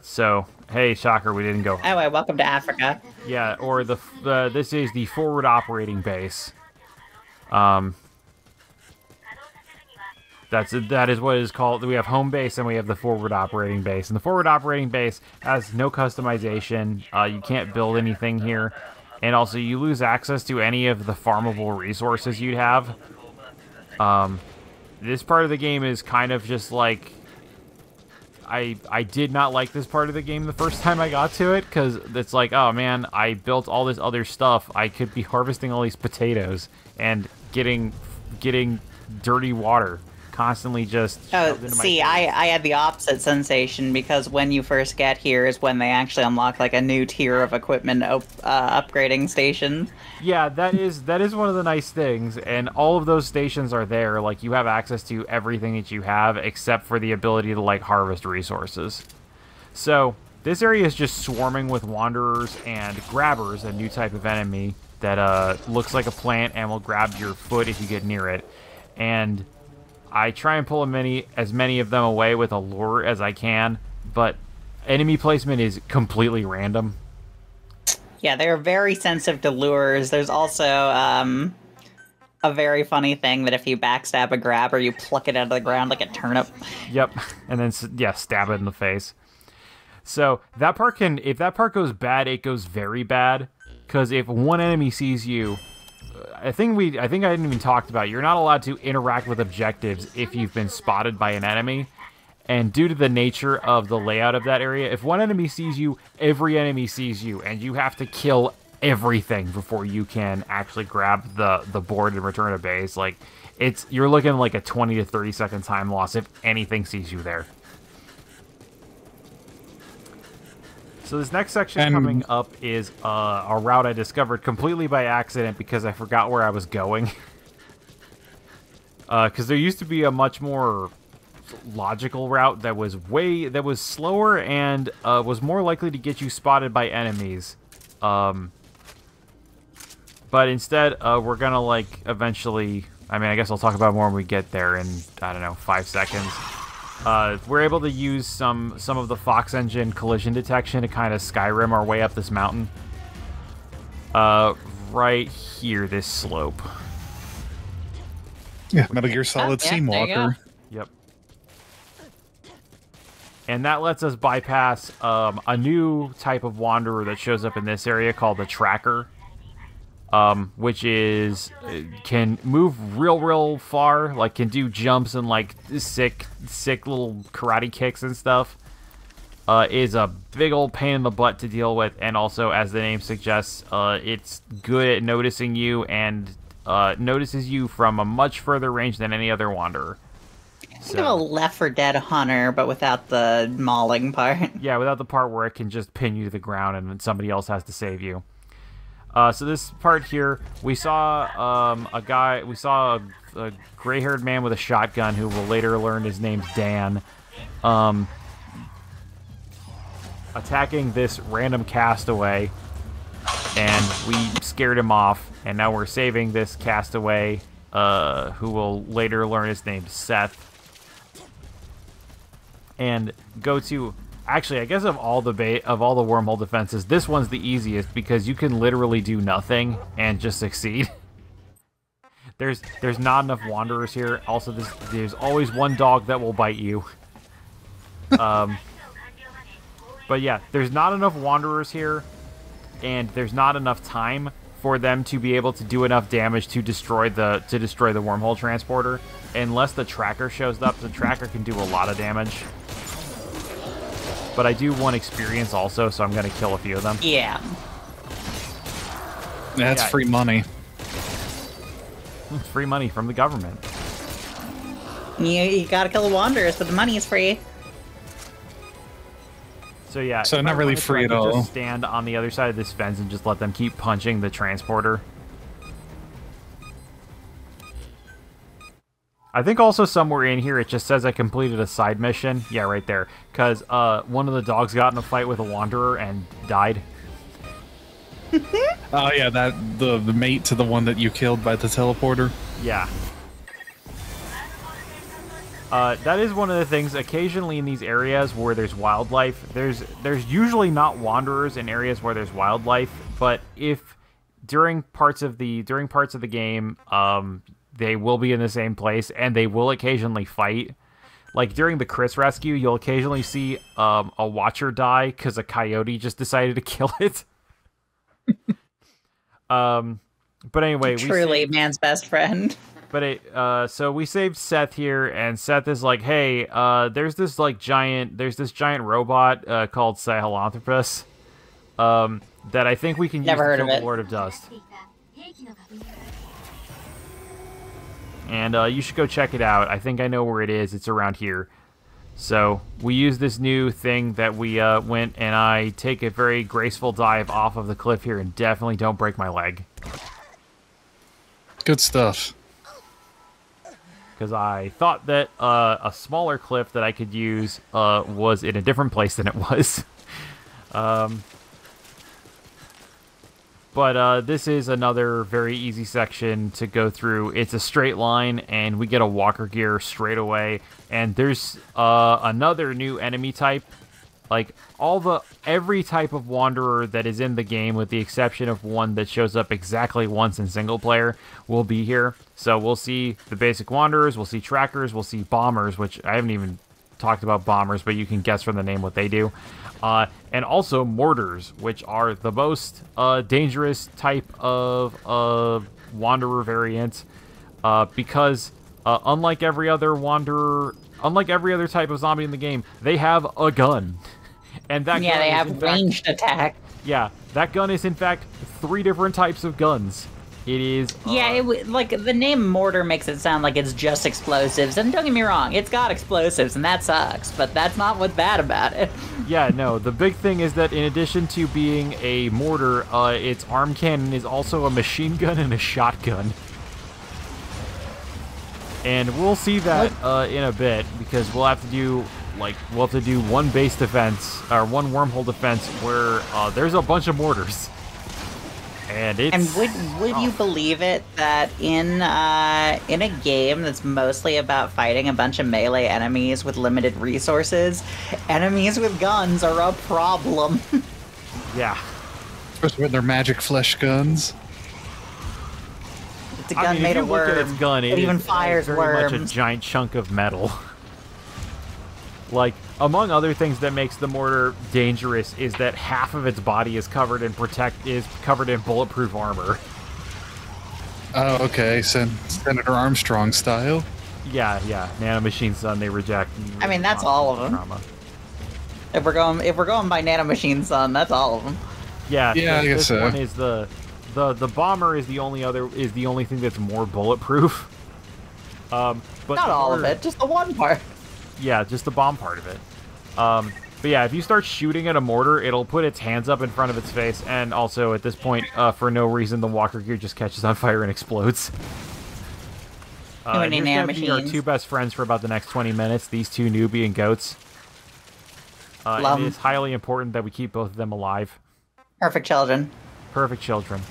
So, hey, shocker, we didn't go home. Anyway, welcome to Africa. Yeah, or this is the forward operating base. That is what it is called. We have home base and we have the forward operating base. And the forward operating base has no customization. You can't build anything here. And also, you lose access to any of the farmable resources you'd have. This part of the game is kind of just like... I did not like this part of the game the first time I got to it, because it's like, oh man, I built all this other stuff. I could be harvesting all these potatoes and getting dirty water constantly just shoved into my face. I had the opposite sensation, because when you first get here is when they actually unlock like a new tier of equipment upgrading station. Yeah, that is one of the nice things, and all of those stations are there. Like, you have access to everything that you have except for the ability to like harvest resources. So this area is just swarming with wanderers and grabbers, a new type of enemy that looks like a plant and will grab your foot if you get near it. And I try and pull as many of them away with a lure as I can, but enemy placement is completely random. Yeah, they're very sensitive to lures. There's also a very funny thing that if you backstab a grabber, you pluck it out of the ground like a turnip. Yep, and then stab it in the face. So if that part goes bad, it goes very bad, because if one enemy sees you, I think I didn't even talk about, you're not allowed to interact with objectives if you've been spotted by an enemy. And due to the nature of the layout of that area, if one enemy sees you, every enemy sees you, and you have to kill everything before you can actually grab the board and return to base. Like, you're looking like a 20 to 30 second time loss if anything sees you there. So this next section coming up is a route I discovered completely by accident because I forgot where I was going. Because there used to be a much more logical route that was slower and was more likely to get you spotted by enemies. But instead, we're gonna like eventually. I mean, I guess I'll talk about more when we get there in, I don't know, 5 seconds. We're able to use some of the Fox Engine collision detection to kind of Skyrim our way up this mountain. Right here, this slope. Yeah, Metal Gear Solid Seamwalker. Yep. And that lets us bypass a new type of wanderer that shows up in this area called the Tracker. Which can move real far, like can do jumps and like sick little karate kicks and stuff. Is a big old pain in the butt to deal with, and also, as the name suggests, it's good at noticing you and notices you from a much further range than any other wanderer. Kind of a Left 4 Dead hunter, but without the mauling part. Yeah, without the part where it can just pin you to the ground and then somebody else has to save you. So this part here, we saw a gray-haired man with a shotgun who will later learn his name's Dan, attacking this random castaway, and we scared him off, and now we're saving this castaway, who will later learn his name's Seth, and go to... Actually, I guess of all the wormhole defenses, this one's the easiest because you can literally do nothing and just succeed. There's not enough wanderers here. Also, there's always one dog that will bite you. But yeah, there's not enough wanderers here, and there's not enough time for them to be able to do enough damage to destroy the wormhole transporter. Unless the Tracker shows up, the Tracker can do a lot of damage. But I do want experience also, so I'm going to kill a few of them. Yeah. That's free money. It's free money from the government. You gotta kill the wanderers, but the money is free. So yeah. So not really free at all. Just stand on the other side of this fence and just let them keep punching the transporter. I think also somewhere in here it just says I completed a side mission. Yeah, right there. Because one of the dogs got in a fight with a wanderer and died. Oh yeah, the mate to the one that you killed by the teleporter. Yeah. That is one of the things. Occasionally in these areas where there's wildlife, there's usually not wanderers in areas where there's wildlife. But if during parts of the game, they will be in the same place, and they will occasionally fight. Like, during the Chris rescue, you'll occasionally see a watcher die because a coyote just decided to kill it. But anyway... Truly man's best friend. But so we saved Seth here, and Seth is like, hey, there's this giant robot called Sahelanthropus that I think we can use to kill the Lord of Dust. And you should go check it out. I think I know where it is. It's around here. So we use this new thing that we went, and I take a very graceful dive off of the cliff here, and definitely don't break my leg. Good stuff. Because I thought that a smaller cliff that I could use was in a different place than it was. But this is another very easy section to go through. It's a straight line, and we get a walker gear straight away. And there's another new enemy type. Like, every type of wanderer that is in the game, with the exception of one that shows up exactly once in single player, will be here. So we'll see the basic wanderers, we'll see trackers, we'll see bombers, which I haven't even talked about bombers, but you can guess from the name what they do. And also mortars, which are the most dangerous type of wanderer variant, because unlike every other wanderer unlike every other type of zombie in the game, they have a gun. And that Yeah, gun they is, have in fact, ranged attack. yeah, that gun is in fact 3 different types of guns. It is. Yeah, like the name mortar makes it sound like it's just explosives, and don't get me wrong, it's got explosives, and that sucks. But that's not what's bad about it. Yeah, no. The big thing is that in addition to being a mortar, its arm cannon is also a machine gun and a shotgun. And we'll see that in a bit because we'll have to do one base defense or one wormhole defense where there's a bunch of mortars. And it's... And would you believe it that in a game that's mostly about fighting a bunch of melee enemies with limited resources, enemies with guns are a problem. Yeah. Especially with their magic flesh guns. It's a gun made of worms. Look at its gun, it even fires very worms. much a giant chunk of metal. Like, among other things that makes the mortar dangerous is that half of its body is covered in bulletproof armor. Oh, okay. Senator Armstrong style. Yeah, Nanomachine Sun, they reject. I mean, that's all of them. Trauma. If we're going by Nanomachine Sun, that's all of them. Yeah, I guess this so. one is the bomber is the only thing that's more bulletproof. But Not all of it, just the one part. Yeah, just the bomb part of it. But yeah, if you start shooting at a mortar, it'll put its hands up in front of its face, and also at this point, for no reason, the walker gear just catches on fire and explodes. Many Here's gonna be our nanomachines. 2 best friends for about the next 20 minutes, these 2 newbie and goats. Love It 'em. is highly important that we keep both of them alive. Perfect children. Perfect children.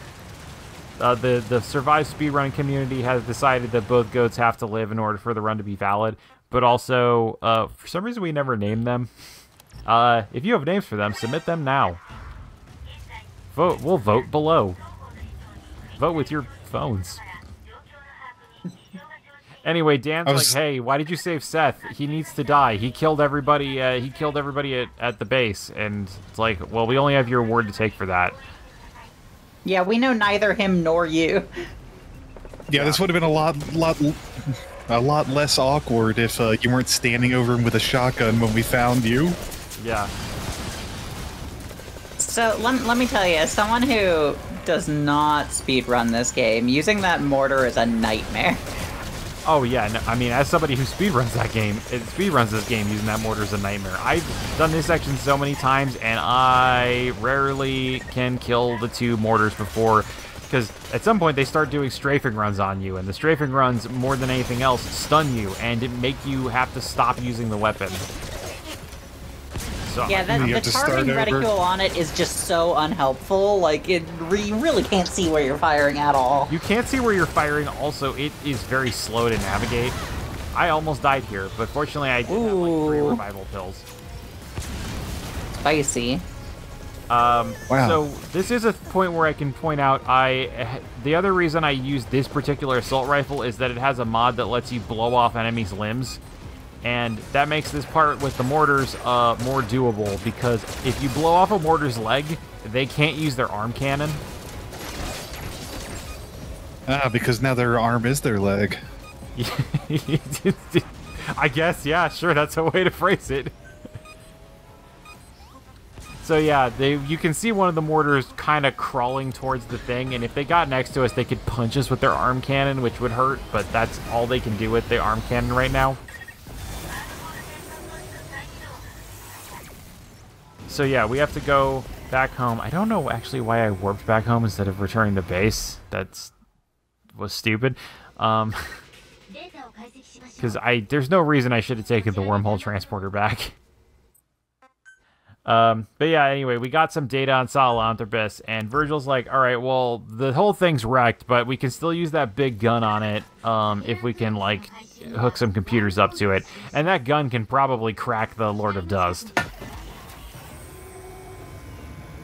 The Survive speedrun community has decided that both goats have to live in order for the run to be valid, but also, for some reason we never named them. If you have names for them, submit them now. We'll vote below. Vote with your phones. Anyway, Dan's like, hey, why did you save Seth? He needs to die. He killed everybody. He killed everybody at the base, and it's like, well, we only have your word to take for that. Yeah, we know neither him nor you. Yeah, this would have been a lot less awkward if you weren't standing over him with a shotgun when we found you. Yeah. So let me tell you, as someone who does not speedrun this game, using that mortar is a nightmare. Oh yeah, no, I mean, as somebody who speedruns this game using that mortar is a nightmare. I've done this section so many times, and I rarely can kill the 2 mortars before, because at some point they start doing strafing runs on you, and the strafing runs, more than anything else, stun you, and it make you have to stop using the weapon. So, Yeah, the targeting reticule on it is just so unhelpful. Like, you really can't see where you're firing at all. you can't see where you're firing. Also, it is very slow to navigate. I almost died here, but fortunately I did have like 3 revival pills. Spicy. Wow. So this is a point where I can point out the other reason I use this particular assault rifle is that it has a mod that lets you blow off enemies' limbs. And that makes this part with the mortars more doable, because if you blow off a mortar's leg, they can't use their arm cannon. Because now their arm is their leg. I guess, yeah, sure, that's a way to phrase it. So yeah, you can see one of the mortars kind of crawling towards the thing, and if they got next to us, they could punch us with their arm cannon, which would hurt, but that's all they can do with the arm cannon right now. So yeah, we have to go back home. I don't know actually why I warped back home instead of returning to base. Was stupid. Because there's no reason I should have taken the wormhole transporter back. But yeah, anyway, we got some data on Sahelanthropus, and Virgil's like, alright, well, the whole thing's wrecked, but we can still use that big gun on it, if we can, like, hook some computers up to it. And that gun can probably crack the Lord of Dust.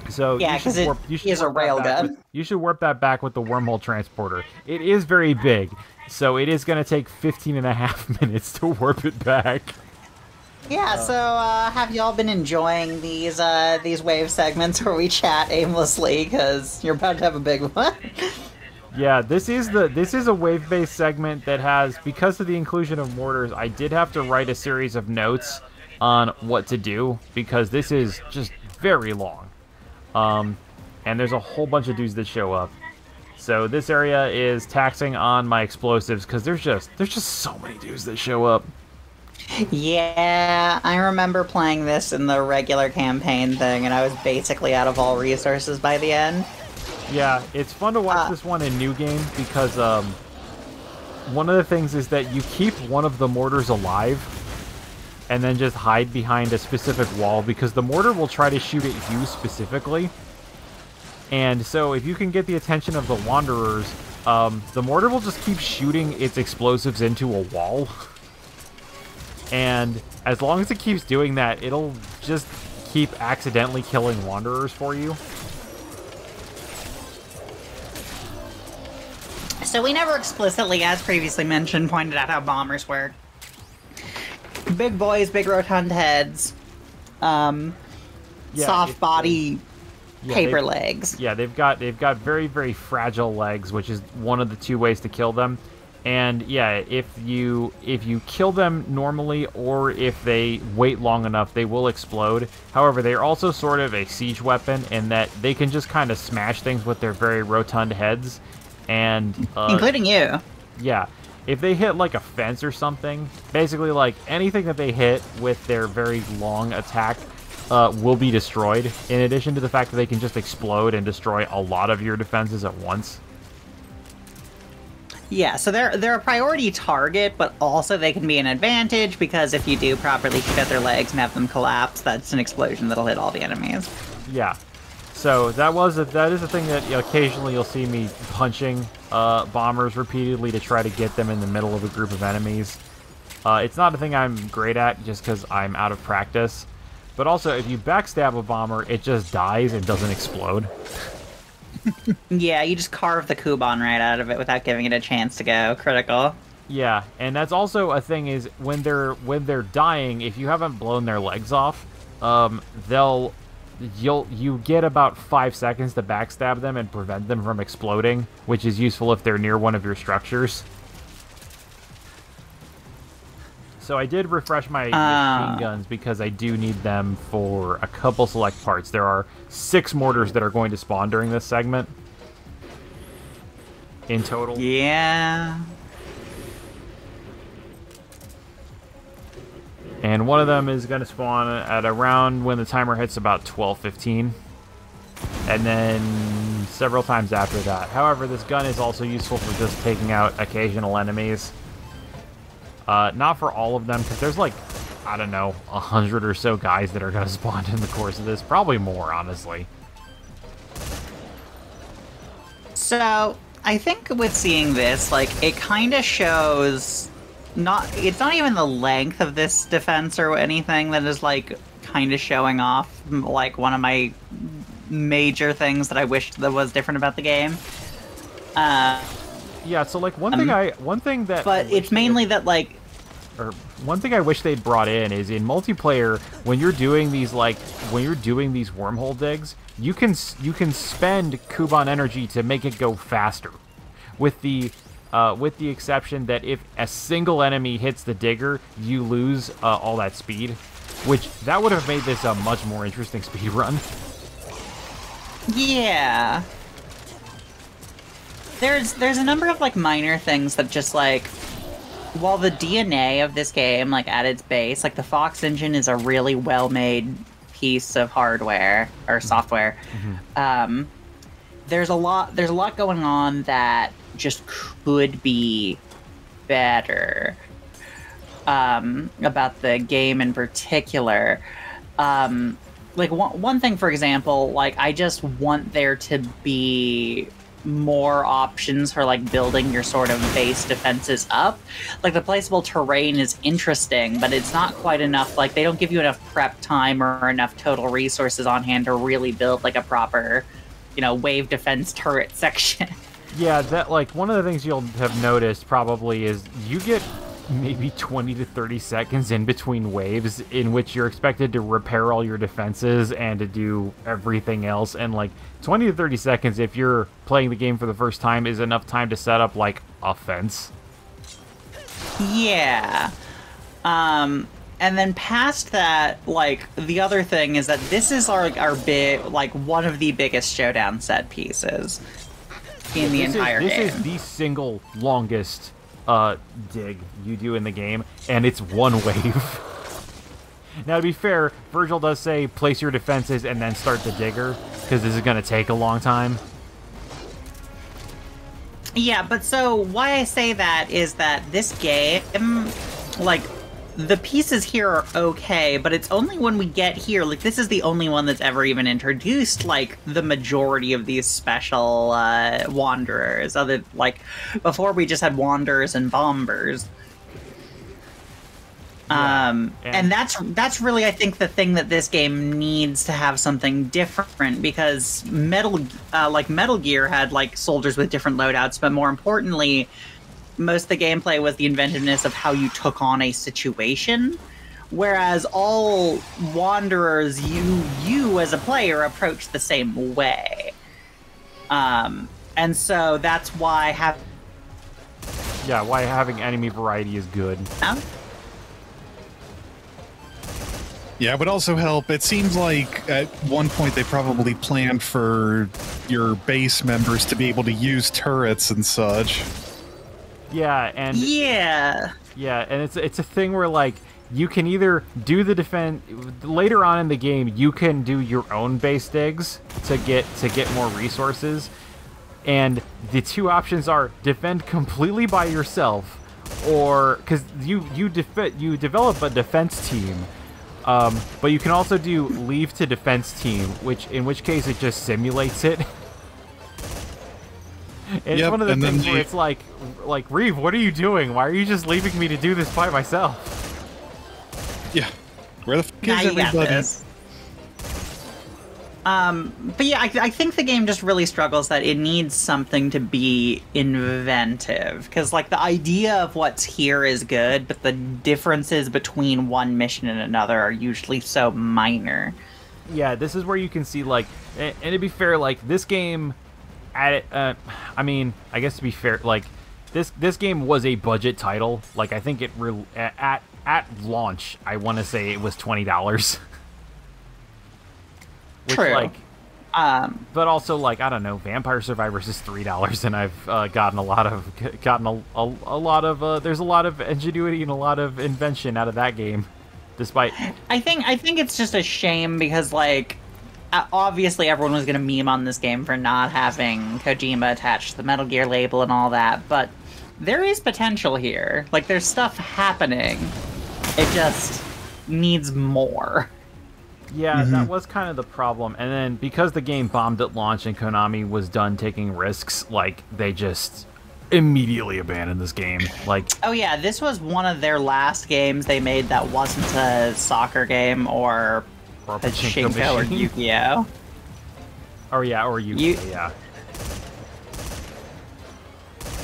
So Yeah, because it is a railgun. You should warp that back with the wormhole transporter. It is very big, so it is going to take 15.5 minutes to warp it back. Yeah, so have y'all been enjoying these wave segments where we chat aimlessly, because you're about to have a big one? Yeah, this is a wave-based segment that has, because of the inclusion of mortars, I did have to write a series of notes on what to do because this is just very long. And there's a whole bunch of dudes that show up. So this area is taxing on my explosives because there's just so many dudes that show up. Yeah, I remember playing this in the regular campaign thing, and I was basically out of all resources by the end. Yeah, it's fun to watch this one in New Game because one of the things is that you keep one of the mortars alive and then just hide behind a specific wall because the mortar will try to shoot at you specifically. And so if you can get the attention of the Wanderers, the mortar will just keep shooting its explosives into a wall. And as long as it keeps doing that, it'll just keep accidentally killing Wanderers for you. So we never explicitly, as previously mentioned, pointed out how bombers work. Big boys, big rotund heads, soft body, paper legs. Yeah, they've got very, very fragile legs, which is one of the two ways to kill them. And yeah, if you kill them normally or if they wait long enough, they will explode. However, they're also sort of a siege weapon in that they can just kind of smash things with their very rotund heads. And including you. Yeah. If they hit like a fence or something, basically like anything that they hit with their very long attack will be destroyed, in addition to the fact that they can just explode and destroy a lot of your defenses at once. Yeah, so they're a priority target, but also they can be an advantage because if you do properly shoot at their legs and have them collapse, that's an explosion that'll hit all the enemies. Yeah. So that is a thing that occasionally you'll see me punching bombers repeatedly to try to get them in the middle of a group of enemies. It's not a thing I'm great at just because I'm out of practice. But also, if you backstab a bomber, it just dies and doesn't explode. Yeah, you just carve the Kuban right out of it without giving it a chance to go critical. Yeah, and that's also a thing is when they're dying, if you haven't blown their legs off, you get about 5 seconds to backstab them and prevent them from exploding, which is useful if they're near one of your structures. So I did refresh my machine guns because I do need them for a couple select parts. There are 6 mortars that are going to spawn during this segment in total. Yeah. And one of them is going to spawn at around when the timer hits about 12:15. And then several times after that. However, this gun is also useful for just taking out occasional enemies. Not for all of them, because there's like, I don't know, 100 or so guys that are going to spawn in the course of this. Probably more, honestly. So, I think with seeing this, like, it kind of shows... It's not even the length of this defense or anything that is, like, kind of showing off, like, one of my major things that I wish that was different about the game. Yeah, so, like, one thing it's mainly that, like... Or one thing I wish they'd brought in is in multiplayer, when you're doing these wormhole digs, you can spend Kuban energy to make it go faster. With the exception that if a single enemy hits the digger, you lose all that speed, which that would have made this a much more interesting speed run. Yeah. There's a number of like minor things that just like, while the DNA of this game, like at its base, like the Fox engine is a really well-made piece of hardware or software. Mm-hmm. There's a lot going on that just could be better about the game in particular. Like one thing, for example, like I just want there to be more options for like building your sort of base defenses up. Like the placeable terrain is interesting, but it's not quite enough. Like they don't give you enough prep time or enough total resources on hand to really build like a proper, wave defense turret section. Yeah, that like one of the things you'll have noticed probably is you maybe 20 to 30 seconds in between waves in which you're expected to repair all your defenses and to do everything else. And like 20 to 30 seconds, if you're playing the game for the first time, is enough time to set up like a fence. Yeah. And then past that, like, the other thing is that this is our big, like, one of the biggest showdown set pieces in the entire game. This is the single longest dig you do in the game, and it's one wave. Now, to be fair, Virgil does say place your defenses and then start the digger, because this is going to take a long time. Yeah, but so why I say that is that this game, like, the pieces here are okay, but it's only when we get here, like, this is the only one that's ever even introduced, like, the majority of these special wanderers. Other, like, before we just had wanderers and bombers. Yeah, and that's really, I think, the thing that this game needs to have something different, because Metal Gear had, like, soldiers with different loadouts, but more importantly, most of the gameplay was the inventiveness of how you took on a situation, whereas all wanderers, you as a player approach the same way. And so that's why why having enemy variety is good. Yeah, it would also help. It seems like at one point they probably planned for your base members to be able to use turrets and such. Yeah, and it's a thing where like you can either do the defense later on in the game. You can do your own base digs to get more resources, and the two options are defend completely by yourself, or because you develop a defense team, but you can also do leave to defense team, in which case it just simulates it. It's one of the things where it's like, Reeve, what are you doing? Why are you just leaving me to do this by myself? Yeah. Where the fuck is everybody? But yeah, I think the game just really struggles that it needs something to be inventive. Because, like, the idea of what's here is good, but the differences between one mission and another are usually so minor. Yeah, this is where you can see, like, and to be fair, like, this game... I mean, I guess to be fair, like this game was a budget title. Like I think it at launch, I want to say it was $20. True. Like, but also like I don't know, Vampire Survivors is $3, and I've gotten a lot of there's a lot of ingenuity and a lot of invention out of that game, despite. I think it's just a shame because like. Obviously, everyone was going to meme on this game for not having Kojima attached to the Metal Gear label and all that, but there is potential here. Like, there's stuff happening. It just needs more. Yeah, that was kind of the problem. And then, because the game bombed at launch and Konami was done taking risks, like, they just immediately abandoned this game. Like, oh yeah, this was one of their last games they made that wasn't a soccer game or Pachinko or Yu-Gi-Oh. Or Yu-Gi-Oh, yeah.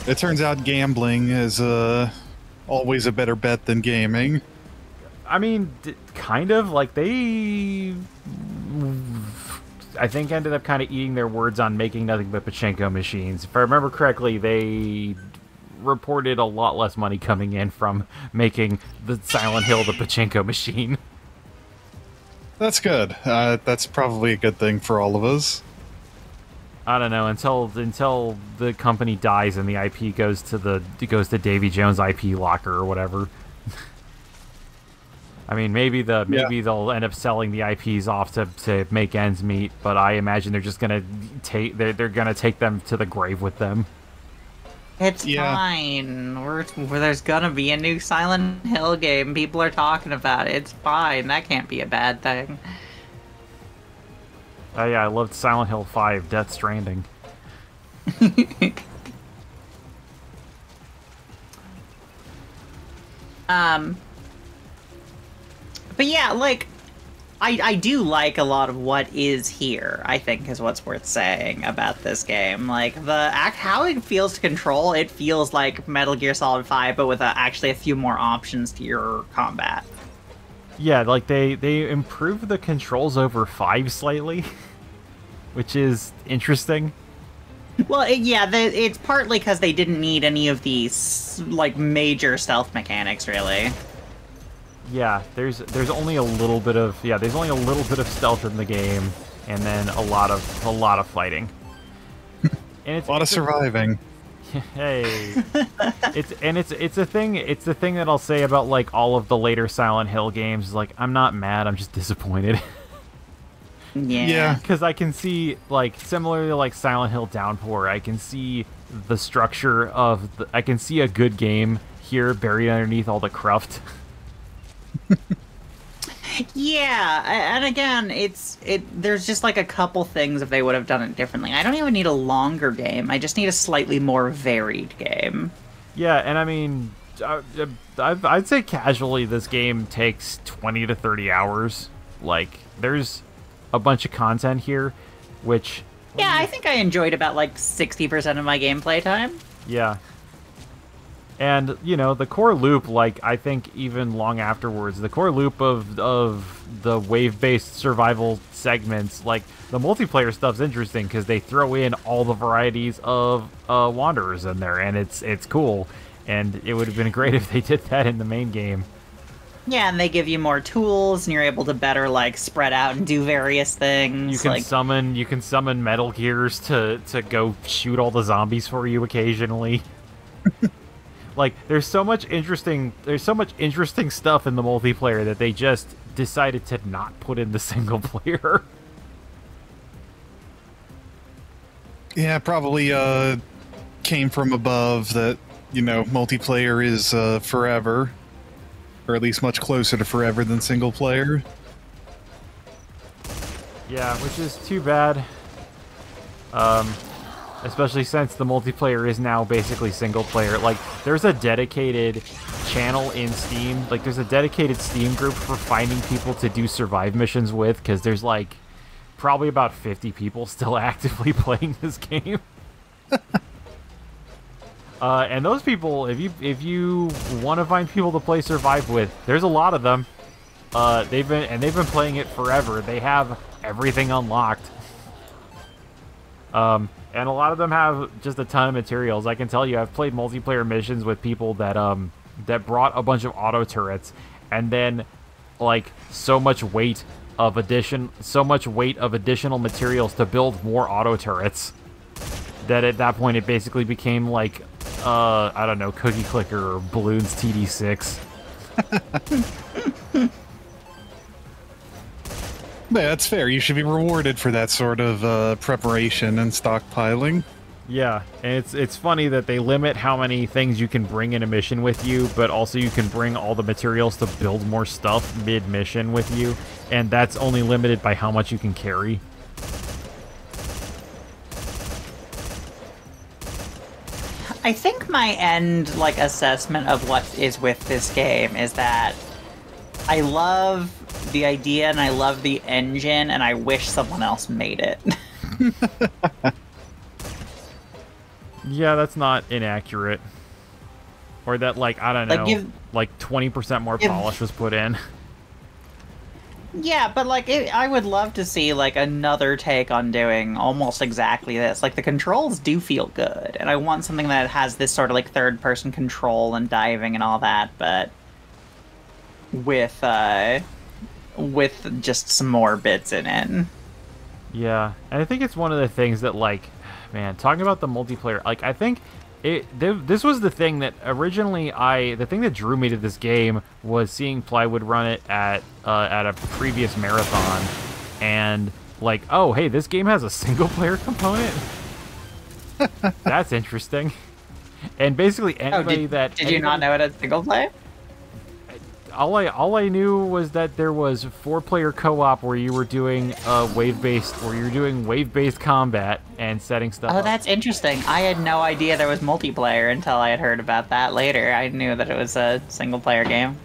It turns out gambling is always a better bet than gaming. I mean, kind of. Like, they... I think ended up kind of eating their words on making nothing but Pachinko machines. If I remember correctly, they reported a lot less money coming in from making the Silent Hill the Pachinko machine. That's good. That's probably a good thing for all of us. I don't know, until the company dies and the IP goes to Davy Jones' IP locker or whatever. I mean, maybe they'll end up selling the IPs off to make ends meet, but I imagine they're just gonna they're gonna take them to the grave with them. It's fine. There's gonna be a new Silent Hill game. People are talking about it. It's fine. That can't be a bad thing. Oh yeah, I loved Silent Hill 5, Death Stranding. But yeah, like, I do like a lot of what is here, I think is what's worth saying about this game. Like, how it feels to control, it feels like Metal Gear Solid 5, but with actually a few more options to your combat. Yeah, like they improved the controls over 5 slightly, which is interesting. Well, it's partly because they didn't need any of these, like, major stealth mechanics, really. Yeah, there's only a little bit of stealth in the game, and then a lot of fighting. And a lot of surviving. Hey, it's a thing. It's the thing that I'll say about like all of the later Silent Hill games. Is like I'm not mad. I'm just disappointed. Yeah. Because I can see, like, similarly to like Silent Hill Downpour, I can see the structure of I can see a good game here buried underneath all the cruft. Yeah, and again, there's just like a couple things if they would have done it differently. I don't even need a longer game. I just need a slightly more varied game. Yeah, and I mean, I'd say casually this game takes 20 to 30 hours. Like, there's a bunch of content here, which... Yeah, I think I enjoyed about like 60% of my gameplay time. Yeah. And, you know, the core loop, like, I think even long afterwards, the core loop of the wave-based survival segments, like, the multiplayer stuff's interesting because they throw in all the varieties of Wanderers in there, and it's cool. And it would have been great if they did that in the main game. Yeah, and they give you more tools, and you're able to better, like, spread out and do various things. You can summon Metal Gears to go shoot all the zombies for you occasionally. Like, there's so much interesting stuff in the multiplayer that they just decided to not put in the single player. Yeah, probably came from above that, you know, multiplayer is forever. Or at least much closer to forever than single player. Yeah, which is too bad. Especially since the multiplayer is now basically single player. Like, there's a dedicated channel in Steam. Like, there's a dedicated Steam group for finding people to do survive missions with, because there's, like, probably about 50 people still actively playing this game. And those people, if you want to find people to play survive with, there's a lot of them. They've been playing it forever. They have everything unlocked. And a lot of them have just a ton of materials. I can tell you, I've played multiplayer missions with people that that brought a bunch of auto turrets, and then like so much weight of additional materials to build more auto turrets that at that point it basically became like I don't know, Cookie Clicker or Balloons TD6. Yeah, that's fair. You should be rewarded for that sort of preparation and stockpiling. Yeah, and it's funny that they limit how many things you can bring in a mission with you, but also you can bring all the materials to build more stuff mid-mission with you, and that's only limited by how much you can carry. I think my end, like, assessment of what is with this game is that I love the idea and I love the engine, and I wish someone else made it. Yeah, that's not inaccurate. Or that, like, I don't know, like 20% more polish was put in. Yeah, but, like, I would love to see, like, another take on doing almost exactly this. Like, the controls do feel good, and I want something that has this sort of, like, third-person control and diving and all that, but with just some more bits in it. Yeah, and I think it's one of the things that, like, man, talking about the multiplayer, like, I think this was the thing that originally the thing that drew me to this game was seeing Plywood run it at a previous marathon, and like, oh, hey, this game has a single player component. That's interesting. And basically anybody did you not know it had single player? All I knew was that there was 4-player co-op where you were doing wave-based combat and setting stuff up. Oh, that's interesting. I had no idea there was multiplayer until I had heard about that later. I knew that it was a single-player game.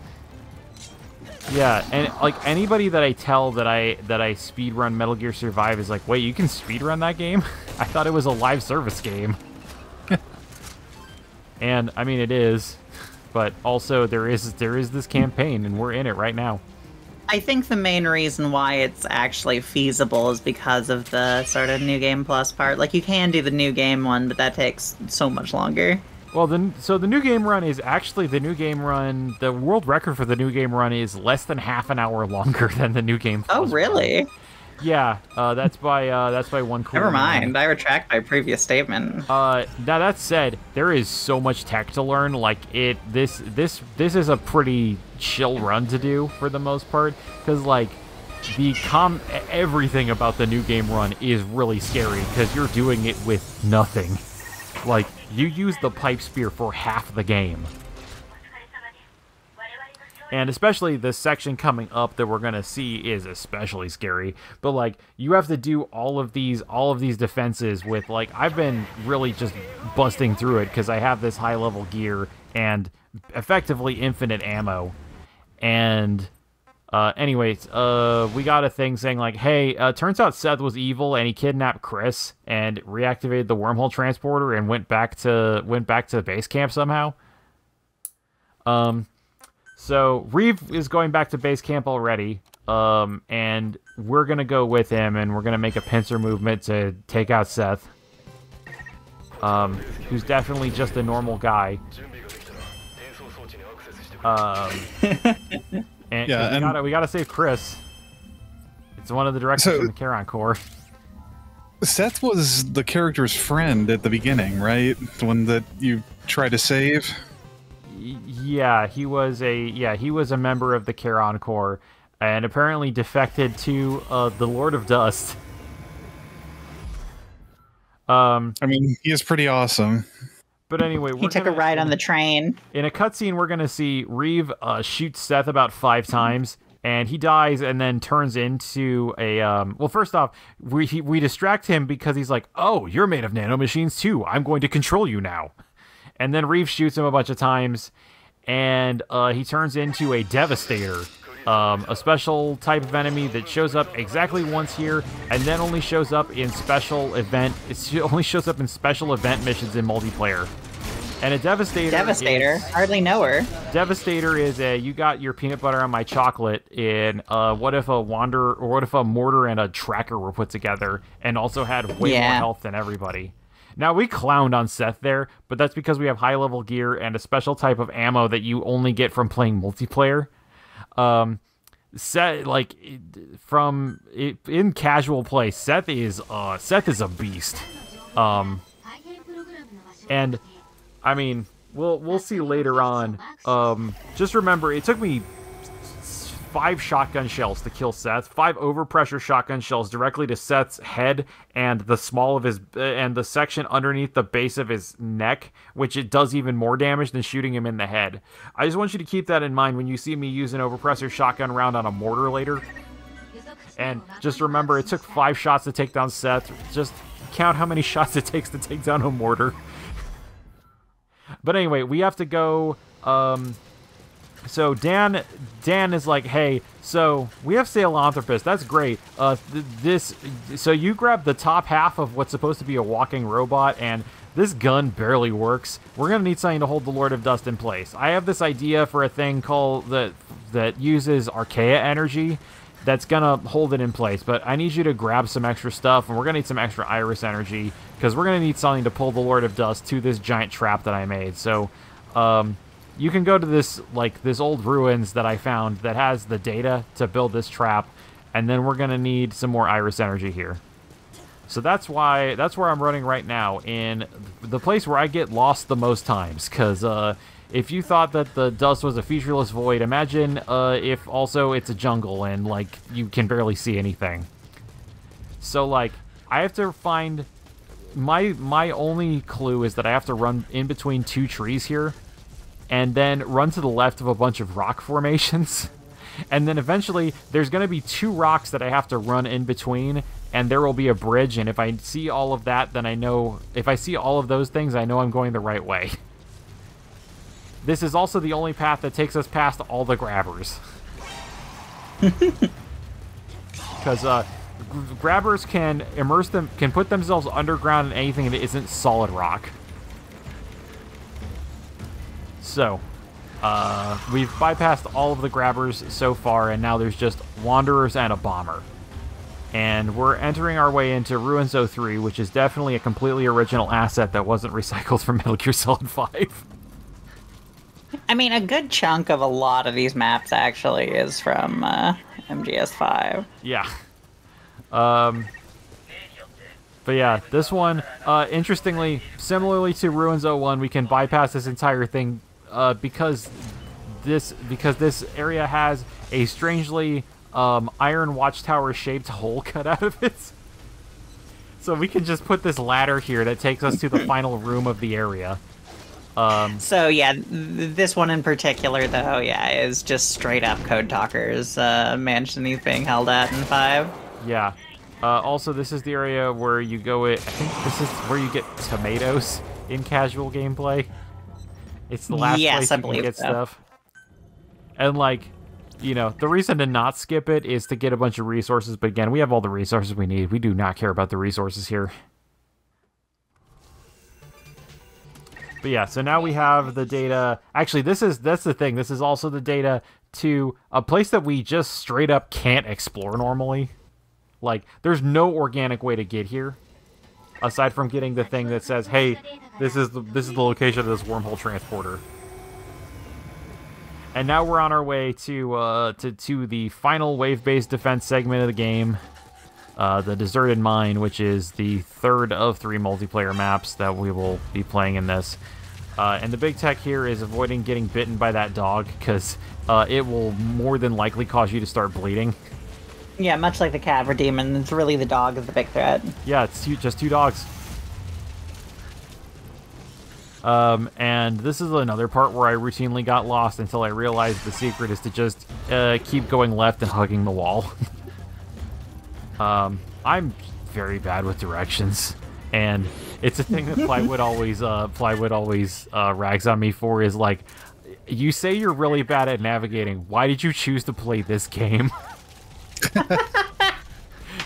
Yeah, and like anybody that I tell that I speedrun Metal Gear Survive is like, wait, you can speedrun that game? I thought it was a live service game. And I mean it is, but also there is this campaign and we're in it right now. I think the main reason why it's actually feasible is because of the sort of New Game Plus part. Like, you can do the New Game one, but that takes so much longer. Well, so the New Game run is actually the New Game run. The world record for the New Game run is less than half an hour longer than the New Game Plus. Oh, really? Run. Yeah, that's by one cool. Never mind. I retract my previous statement. Now that said, there is so much tech to learn. Like this is a pretty chill run to do for the most part, because like everything about the New Game run is really scary because you're doing it with nothing. Like you use the pipe spear for half the game. And especially the section coming up that we're gonna see is especially scary. But like you have to do all of these defenses with like I've been really just busting through it because I have this high level gear and effectively infinite ammo. And anyways, we got a thing saying like, hey, turns out Seth was evil and he kidnapped Chris and reactivated the wormhole transporter and went back to base camp somehow. So Reeve is going back to base camp already, and we're gonna go with him, and we're gonna make a pincer movement to take out Seth, who's definitely just a normal guy. And yeah, we gotta save Chris. It's one of the directors from the Charon Corps. Seth was the character's friend at the beginning, right? The one that you try to save. Yeah, he was a member of the Charon Corps, and apparently defected to the Lord of Dust. I mean, he is pretty awesome. But anyway, he took a ride on the train. In a cutscene, we're gonna see Reeve shoot Seth about 5 times, and he dies, and then turns into a well. First off, we distract him because he's like, "Oh, you're made of nanomachines too. I'm going to control you now." And then Reeve shoots him a bunch of times, and he turns into a Devastator, a special type of enemy that shows up exactly once here, and then only shows up in special event. It only shows up in special event missions in multiplayer. And a Devastator. Hardly know her. Devastator is a you got your peanut butter on my chocolate in what if a mortar and a tracker were put together and also had way more health than everybody. Now, we clowned on Seth there, but that's because we have high-level gear and a special type of ammo that you only get from playing multiplayer. Seth, like, in casual play, Seth is a beast. And, I mean, we'll see later on. Just remember, it took me 5 shotgun shells to kill Seth, 5 overpressure shotgun shells directly to Seth's head and the small of his and the section underneath the base of his neck, which it does even more damage than shooting him in the head. I just want you to keep that in mind when you see me use an overpressor shotgun round on a mortar later. And just remember, it took 5 shots to take down Seth. Just count how many shots it takes to take down a mortar. But anyway, we have to go. So Dan is like, hey, so we have Sahelanthropus. That's great. So you grab the top half of what's supposed to be a walking robot, and this gun barely works. We're gonna need something to hold the Lord of Dust in place. I have this idea for a thing called that uses Archaea energy that's gonna hold it in place. But I need you to grab some extra stuff, and we're gonna need some extra Iris energy because we're gonna need something to pull the Lord of Dust to this giant trap that I made. So, you can go to this old ruins that I found that has the data to build this trap, and then we're gonna need some more Iris energy here. So that's where I'm running right now, in the place where I get lost the most times. Because if you thought that the dust was a featureless void, imagine if also it's a jungle and like you can barely see anything. So like I have to find my only clue is that I have to run in between 2 trees here, and then run to the left of a bunch of rock formations. And then eventually, there's going to be 2 rocks that I have to run in between, and there will be a bridge, and if I see all of that, then I know... If I see all of those things, I know I'm going the right way. This is also the only path that takes us past all the grabbers. Because grabbers can can put themselves underground in anything that isn't solid rock. So, we've bypassed all of the grabbers so far, and now there's just wanderers and a bomber. And we're entering our way into Ruins 03, which is definitely a completely original asset that wasn't recycled from Metal Gear Solid 5. I mean, a good chunk of a lot of these maps actually is from MGS5. Yeah. But yeah, this one, interestingly, similarly to Ruins 01, we can bypass this entire thing because this area has a strangely iron watchtower shaped hole cut out of it. So we can just put this ladder here that takes us to the final room of the area. So yeah, this one in particular, though, yeah, is just straight up Code Talker's mansion he's being held at in 5. Yeah. Also, this is the area where you go. I think this is where you get tomatoes in casual gameplay. It's the last place you can get stuff. And like, you know, the reason to not skip it is to get a bunch of resources. But again, we have all the resources we need. We do not care about the resources here. But yeah, so now we have the data. Actually, that's the thing. This is also the data to a place that we just straight up can't explore normally. Like, there's no organic way to get here, aside from getting the thing that says, "Hey, this is the location of this wormhole transporter." And now we're on our way to the final wave-based defense segment of the game, the Deserted Mine, which is the third of 3 multiplayer maps that we will be playing in this. And the big tech here is avoiding getting bitten by that dog, because it will more than likely cause you to start bleeding. Yeah, much like the Cavern Demon, it's really the dog is the big threat. Yeah, it's just 2 dogs. And this is another part where I routinely got lost until I realized the secret is to just keep going left and hugging the wall. I'm very bad with directions, and it's a thing that Plywood always rags on me for, is like, you say you're really bad at navigating. Why did you choose to play this game?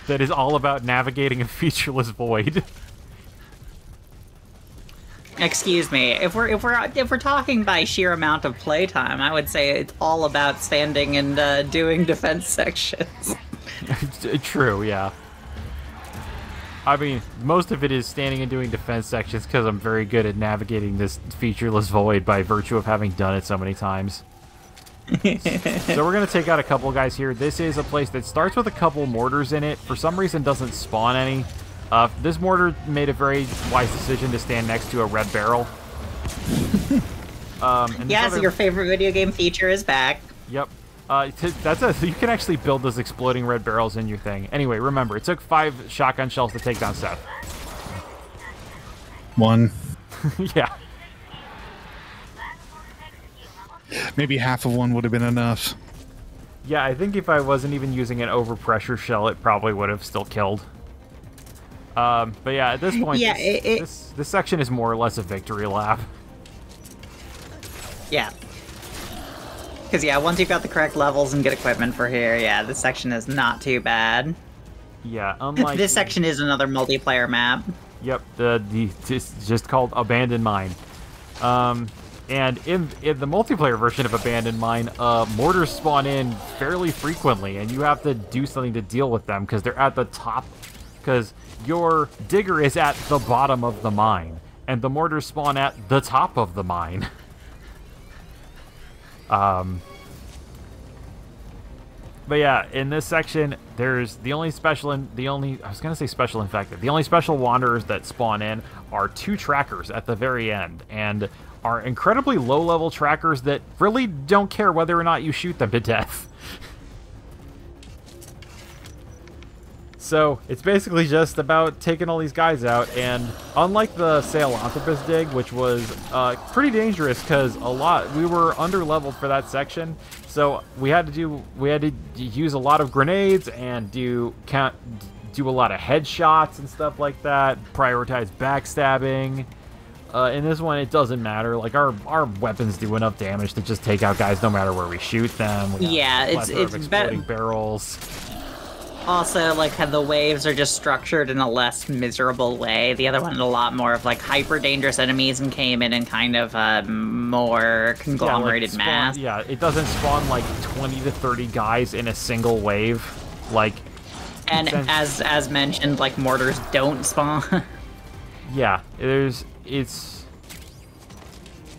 That is all about navigating a featureless void. Excuse me. If we're talking by sheer amount of playtime, I would say it's all about standing and doing defense sections. True, yeah. I mean, most of it is standing and doing defense sections because I'm very good at navigating this featureless void by virtue of having done it so many times. So we're going to take out a couple guys here. This is a place that starts with a couple mortars in it. For some reason, doesn't spawn any. This mortar made a very wise decision to stand next to a red barrel. Yeah, so your favorite video game feature is back. Yep. You can actually build those exploding red barrels in your thing. Anyway, remember, it took 5 shotgun shells to take down Seth. 1. Yeah. Maybe half of 1 would have been enough. Yeah, I think if I wasn't even using an overpressure shell, it probably would have still killed. But yeah, at this point, yeah, this section is more or less a victory lap. Yeah. Because, yeah, once you've got the correct levels and good equipment for here, yeah, this section is not too bad. Yeah, unlike... This section is another multiplayer map. Yep, it's just called Abandoned Mine. And in the multiplayer version of Abandoned Mine, mortars spawn in fairly frequently, and you have to do something to deal with them, because they're at the top, because your digger is at the bottom of the mine, and the mortars spawn at the top of the mine. But yeah, in this section, there's the only special wanderers that spawn in are 2 trackers at the very end, and are incredibly low-level trackers that really don't care whether or not you shoot them to death. So it's basically just about taking all these guys out, and unlike the Sahelanthropus dig, which was pretty dangerous because we were under-leveled for that section, so we had to use a lot of grenades and do a lot of headshots and stuff like that, prioritize backstabbing. In this one, it doesn't matter. Like, our weapons do enough damage to just take out guys no matter where we shoot them. We got Yeah, a plethora of it's exploding barrels. Also, like, how the waves are just structured in a less miserable way. The other one had a lot more of, like, hyper-dangerous enemies and came in kind of a more conglomerated mass. Yeah, it doesn't spawn, like, 20 to 30 guys in a single wave. Like... And as mentioned, like, mortars don't spawn. Yeah, it's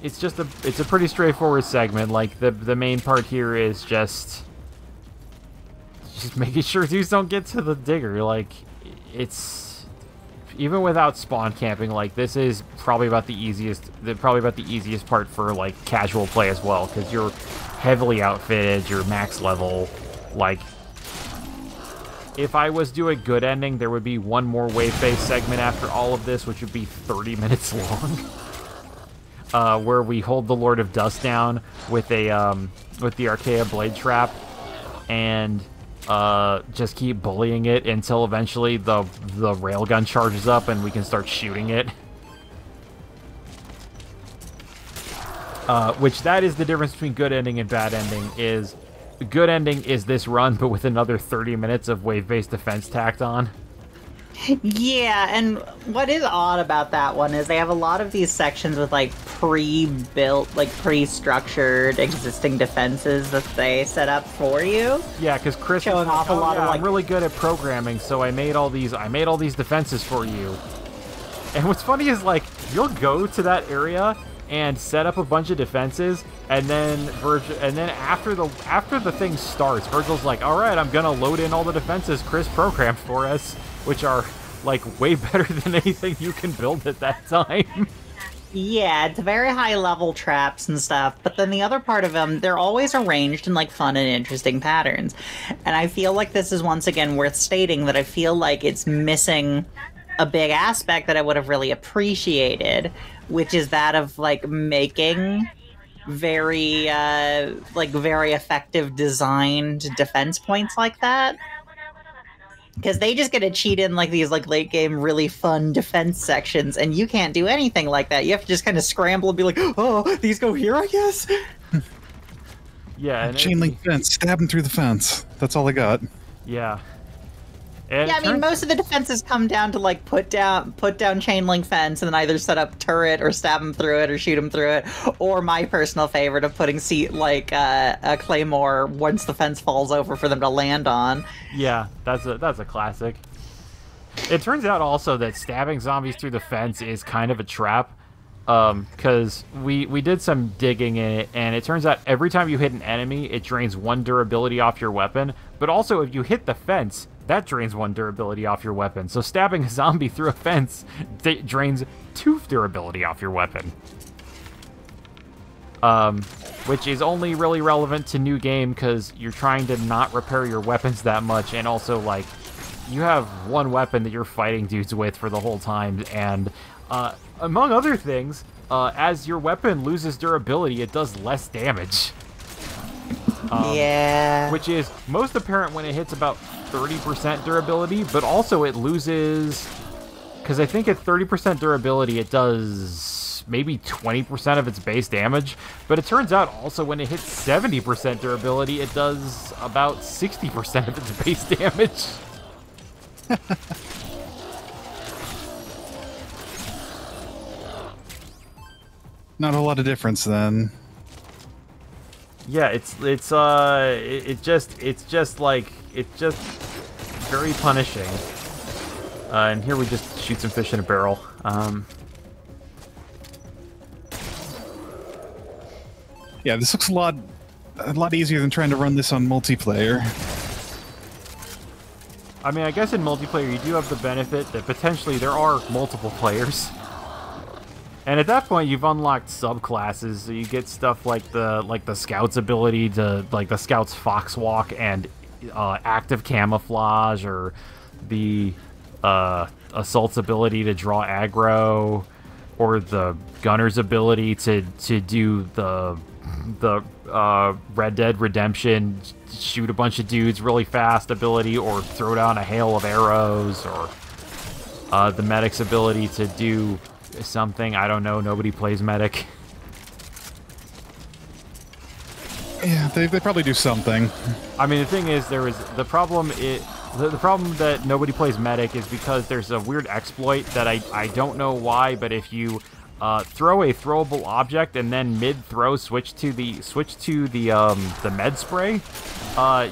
just a pretty straightforward segment. Like, the main part here is just making sure dudes don't get to the digger. Like, it's even without spawn camping, like, this is probably about the easiest part for, like, casual play as well, because you're heavily outfitted, you're max level. Like, if I was doing good ending, there would be one more wave-based segment after all of this, which would be 30 minutes long, where we hold the Lord of Dust down with the Archaea Blade Trap, and just keep bullying it until eventually the railgun charges up and we can start shooting it. Which that is the difference between good ending and bad ending. Is good ending is this run, but with another 30 minutes of wave-based defense tacked on. Yeah, and what is odd about that one is they have a lot of these sections with, like, pre-built, like, pre-structured existing defenses that they set up for you. Yeah, because Chris showing off a lot of, like, I'm really good at programming, so I made all these defenses for you. And what's funny is, like, you'll go to that area and set up a bunch of defenses, and then after the thing starts, Virgil's like, all right, I'm gonna load in all the defenses Chris programmed for us, which are, like, way better than anything you can build at that time. Yeah, it's very high-level traps and stuff, but then the other part of them, they're always arranged in, like, fun and interesting patterns. And I feel like this is, once again, worth stating that I feel like it's missing a big aspect that I would have really appreciated, which is that of, like, making very effective designed defense points like that. Because they just get to cheat in, like, these, like, late game really fun defense sections, and you can't do anything like that. You have to just kind of scramble and be like, oh, these go here, I guess? Yeah. And chain link fence, stab him through the fence. That's all I got. Yeah. And yeah, I mean, most of the defenses come down to, like, put down chain link fence and then either set up turret or stab them through it or shoot them through it, or my personal favorite of putting a claymore once the fence falls over for them to land on. Yeah, that's a classic. It turns out also that stabbing zombies through the fence is kind of a trap, because we did some digging in it, and it turns out every time you hit an enemy, it drains 1 durability off your weapon, but also if you hit the fence, that drains 1 durability off your weapon. So stabbing a zombie through a fence drains 2 durability off your weapon. Which is only really relevant to new game because you're trying to not repair your weapons that much, and also, like, you have one weapon that you're fighting dudes with for the whole time, and among other things, as your weapon loses durability, it does less damage. Yeah. Which is most apparent when it hits about 30% durability, but also it loses... Because I think at 30% durability, it does maybe 20% of its base damage, but it turns out also when it hits 70% durability, it does about 60% of its base damage. Not a lot of difference then. Yeah, it's just very punishing. And here we just shoot some fish in a barrel. Yeah, this looks a lot easier than trying to run this on multiplayer. I mean, I guess in multiplayer you do have the benefit that potentially there are multiple players. And at that point, you've unlocked subclasses, so you get stuff like the Scout's ability to, like, the Scout's Fox Walk and active camouflage, or the Assault's ability to draw aggro, or the Gunner's ability to do the Red Dead Redemption shoot a bunch of dudes really fast ability, or throw down a hail of arrows, or the Medic's ability to do something. I don't know. Nobody plays medic. Yeah, they probably do something. I mean, the thing is, the problem that nobody plays medic is because there's a weird exploit that I don't know why, but if you throw a throwable object and then mid-throw switch to the med spray,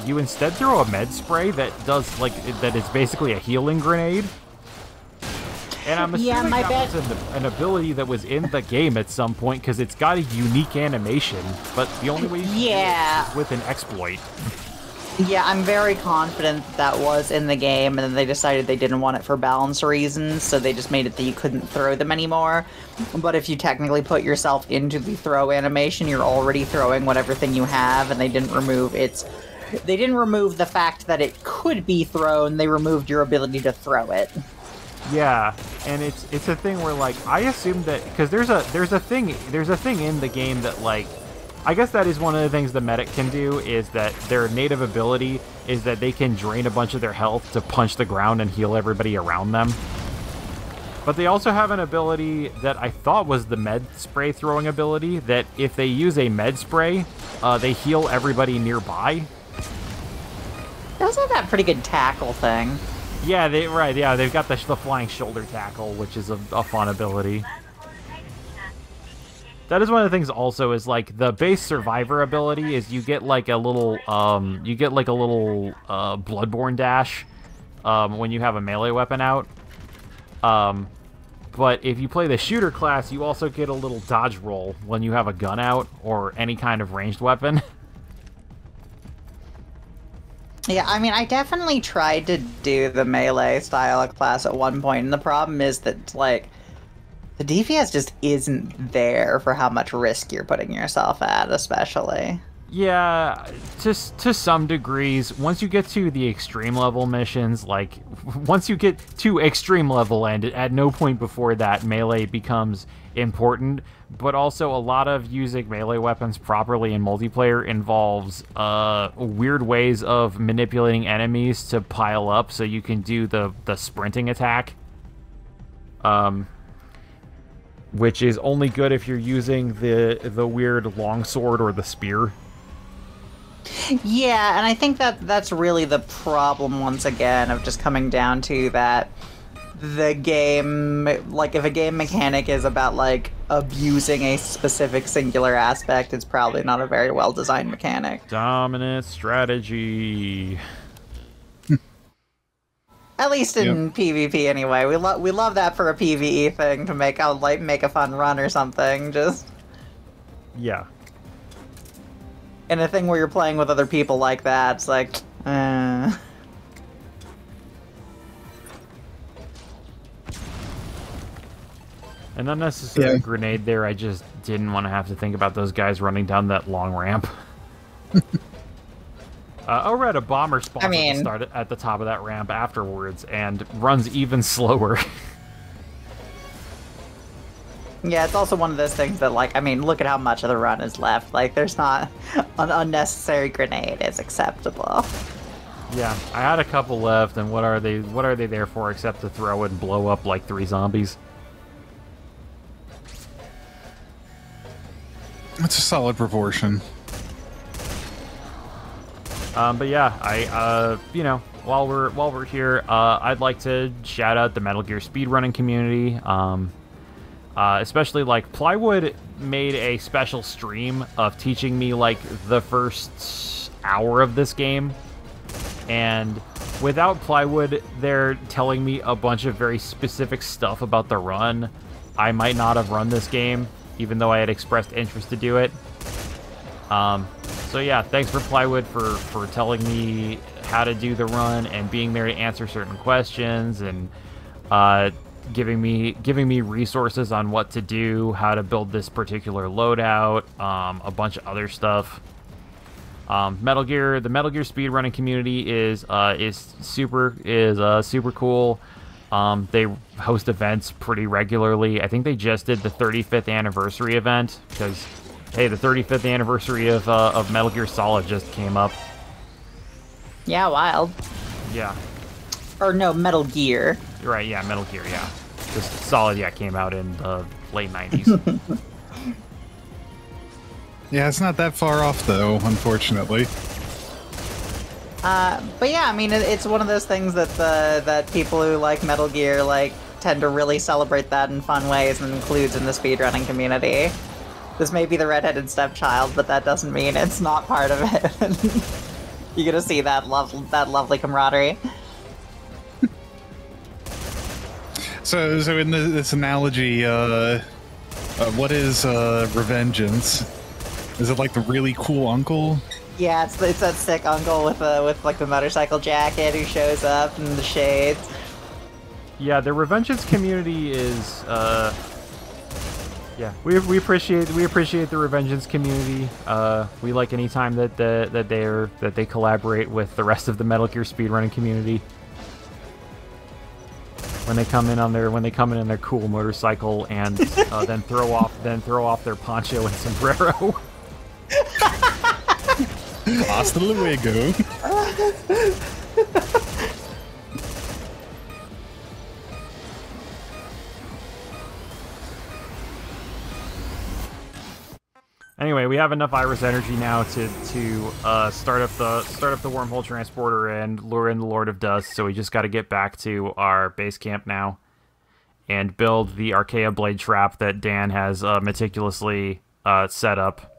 you instead throw a med spray that does that is basically a healing grenade. And I'm assuming that was an ability that was in the game at some point because it's got a unique animation, but the only way you can do it is with an exploit. Yeah, I'm very confident that was in the game, and then they decided they didn't want it for balance reasons, so they just made it that you couldn't throw them anymore. But if you technically put yourself into the throw animation, you're already throwing whatever thing you have, and they didn't remove the fact that it could be thrown, they removed your ability to throw it. Yeah, and it's a thing where like I assume that because there's a thing in the game that like I guess that is one of the things the medic can do is that their native ability is that they can drain a bunch of their health to punch the ground and heal everybody around them. But they also have an ability that I thought was the med spray throwing ability that if they use a med spray, they heal everybody nearby. They also have that pretty good tackle thing. Yeah, they've got the flying shoulder tackle, which is a fun ability. That is one of the things also is like the base survivor ability is you get like a little Bloodborne dash when you have a melee weapon out. But if you play the shooter class, you also get a little dodge roll when you have a gun out or any kind of ranged weapon. Yeah, I mean, I definitely tried to do the melee style of class at one point, and the problem is that, like, the DPS just isn't there for how much risk you're putting yourself at, especially. Yeah, just to some degrees. Once you get to the extreme level missions, like, once you get to extreme level, and at no point before that, melee becomes important. But also, a lot of using melee weapons properly in multiplayer involves weird ways of manipulating enemies to pile up so you can do the sprinting attack. Which is only good if you're using the weird longsword or the spear. Yeah, and I think that's really the problem, once again, of just coming down to that the game, like, if a game mechanic is about, like, abusing a specific singular aspect, it's probably not a very well-designed mechanic. Dominant strategy. At least in PvP, anyway. We love that for a PvE thing to make a fun run or something. Just yeah. In a thing where you're playing with other people like that, it's like, An unnecessary grenade there. I just didn't want to have to think about those guys running down that long ramp. Overhead, a bomber spawns at the top of that ramp afterwards and runs even slower. Yeah, it's also one of those things that, like, I mean, look at how much of the run is left. Like, there's not an unnecessary grenade is acceptable. Yeah, I had a couple left, and what are they there for except to throw and blow up like 3 zombies? It's a solid proportion. But yeah, while we're here, I'd like to shout out the Metal Gear speedrunning community. Especially like Plywood made a special stream of teaching me like the first hour of this game, and without Plywood, they're telling me a bunch of very specific stuff about the run. I might not have run this game, even though I had expressed interest to do it. So yeah, thanks for Plywood for telling me how to do the run and being there to answer certain questions and giving me resources on what to do, how to build this particular loadout, a bunch of other stuff. The Metal Gear speedrunning community is super cool. They host events pretty regularly. I think they just did the 35th anniversary event because, hey, the 35th anniversary of Metal Gear Solid just came up. Yeah, wild. Yeah. Or no, Metal Gear. Right, yeah, Metal Gear, yeah. Just Solid, yeah, came out in the late 90s. Yeah, it's not that far off though, unfortunately. But yeah, I mean, it's one of those things that that people who like Metal Gear like tend to really celebrate that in fun ways and includes in the speedrunning community. This may be the redheaded stepchild, but that doesn't mean it's not part of it. You're gonna see that lovely camaraderie. So in this analogy, what is Revengeance? Is it like the really cool uncle? Yeah, it's that sick uncle with like the motorcycle jacket who shows up in the shades. Yeah, the Revengeance community is yeah, we appreciate the Revengeance community. We like any time that they collaborate with the rest of the Metal Gear speedrunning community. When they come in in their cool motorcycle and then throw off their poncho and sombrero. Hasta luego. Anyway, we have enough Iris energy now to start up the wormhole transporter and lure in the Lord of Dust. So we just got to get back to our base camp now and build the Archaea blade trap that Dan has meticulously set up.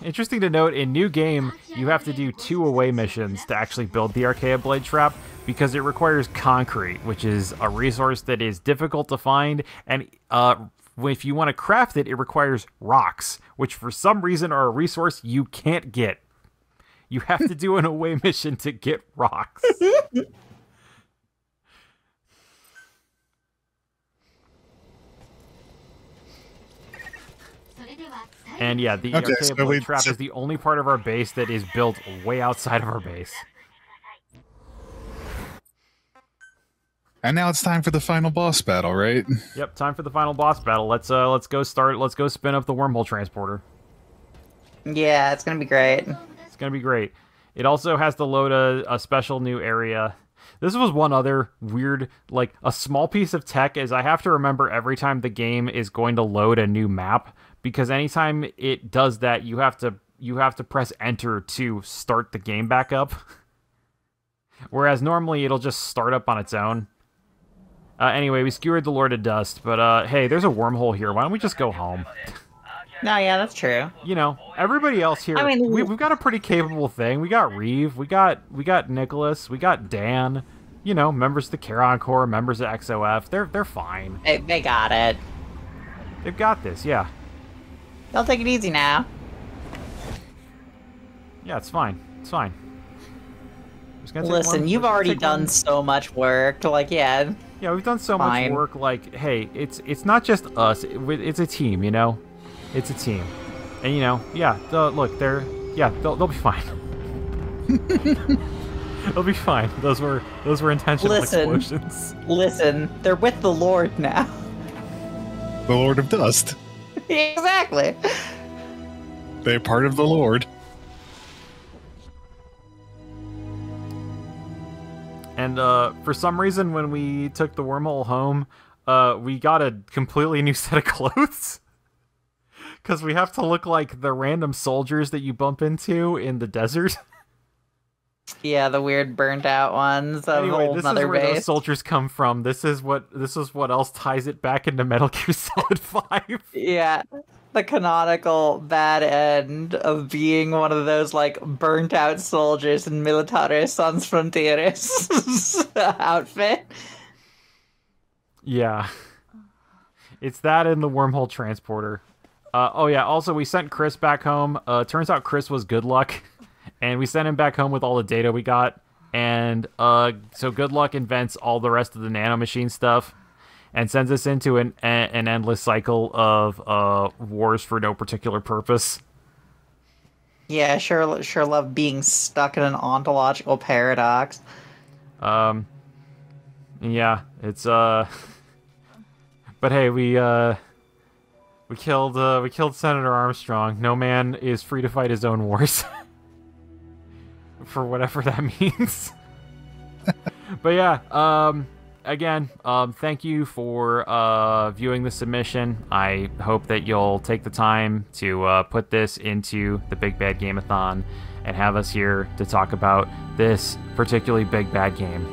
Interesting to note, in New Game, you have to do 2 away missions to actually build the Archaea blade trap because it requires concrete, which is a resource that is difficult to find, and if you want to craft it, it requires rocks, which for some reason are a resource you can't get. You have to do an away mission to get rocks. And yeah, the Archaea blade trap is the only part of our base that is built way outside of our base. And now it's time for the final boss battle, right? Yep, time for the final boss battle. Let's go spin up the wormhole transporter. Yeah, it's gonna be great. It's gonna be great. It also has to load a special new area. This was one other weird, like, a small piece of tech is I have to remember every time the game is going to load a new map, because anytime it does that, you have to press enter to start the game back up. Whereas normally it'll just start up on its own. Anyway, we skewered the Lord of Dust, but hey, there's a wormhole here. Why don't we just go home? No, yeah, that's true. You know, everybody else here, I mean, we've got a pretty capable thing. We got Reeve, we got Nicholas, we got Dan. You know, members of the Charon Corps, members of XOF. They're fine. They got it. They've got this, yeah. They'll take it easy now. Yeah, it's fine. It's fine. Listen, you've already done so much work. Like, yeah. Yeah, we've done so much work. Like, hey, it's not just us. It's a team, you know. It's a team, and you know, yeah. Look, they'll be fine. They'll be fine. Those were intentional explosions. Listen, they're with the Lord now. The Lord of Dust. Exactly. They're part of the Lord. And for some reason, when we took the wormhole home, we got a completely new set of clothes. Because we have to look like the random soldiers that you bump into in the desert. Yeah, the weird burnt out ones of anyway, old this Mother is where Base. Those soldiers come from. This is what else ties it back into Metal Gear Solid 5. Yeah, the canonical bad end of being one of those like burnt out soldiers in Militares Sans Frontieres outfit. Yeah, it's that in the wormhole transporter. Oh yeah, also we sent Chris back home. Turns out Chris was Good Luck, and we sent him back home with all the data we got. And so Good Luck invents all the rest of the nanomachine stuff and sends us into an endless cycle of wars for no particular purpose. Yeah, sure love being stuck in an ontological paradox. Yeah, it's but hey, we killed Senator Armstrong. No man is free to fight his own wars. For whatever that means. But yeah, again, thank you for viewing the submission. I hope that you'll take the time to put this into the Big Bad Game-a-thon and have us here to talk about this particularly big bad game.